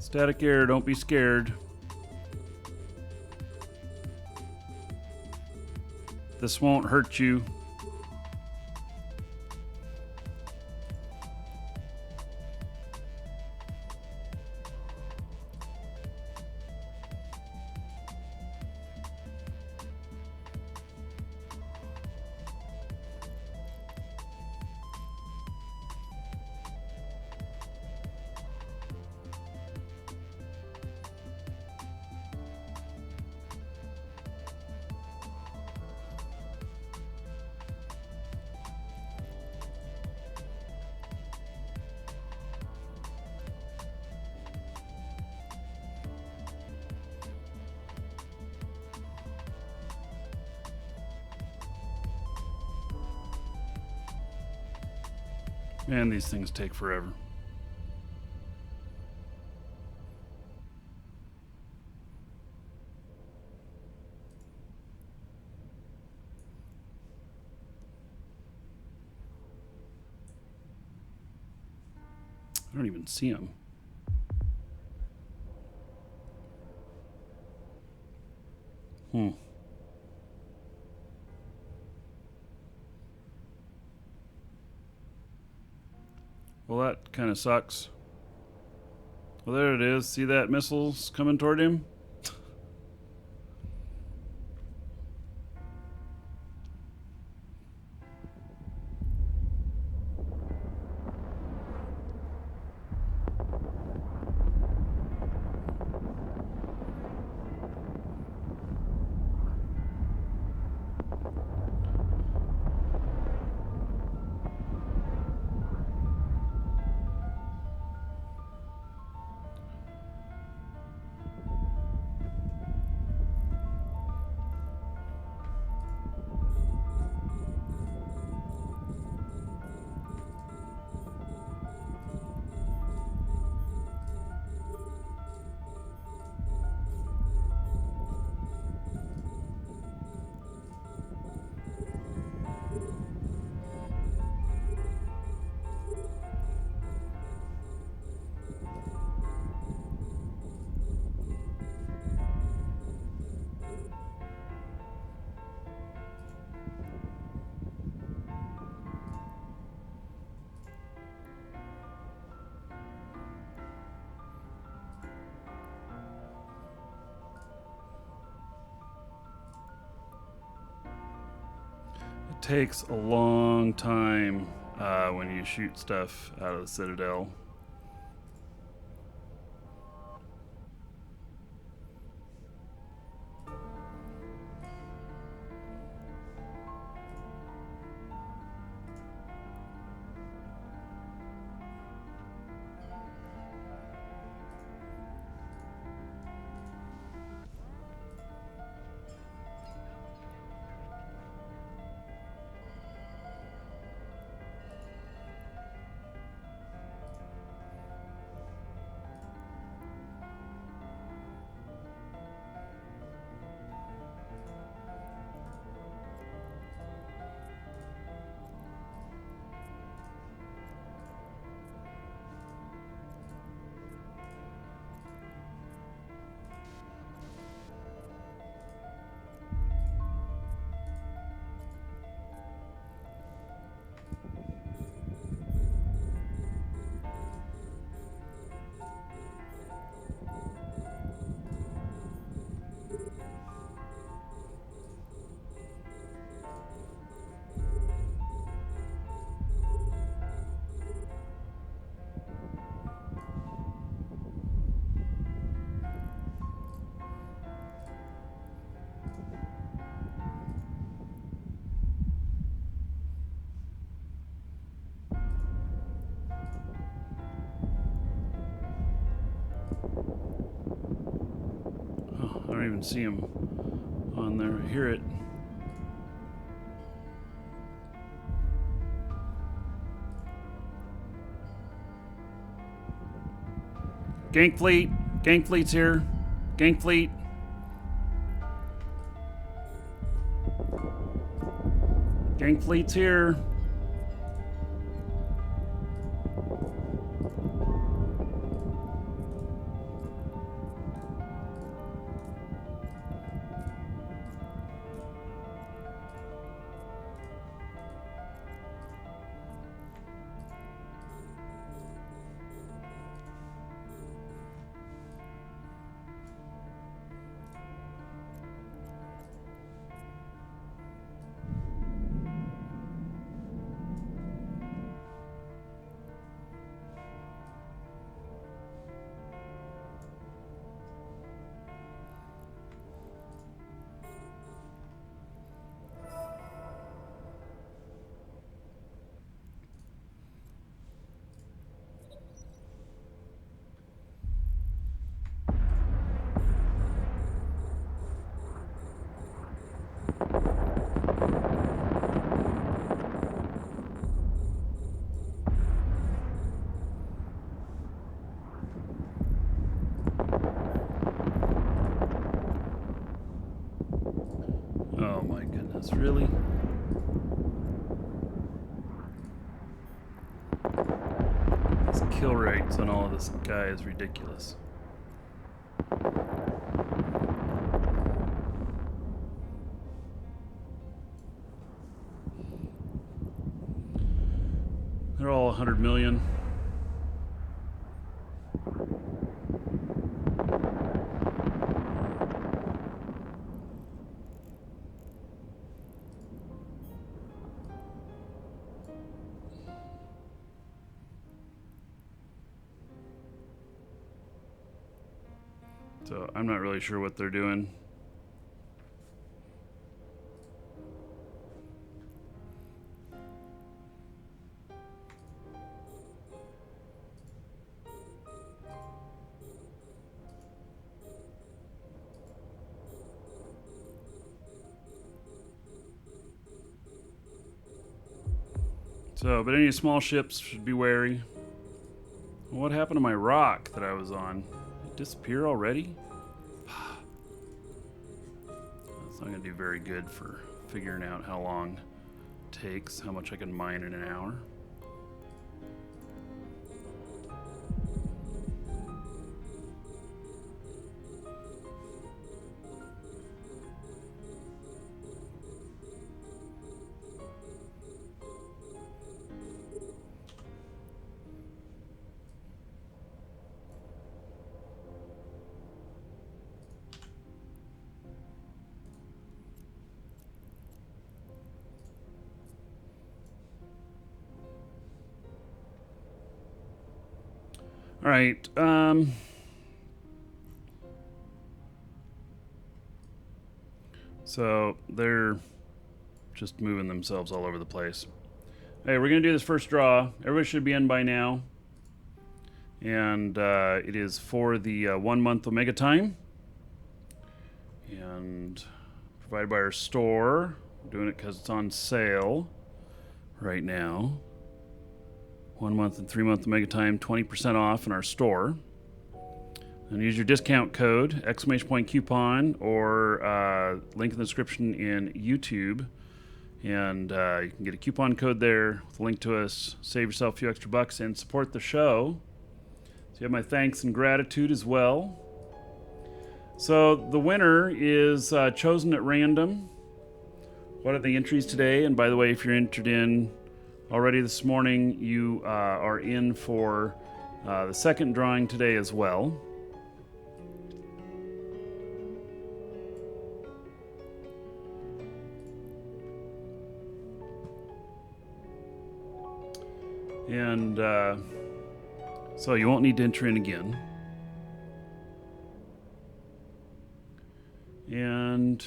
Static error, don't be scared. This won't hurt you. Man, these things take forever. I don't even see them. Well, that kind of sucks. Well, there it is. See that missiles coming toward him? It takes a long time when you shoot stuff out of the Citadel. I don't even see him. on there. I hear it. Gank fleet. Gank fleet's here. Gank fleet. Gank fleet's here. Oh my goodness, really? This kill rates on all of this guy is ridiculous. They're all 100 million. So I'm not really sure what they're doing. So, but any small ships should be wary. What happened to my rock that I was on? Did it disappear already? That's not going to do very good for figuring out how long it takes, how much I can mine in an hour. All right. So they're just moving themselves all over the place. Hey, we're going to do this first draw. Everybody should be in by now. And it is for the 1 month Omega time. And provided by our store. We're doing it because it's on sale right now. 1 month and 3 month Omega time, 20% off in our store. And use your discount code, !coupon, or link in the description in YouTube. And you can get a coupon code there with a link to us. Save yourself a few extra bucks and support the show. So you have my thanks and gratitude as well. So the winner is chosen at random. What are the entries today? And by the way, if you're entered in already this morning, you are in for the second drawing today as well. And so you won't need to enter in again. And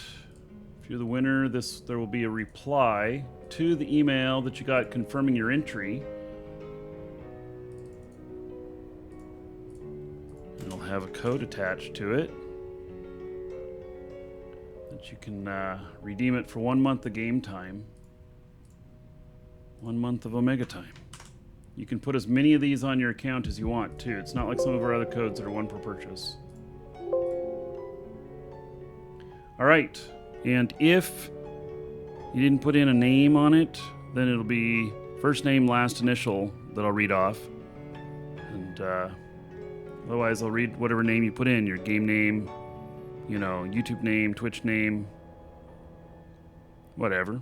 if you're the winner, there will be a reply to the email that you got confirming your entry. It'll have a code attached to it that But you can redeem it for 1 month of game time. 1 month of Omega time. You can put as many of these on your account as you want, too. It's not like some of our other codes that are one per purchase. All right. And if you didn't put in a name on it, then it'll be first name, last initial that I'll read off. And otherwise, I'll read whatever name you put in, your game name, you know, YouTube name, Twitch name, whatever.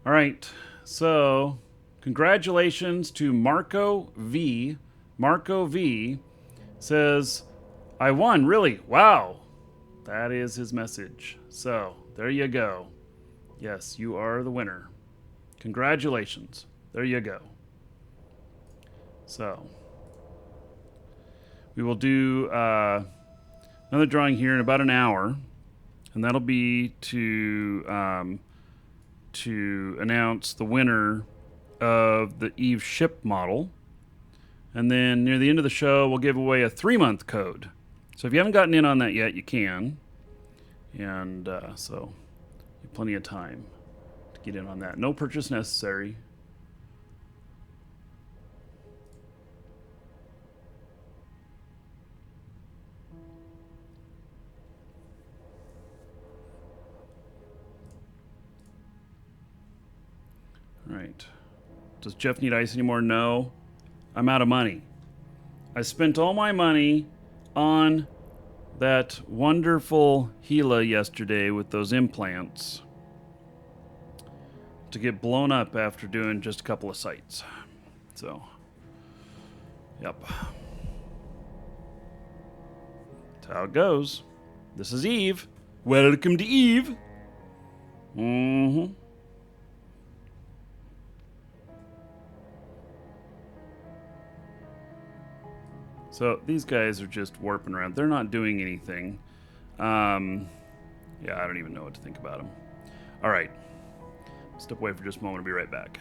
All right. So, congratulations to Marco V. Marco V says, I won, really? Wow. That is his message. So, there you go. Yes, you are the winner. Congratulations. There you go. So, we will do another drawing here in about an hour, and that'll be to announce the winner of the Eve ship model. And then near the end of the show, we'll give away a 3-month code. So if you haven't gotten in on that yet, you can. And so you have plenty of time to get in on that. No purchase necessary. All right. Does Jeff need ice anymore? No. I'm out of money. I spent all my money on that wonderful Gila yesterday with those implants to get blown up after doing just a couple of sites. So, yep. That's how it goes. This is Eve. Welcome to Eve. Mm-hmm. So these guys are just warping around. They're not doing anything. Yeah, I don't even know what to think about them. All right. Step away for just a moment. I'll be right back.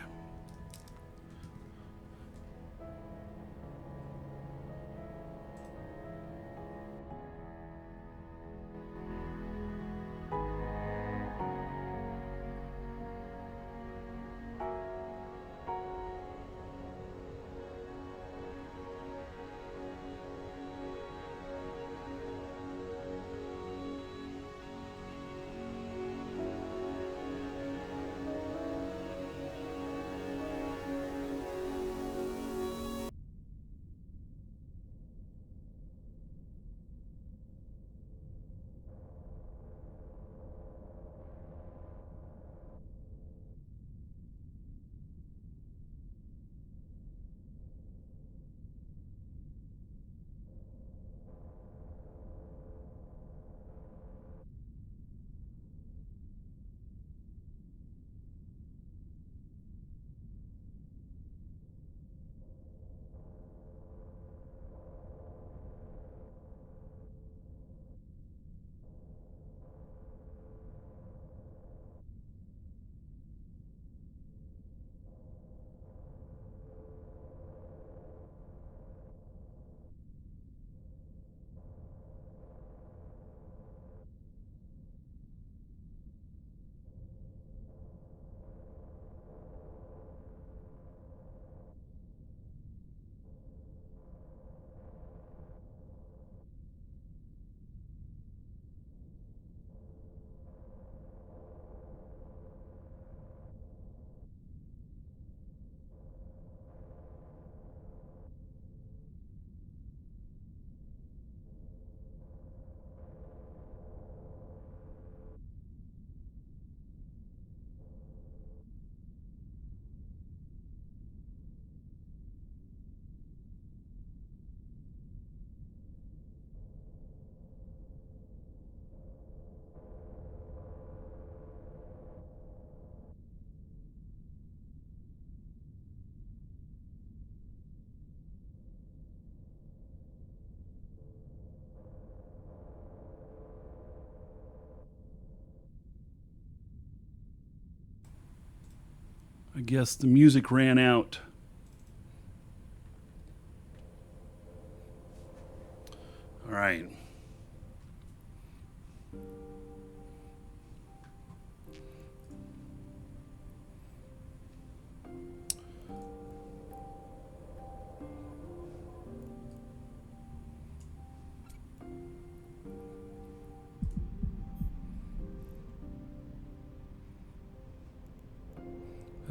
I guess the music ran out. All right.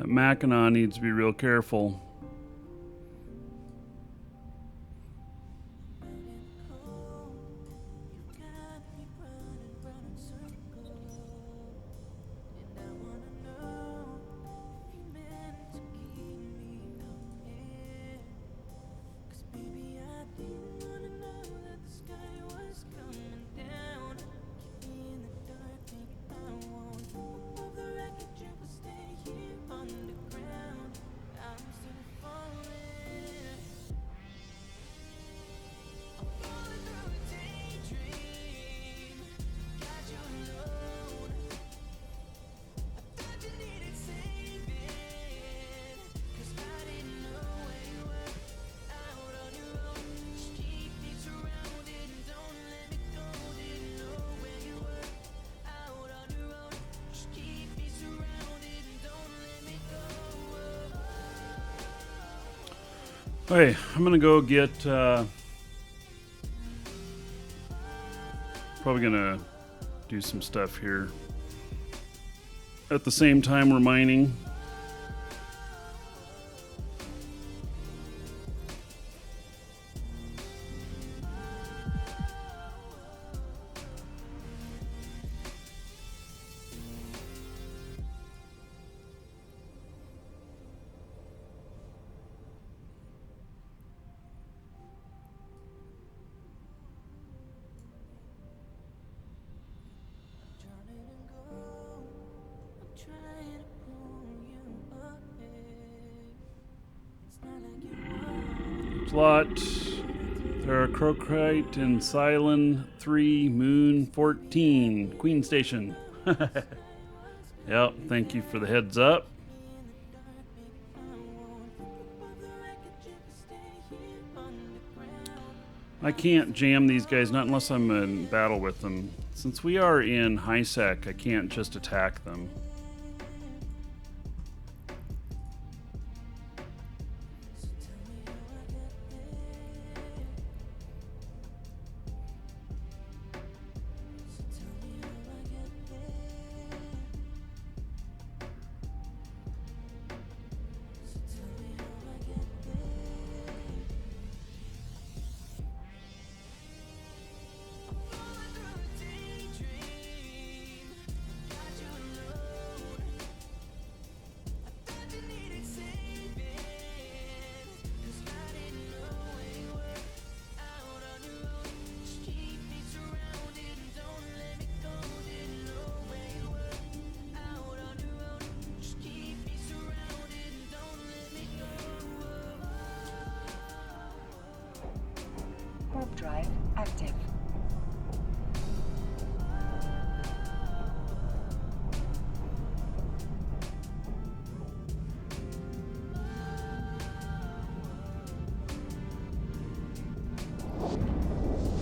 Mackinac needs to be real careful. Okay, I'm gonna go get, probably gonna do some stuff here. At the same time we're mining. Plot. There are Crocrite and Cylon 3, Moon 14, Queen Station. Yep, thank you for the heads up. I can't jam these guys, not unless I'm in battle with them. Since we are in high sec, I can't just attack them. Warp drive active.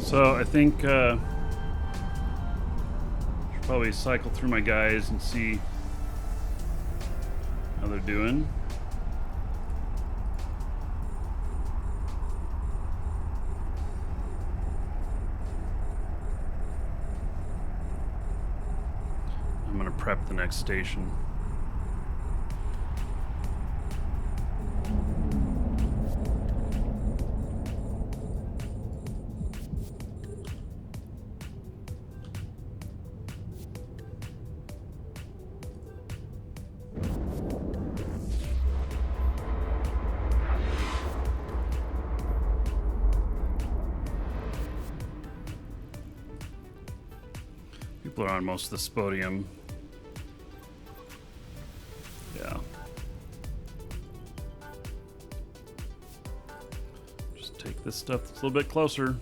So I think should probably cycle through my guys and see how they're doing. I'm gonna prep the next station. People are on most of the spodium. Yeah. Just take this stuff that's a little bit closer.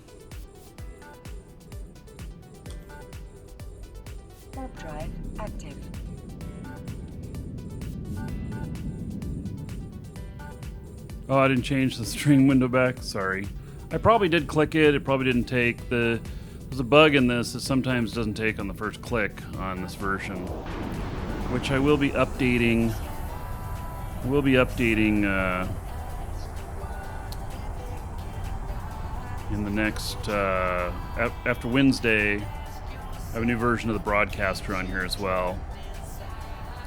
Warp drive active. Oh, I didn't change the stream window back. Sorry. I probably did click it. It probably didn't take. There's a bug in this that sometimes doesn't take on the first click on this version, which I will be updating. In the next, after Wednesday. I have a new version of the broadcaster on here as well.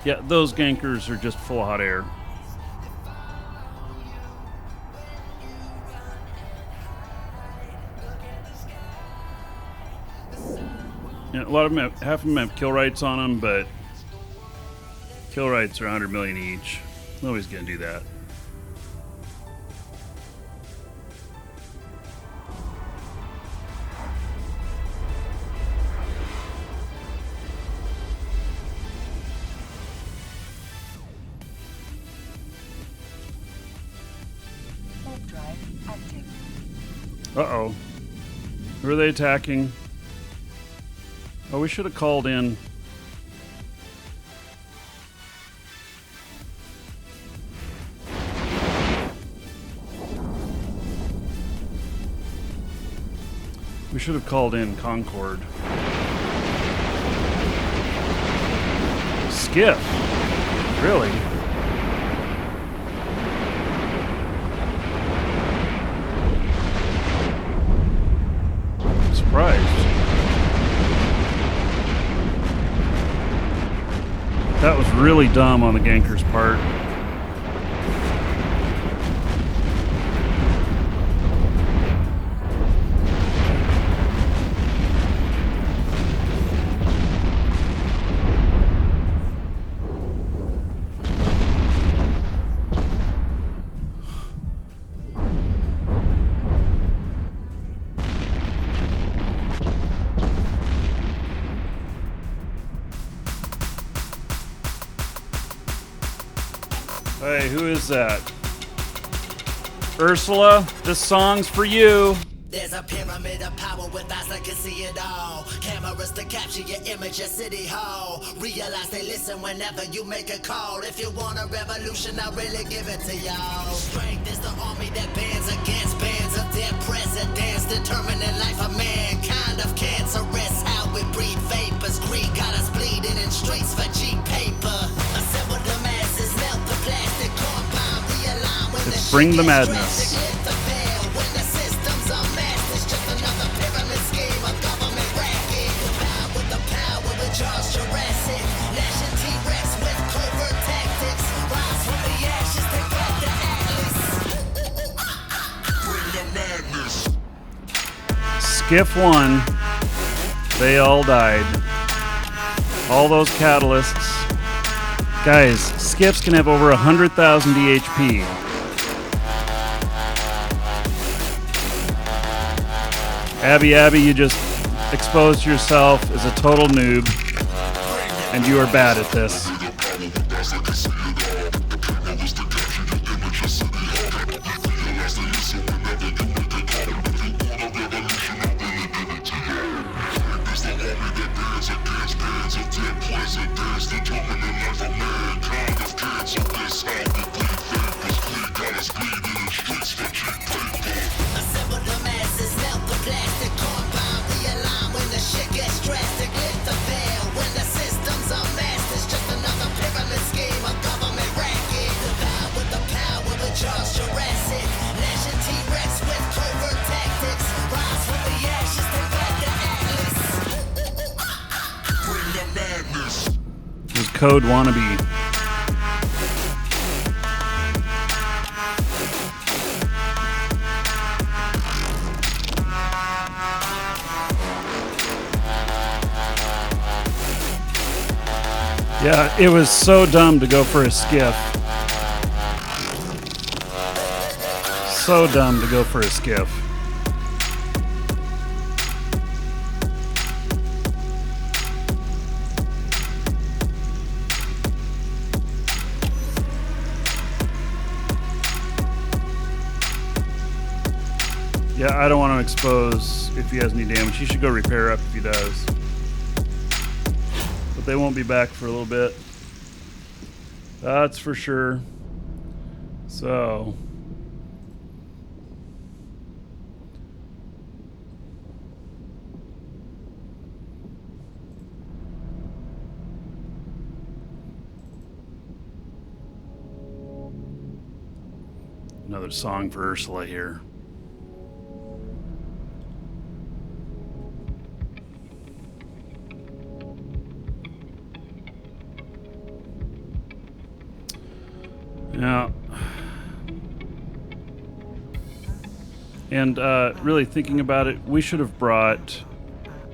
Yeah, those gankers are just full of hot air. And a lot of them half of them have kill rights on them, but kill rights are 100 million each. Nobody's gonna do that. Warp drive active. Uh-oh. Who are they attacking? Oh, we should have called in. We should have called in Concord. Skiff? Really? I'm surprised. That was really dumb on the ganker's part. Hey, who is that? Ursula, this song's for you. There's a pyramid of power with eyes that can see it all. Cameras to capture your image at City Hall. Realize they listen whenever you make a call. If you want a revolution, I'll really give it to y'all. Strength is the army that bands against bands of dead presidents, determining life of mankind of cancerous. How we breathe vapors. Greed got us bleeding in streets for cheap paper. Assemble the masses, melt the plastic compound, realign when It's Bring the Madness. Skiff 1, they all died. All those catalysts. Guys, skiffs can have over 100,000 DHP. Abby, you just exposed yourself as a total noob, and you are bad at this. Code wannabe. Yeah, it was so dumb to go for a skiff. So dumb to go for a skiff. Yeah, I don't want to expose if he has any damage. He should go repair up if he does. But they won't be back for a little bit. That's for sure. So. Another song for Ursula here. And really thinking about it, we should have brought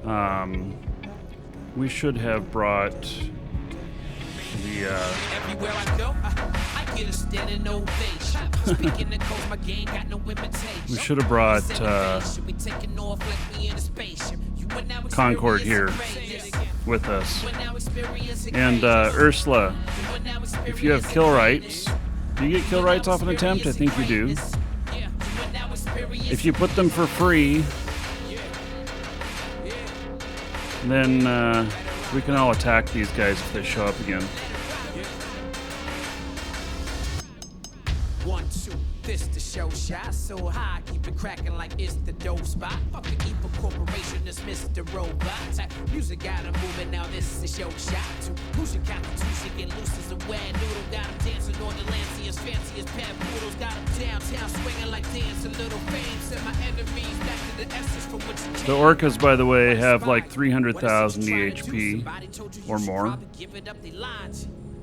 the Everywhere I go, I get a standing ovation. Speaking the coast, my game got no imitation. we should have brought We taking off like we in a spaceship. You went now Concord here experience with us. You went now experience And Ursula, if you have kill rights, do you get kill rights off an attempt? I think you do. If you put them for free, then we can all attack these guys if they show up again. 1, 2, this the show shot so high, keep it cracking like it's the dope spot. Fuck the evil corporation, this Mr. Robot. Type music got 'em moving now, this is a show shot. To lose your constitution, get loose as a wet noodle. Got 'em dancing on the Lanciers, fancy as pet poodles. Got 'em downtown swinging like dance, a little fame. Send my enemies back to the essence from which you The orcas, by the way, have like 300,000 EHP or more. Give it up, they lied.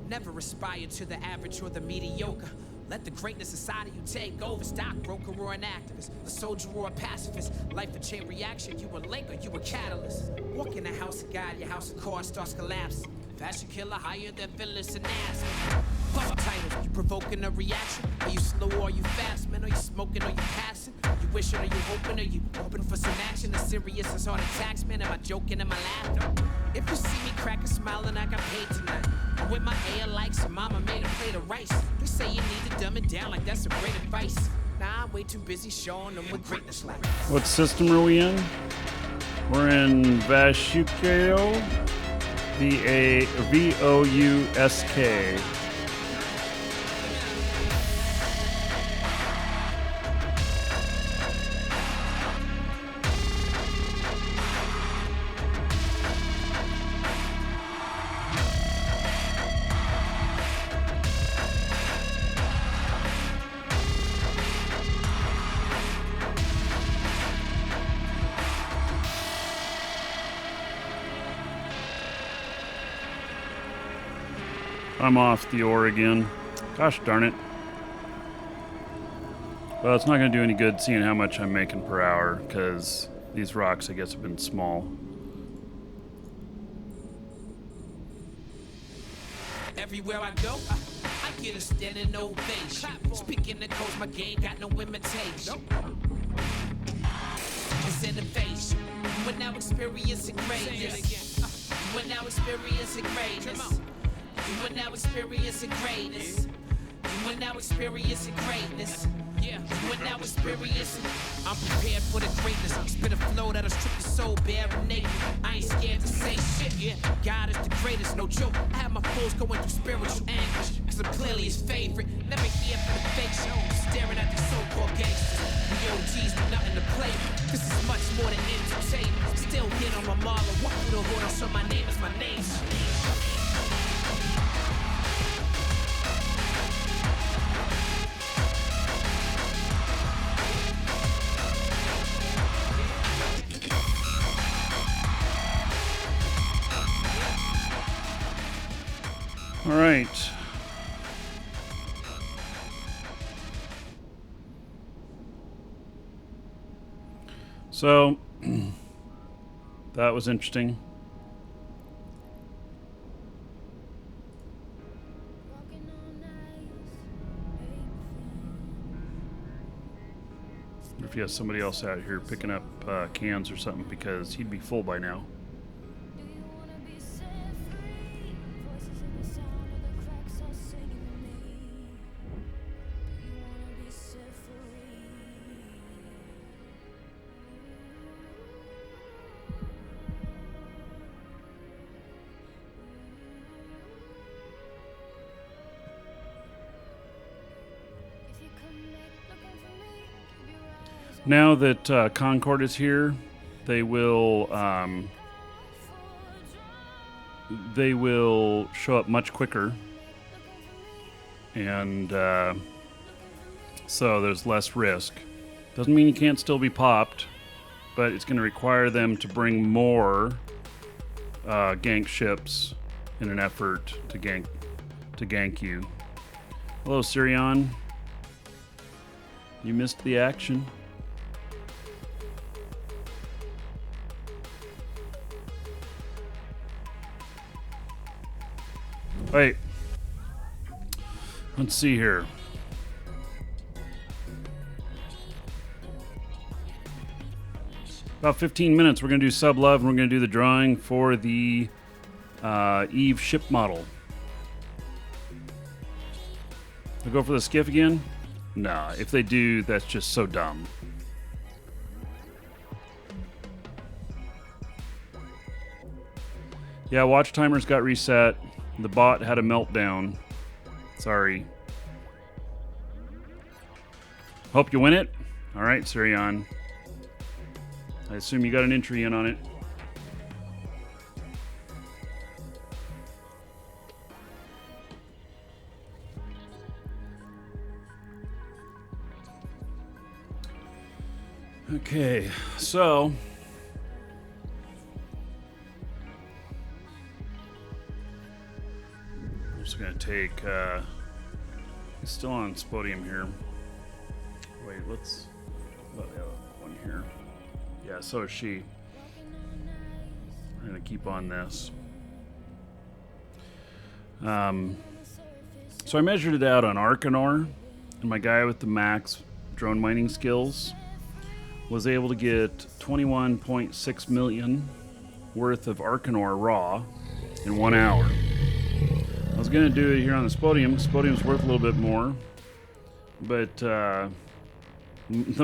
Never aspire to the average or the mediocre. Let the greatness inside of you take over. Stockbroker or an activist, a soldier or a pacifist. Life a chain reaction. You a link or you a catalyst. Walk in the house of God, your house of cards starts collapsing. Fashion killer higher than Phyllis and ass. Fuck titles, you provoking a reaction. Are you slow or are you fast, man? Are you smoking or you passing? You wishing or you hoping? Are you hoping for some action? As serious as heart attacks, man? Am I joking? Am I laughing? If you see me crack a smile and I got paid tonight, I'm with my air like some mama made a plate of rice. They say you need to dumb it down like that's a great advice. Nah, I'm way too busy showing them what greatness like. What system are we in? We're in Vashukeo, VAVOUSK. I'm off the ore again. Gosh darn it. Well, it's not going to do any good seeing how much I'm making per hour, because these rocks, I guess, have been small. Everywhere I go, I get a standing ovation. Speaking the coast, my game got no imitation. It's innovation. You are now experiencing greatness. You are now experiencing greatness. You are now experiencing greatness. You are now experiencing greatness. Yeah, you are now experiencing. I'm prepared for the greatness. Spit a flow that'll strip your soul bare and naked. I ain't scared to say shit. Yeah, God is the greatest, no joke. I have my foes going through spiritual anguish, cause I'm clearly his favorite. Never here for the fake shows, staring at these so-called gangsters. The OGs with nothing to play with. This is much more than entertainment. Still get on my marla, walk through the hood, so my name is my name. All right. So, that was interesting. If you have somebody else out here picking up cans or something, because he'd be full by now. Now that Concord is here, they will show up much quicker, and so there's less risk. Doesn't mean you can't still be popped, but it's going to require them to bring more gank ships in an effort to gank you. Hello, Sirion. You missed the action. Wait. Let's see here. About 15 minutes. We're going to do Sub Love, and we're going to do the drawing for the Eve ship model. They'll go for the skiff again? Nah, if they do, that's just so dumb. Yeah, watch timers got reset. The bot had a meltdown. Sorry. Hope you win it. All right, Sirion. I assume you got an entry in on it. Okay, so I'm just gonna take he's still on Spodium here. Wait, let's oh, yeah, one here. Yeah, so is she. I'm gonna keep on this. So I measured it out on Arcanor, and my guy with the max drone mining skills was able to get 21.6 million worth of Arcanor raw in 1 hour. I was going to do it here on the Spodium. Spodium's worth a little bit more, but the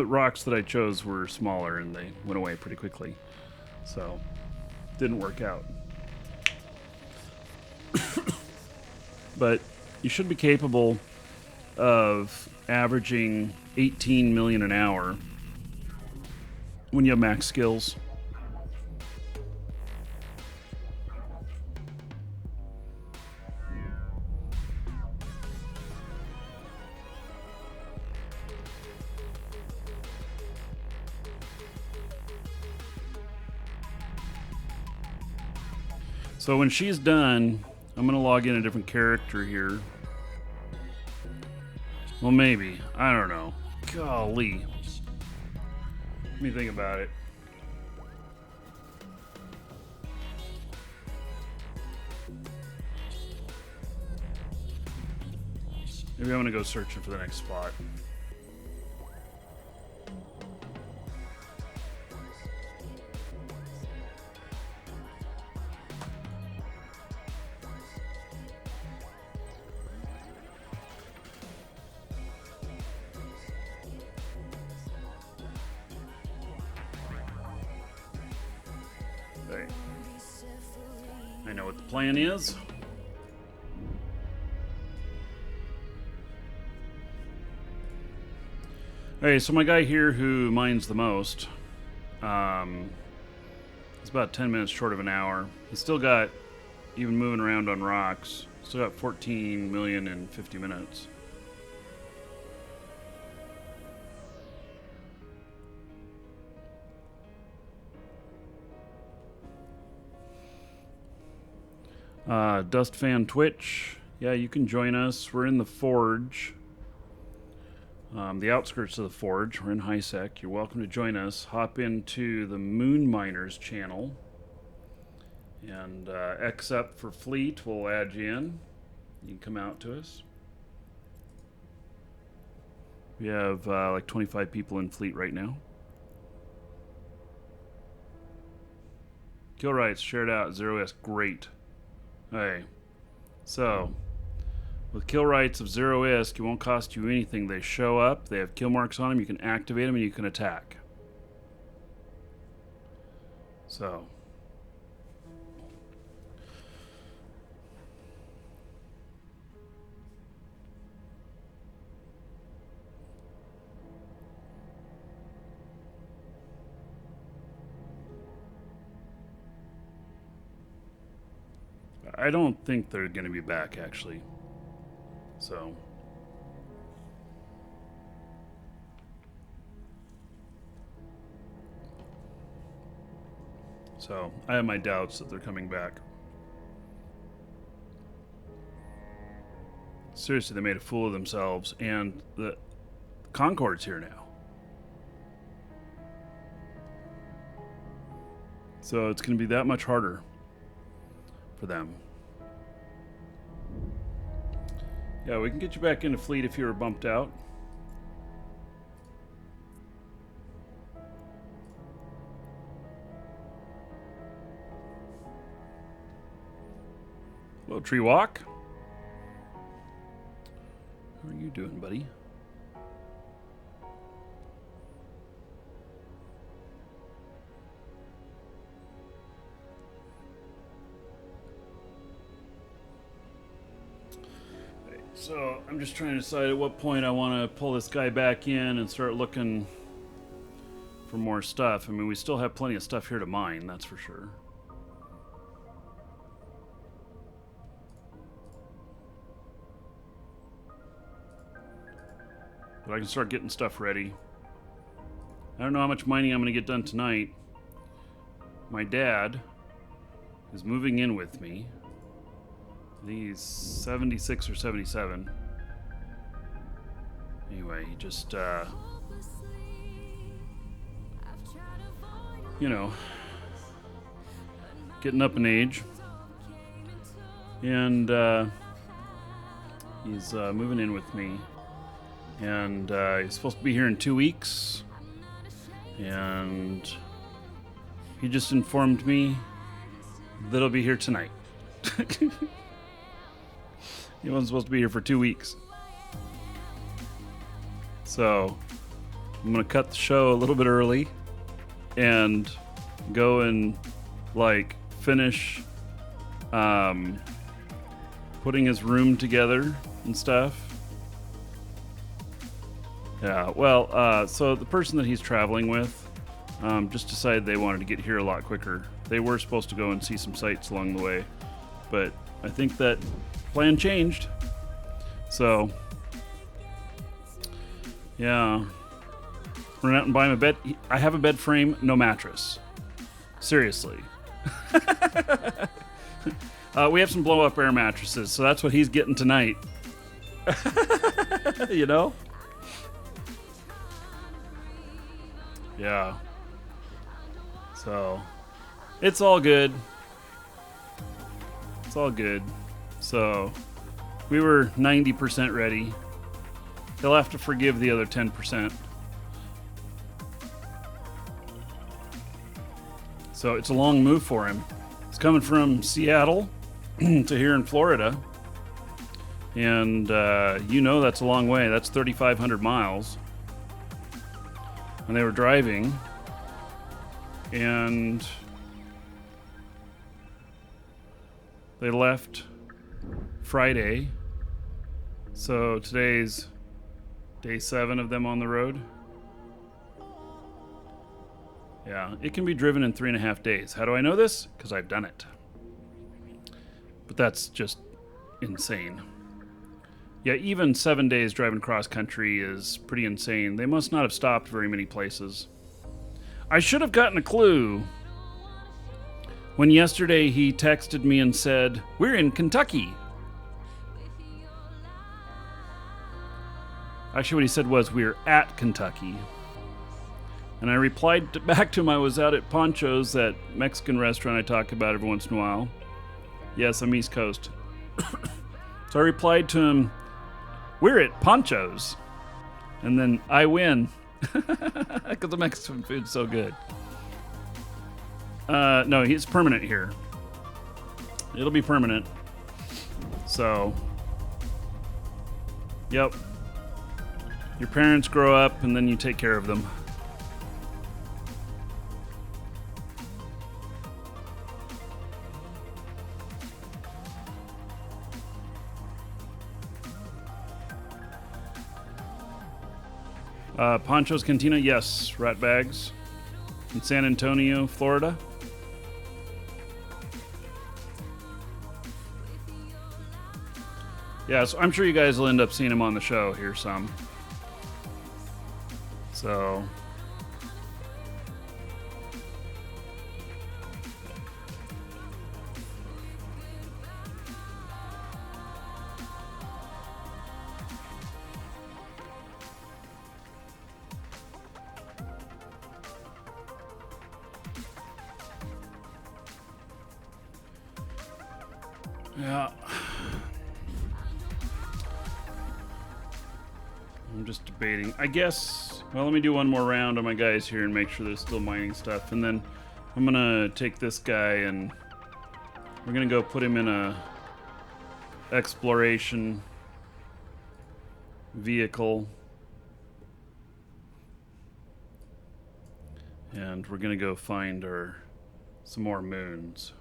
rocks that I chose were smaller and they went away pretty quickly, so didn't work out. But you should be capable of averaging 18 million an hour when you have max skills. So when she's done, I'm going to log in a different character here. Well, maybe. I don't know. Golly. Let me think about it. Maybe I'm going to go searching for the next spot. I know what the plan is. Okay, so my guy here who mines the most, it's about 10 minutes short of an hour. He's still got, even moving around on rocks, still got 14 million in 50 minutes. Dust Fan Twitch. Yeah, you can join us. We're in the Forge. The outskirts of the Forge. We're in High-Sec. You're welcome to join us. Hop into the Moon Miners channel. And X up for Fleet. We'll add you in. You can come out to us. We have like 25 people in Fleet right now. Kill rights, shared out, 0S, great. Hey, so with kill rights of 0 ISK, it won't cost you anything. They show up, they have kill marks on them, you can activate them, and you can attack. So I don't think they're going to be back, actually. So I have my doubts that they're coming back. Seriously, they made a fool of themselves, and the Concorde's here now. So it's going to be that much harder for them. Yeah, we can get you back into fleet if you were bumped out. Hello, Tree Walk. How are you doing, buddy? So I'm just trying to decide at what point I want to pull this guy back in and start looking for more stuff. I mean, we still have plenty of stuff here to mine, that's for sure. But I can start getting stuff ready. I don't know how much mining I'm going to get done tonight. My dad is moving in with me. I think he's 76 or 77. Anyway, he just, you know, getting up in age. And he's moving in with me. And he's supposed to be here in 2 weeks. And he just informed me that he'll be here tonight. He wasn't supposed to be here for 2 weeks. So I'm going to cut the show a little bit early and go and like finish putting his room together and stuff. Yeah, well, so the person that he's traveling with just decided they wanted to get here a lot quicker. They were supposed to go and see some sights along the way, but I think that plan changed. So, yeah. Run out and buy him a bed. I have a bed frame, no mattress. Seriously. We have some blow-up air mattresses, so that's what he's getting tonight. You know? Yeah. So, it's all good. It's all good. So, we were 90% ready. He'll have to forgive the other 10%. So, it's a long move for him. It's coming from Seattle to here in Florida. And, you know that's a long way. That's 3,500 miles. And they were driving. And they left Friday. So today's day 7 of them on the road. Yeah, it can be driven in 3.5 days. How do I know this? Because I've done it. But that's just insane. Yeah, even 7 days driving cross country is pretty insane. They must not have stopped very many places. I should have gotten a clue when yesterday he texted me and said, "We're in Kentucky." Actually, what he said was, "We're at Kentucky." And I replied back to him, I was out at Poncho's, that Mexican restaurant I talk about every once in a while. Yes, I'm East Coast. So I replied to him, "We're at Poncho's." And then I win. Because the Mexican food's so good. No, he's permanent here. It'll be permanent. So, yep. Your parents grow up and then you take care of them. Poncho's Cantina, yes. Rat Bags in San Antonio, Florida. Yeah, so I'm sure you guys will end up seeing him on the show here some. So, yeah. I'm just debating. I guess, well, let me do one more round on my guys here and make sure there's still mining stuff. And then I'm going to take this guy and we're going to go put him in a exploration vehicle. And we're going to go find some more moons.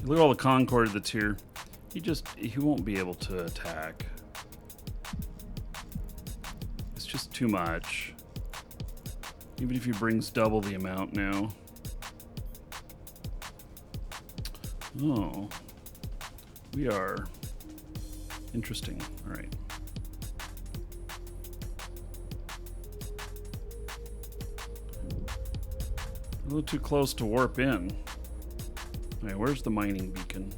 Look at all the Concord that's here. He won't be able to attack. It's just too much. Even if he brings double the amount now. Oh. We are interesting. All right. A little too close to warp in. Alright, where's the mining beacon?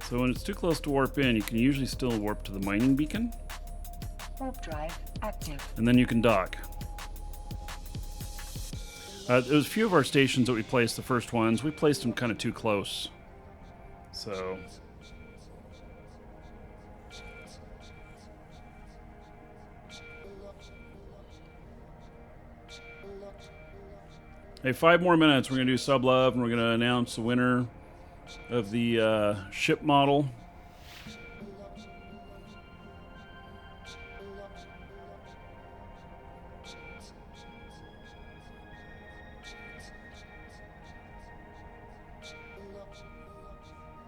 So when it's too close to warp in, you can usually still warp to the mining beacon. Warp drive active. And then you can dock. There was a few of our stations that we placed, the first ones. We placed them kind of too close. So... Hey, 5 more minutes. We're going to do Sub Love, and we're going to announce the winner of the ship model.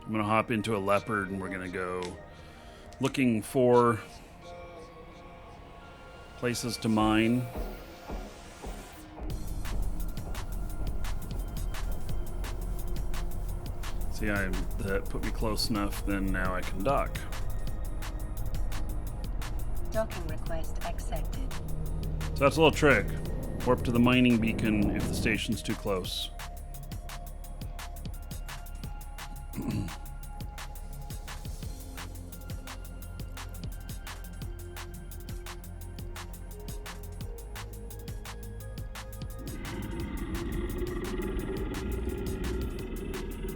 I'm going to hop into a Leopard, and we're going to go looking for places to mine. See, that put me close enough, then now I can dock. Docking request accepted. So that's a little trick. Warp to the mining beacon if the station's too close.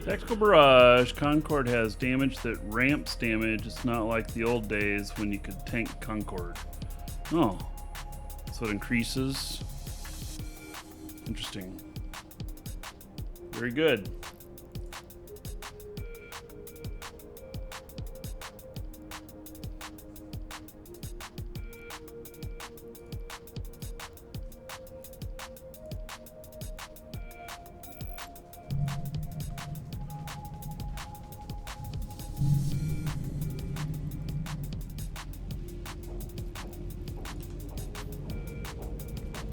Tactical Barrage. Concord has damage that ramps damage. It's not like the old days when you could tank Concord. Oh. So it increases. Interesting. Very good.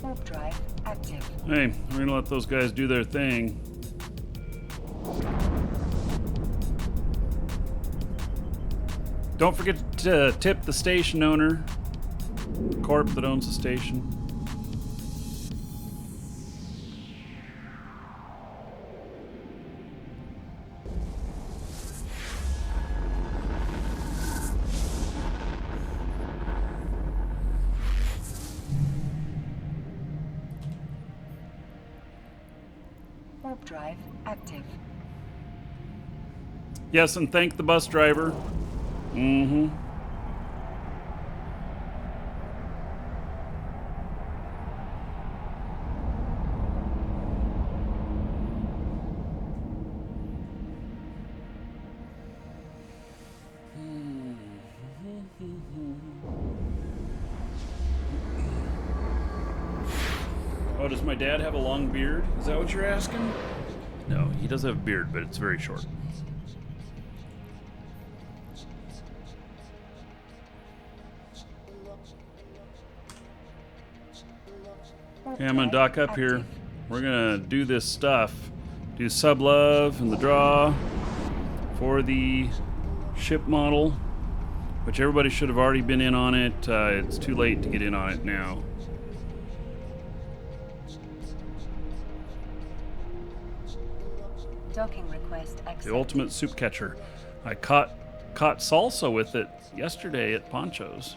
Warp drive active. Hey, we're gonna let those guys do their thing. Don't forget to tip the station owner, corp that owns the station. Warp drive active. Yes, and thank the bus driver. Mm-hmm. Oh, does my dad have a long beard? Is that what you're asking? No, he does have a beard, but it's very short. Okay, I'm gonna dock up here. We're gonna do this stuff. Do Sub Love and the draw for the ship model, which everybody should have already been in on it. It's too late to get in on it now. Docking request accepted. The ultimate soup catcher. I caught salsa with it yesterday at Poncho's.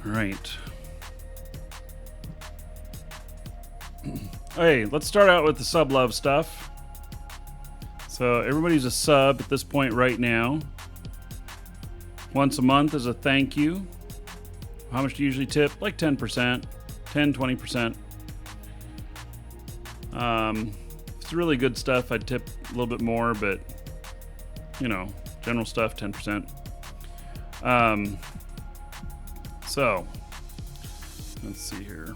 All right. Hey, let's start out with the sub love stuff. So everybody's a sub at this point right now. Once a month as a thank you. How much do you usually tip? Like 10%, 10, 20%. If it's really good stuff, I'd tip a little bit more, but general stuff, 10%. So let's see here.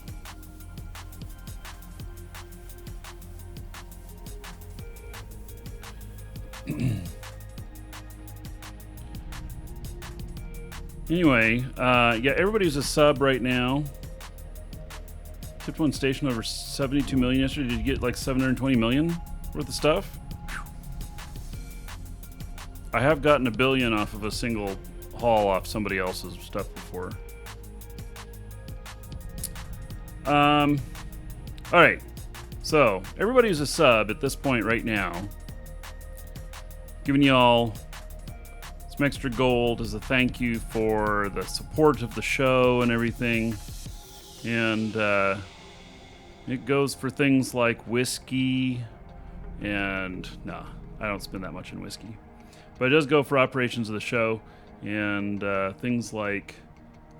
Anyway, yeah, everybody's a sub right now. Tipped one station over 72 million yesterday. Did you get like 720 million worth of stuff? I have gotten $1 billion off of a single haul off somebody else's stuff before. All right. So everybody's a sub at this point right now. Giving y'all some extra gold as a thank you for the support of the show and everything. And it goes for things like whiskey and no, I don't spend that much in whiskey. But it does go for operations of the show and things like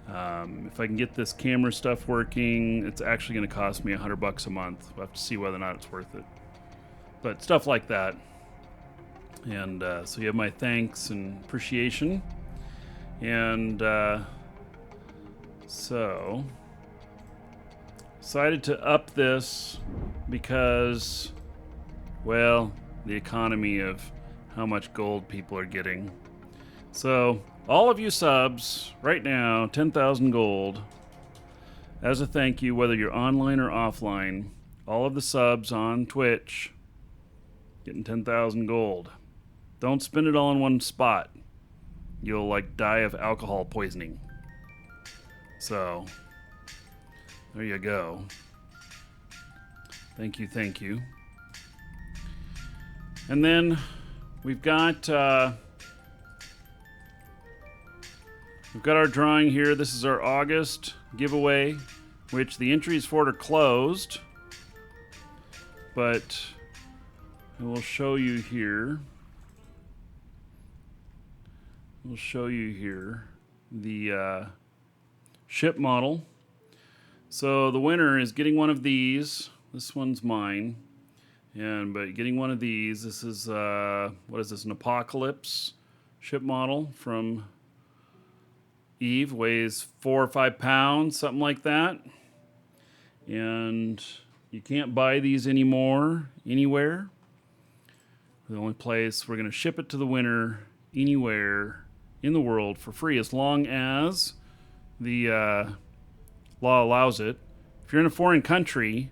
if I can get this camera stuff working, it's actually going to cost me $100 a month. We'll have to see whether or not it's worth it. But stuff like that. And so you have my thanks and appreciation. And so decided to up this because, well, the economy of how much gold people are getting. So all of you subs right now, 10,000 gold as a thank you, whether you're online or offline. All of the subs on Twitch getting 10,000 gold. Don't spend it all in one spot. You'll like die of alcohol poisoning. So there you go. Thank you, thank you. And then we've got our drawing here. This is our August giveaway, which the entries for it are closed. But I will show you here. We'll show you here the ship model. So the winner is getting one of these. This one's mine. But getting one of these. This is what is this? An Apocalypse ship model from Eve. Weighs 4 or 5 pounds, something like that. And you can't buy these anymore anywhere. The only place we're going to ship it to the winner anywhere in the world for free, as long as the law allows it. If you're in a foreign country,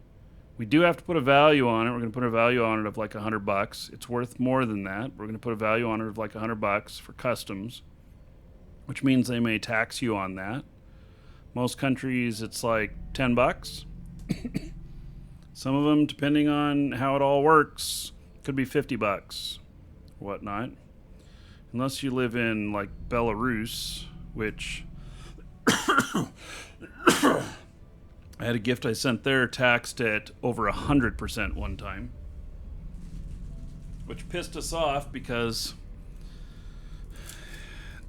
we do have to put a value on it. We're going to put a value on it of like $100. It's worth more than that. We're going to put a value on it of like $100 for customs, which means they may tax you on that. Most countries, it's like $10. Some of them, depending on how it all works, could be $50, whatnot. Unless you live in like Belarus, which I had a gift I sent there taxed at over 100% one time, which pissed us off because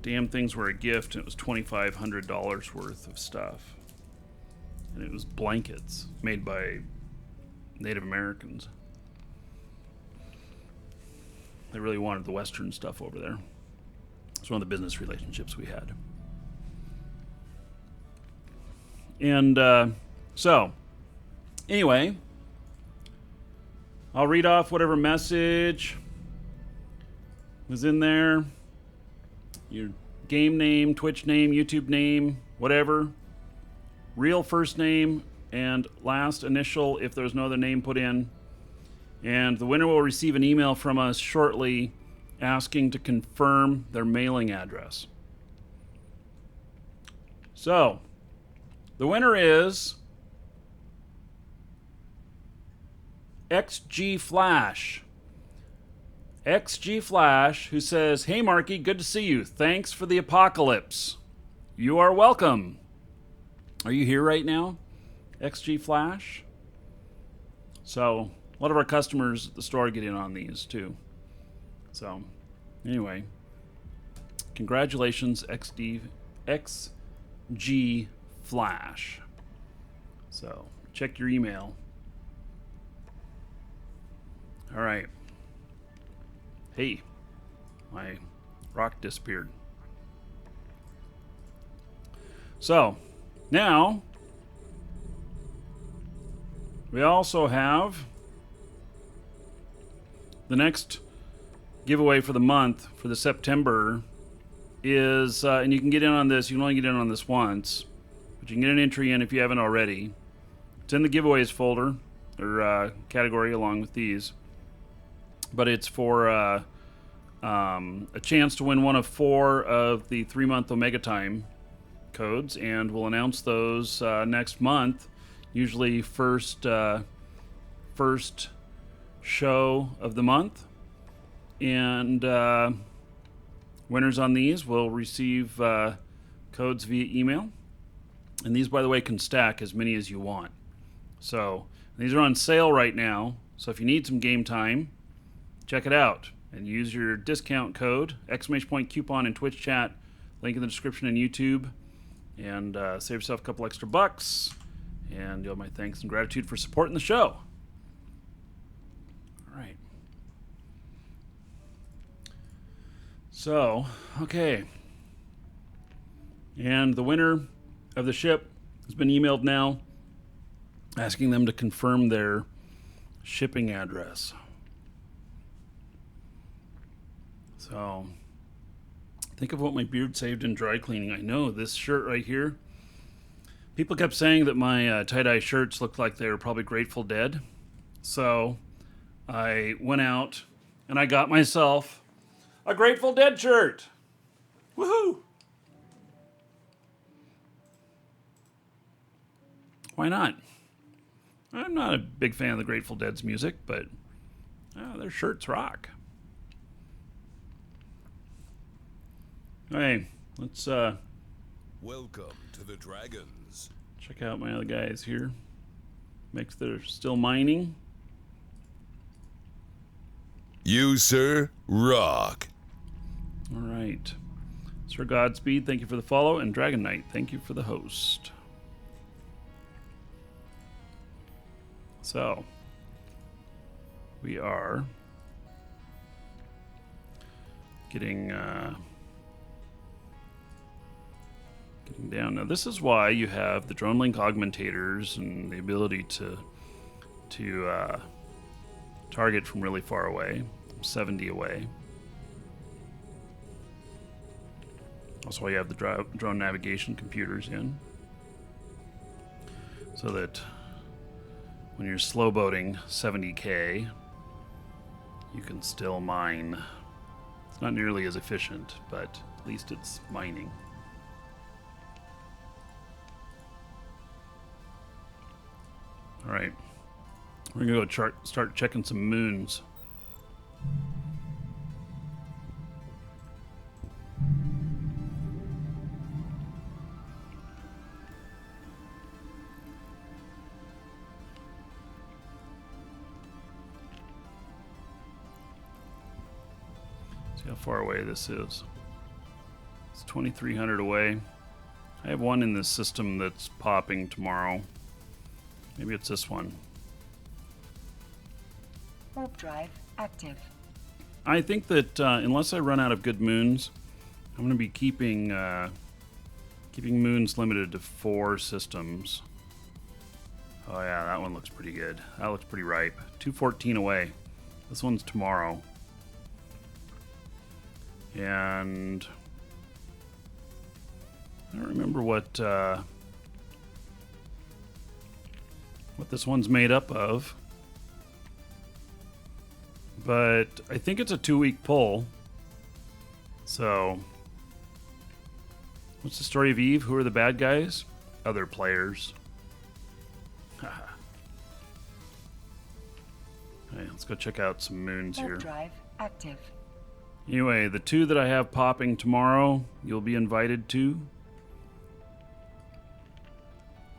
damn things were a gift and it was $2,500 worth of stuff. And it was blankets made by Native Americans. They really wanted the Western stuff over there. It's one of the business relationships we had. And so, anyway, I'll read off whatever message was in there. Your game name, Twitch name, YouTube name, whatever. Real first name and last initial if there's no other name put in. And the winner will receive an email from us shortly asking to confirm their mailing address. So, the winner is XG Flash. XG Flash, who says, "Hey Markee, good to see you. Thanks for the apocalypse. You are welcome." Are you here right now? XG Flash. So a lot of our customers at the store get in on these too. So anyway, congratulations, XG Flash. So check your email. All right. Hey, my rock disappeared. So now we also have the next giveaway for the month for the September is, and you can get in on this. You can only get in on this once, but you can get an entry in if you haven't already. It's in the giveaways folder or category along with these. But it's for a chance to win one of 4 of the 3-month Omega Time codes, and we'll announce those next month. Usually first show of the month, and winners on these will receive codes via email. And these, by the way, can stack as many as you want. So these are on sale right now. So if you need some game time, check it out and use your discount code, !coupon in Twitch chat, link in the description in YouTube, and save yourself a couple extra bucks. And you'll have my thanks and gratitude for supporting the show. All right. So, okay. And the winner of the ship has been emailed now, asking them to confirm their shipping address. So, think of what my beard saved in dry cleaning. I know this shirt right here. People kept saying that my tie-dye shirts looked like they were probably Grateful Dead. So, I went out and I got myself a Grateful Dead shirt. Woohoo! Why not? I'm not a big fan of the Grateful Dead's music, but their shirts rock. Hey, let's Welcome to the Dragons. check out my other guys here. Makes they're still mining. You, sir, rock. All right. Sir Godspeed, thank you for the follow, and Dragon Knight, thank you for the host. So, we are getting down. Now, this is why you have the drone link augmentators and the ability to target from really far away, 70 away. Also, you have the drone navigation computers in, so that when you're slow boating 70K, you can still mine. It's not nearly as efficient, but at least it's mining. All right, we're gonna go start checking some moons. See how far away this is. It's 2,300 away. I have one in this system that's popping tomorrow. Maybe it's this one. Warp drive active. I think that unless I run out of good moons, I'm going to be keeping moons limited to 4 systems. Oh yeah, that one looks pretty good. That looks pretty ripe. 214 away. This one's tomorrow. And I don't remember what this one's made up of. But I think it's a 2-week pull. So, what's the story of Eve? Who are the bad guys? Other players. Okay, let's go check out some moons here. Warp drive active. Anyway, the 2 that I have popping tomorrow, you'll be invited to.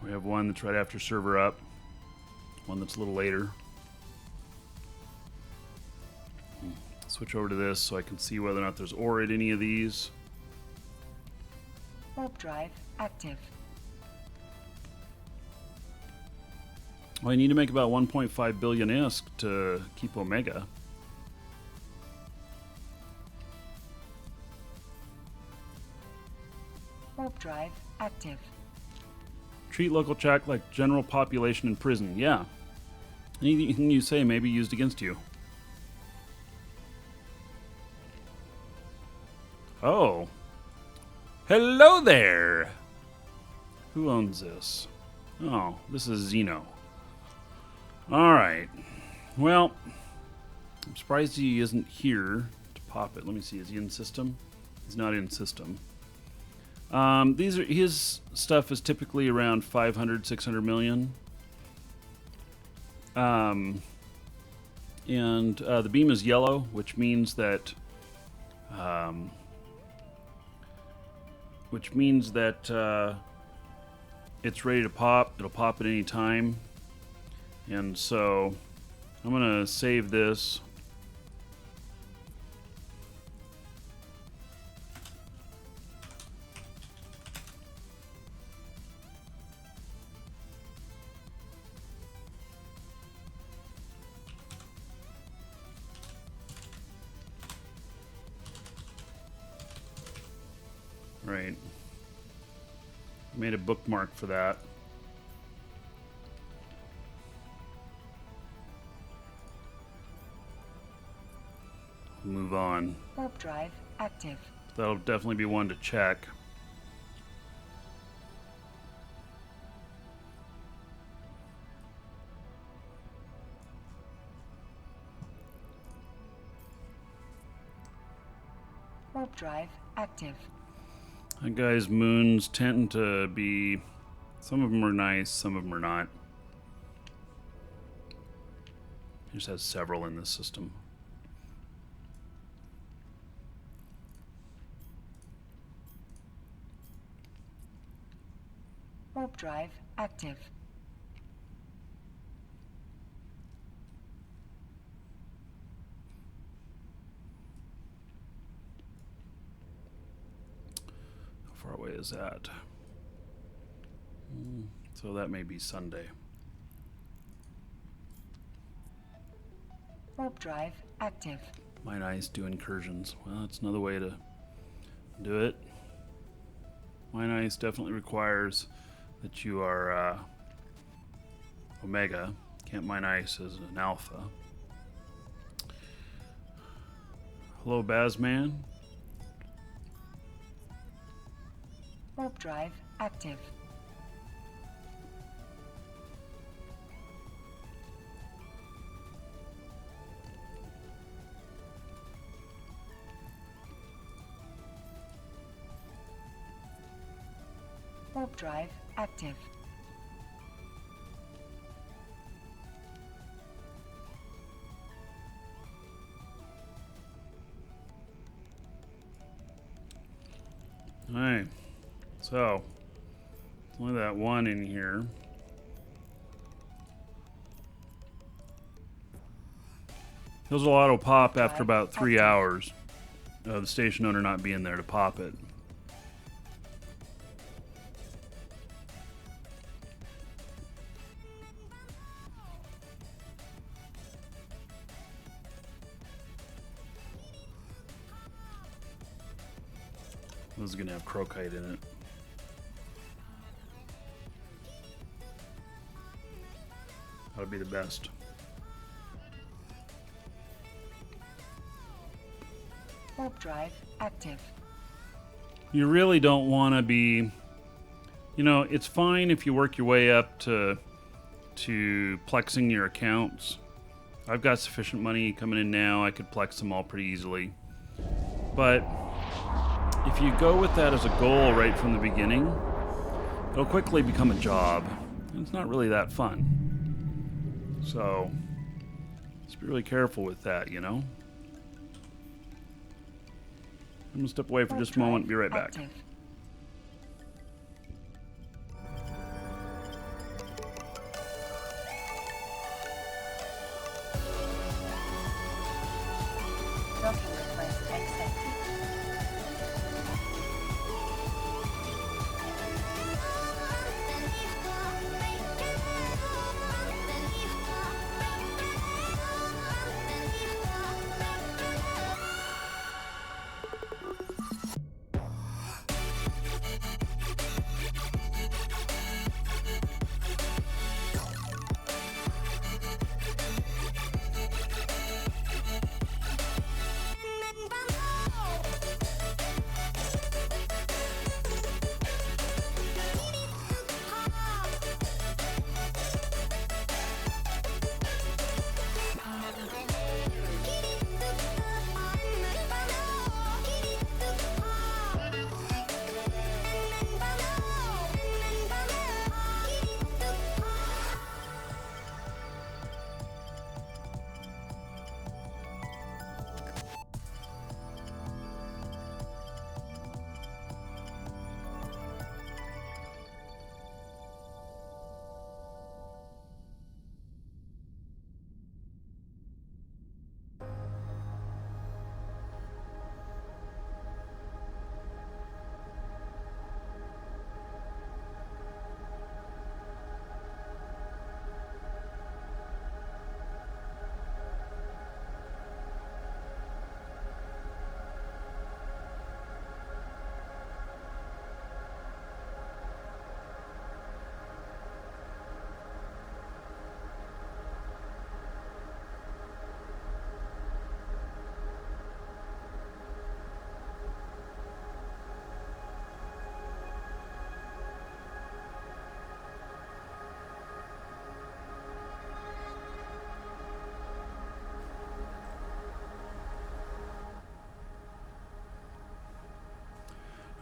We have one that's right after server up, one that's a little later. Switch over to this so I can see whether or not there's ore at any of these. Warp drive active. Well, I need to make about 1.5 billion ISK to keep Omega. Warp drive active. Treat local check like general population in prison. Yeah. Anything you say may be used against you. Oh. Hello there! Who owns this? Oh, this is Zeno. Alright. Well, I'm surprised he isn't here to pop it. Let me see. Is he in system? He's not in system. His stuff is typically around 500, 600 million. And the beam is yellow, which means that it's ready to pop. It'll pop at any time. And so I'm going to save this. Right. Made a bookmark for that. Move on. Warp drive active. That'll definitely be one to check. Warp drive active. That guy's moons tend to be... Some of them are nice, some of them are not. He just has several in this system. Warp drive active. How far away is that? So that may be Sunday. Warp drive active. Might ice do incursions. Well, that's another way to do it. Mine ice definitely requires that you are Omega. Can't mine ice as an alpha. Hello, Bazman. Warp drive active. Warp drive active. Alright. So, only that one in here. Those will auto pop after about 3 hours. The station owner not being there to pop it. This is going to have crocite in it. That'll be the best. Warp drive active. You really don't want to be... You know, it's fine if you work your way up to plexing your accounts. I've got sufficient money coming in now. I could plex them all pretty easily. But if you go with that as a goal right from the beginning, it'll quickly become a job. And it's not really that fun. So, just be really careful with that, you know? I'm going to step away for just a moment and be right back. Active.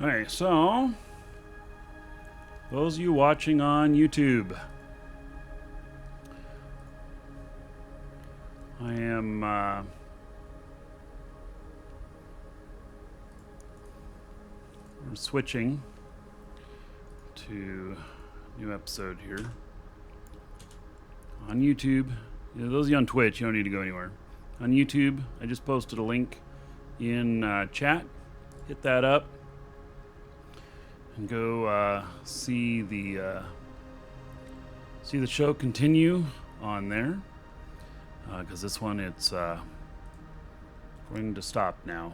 Alright, so those of you watching on YouTube, I am we're switching to a new episode here on YouTube. You know, those of you on Twitch, you don't need to go anywhere. On YouTube, I just posted a link in chat. Hit that up and go see the show continue on there. Because this one, it's going to stop now.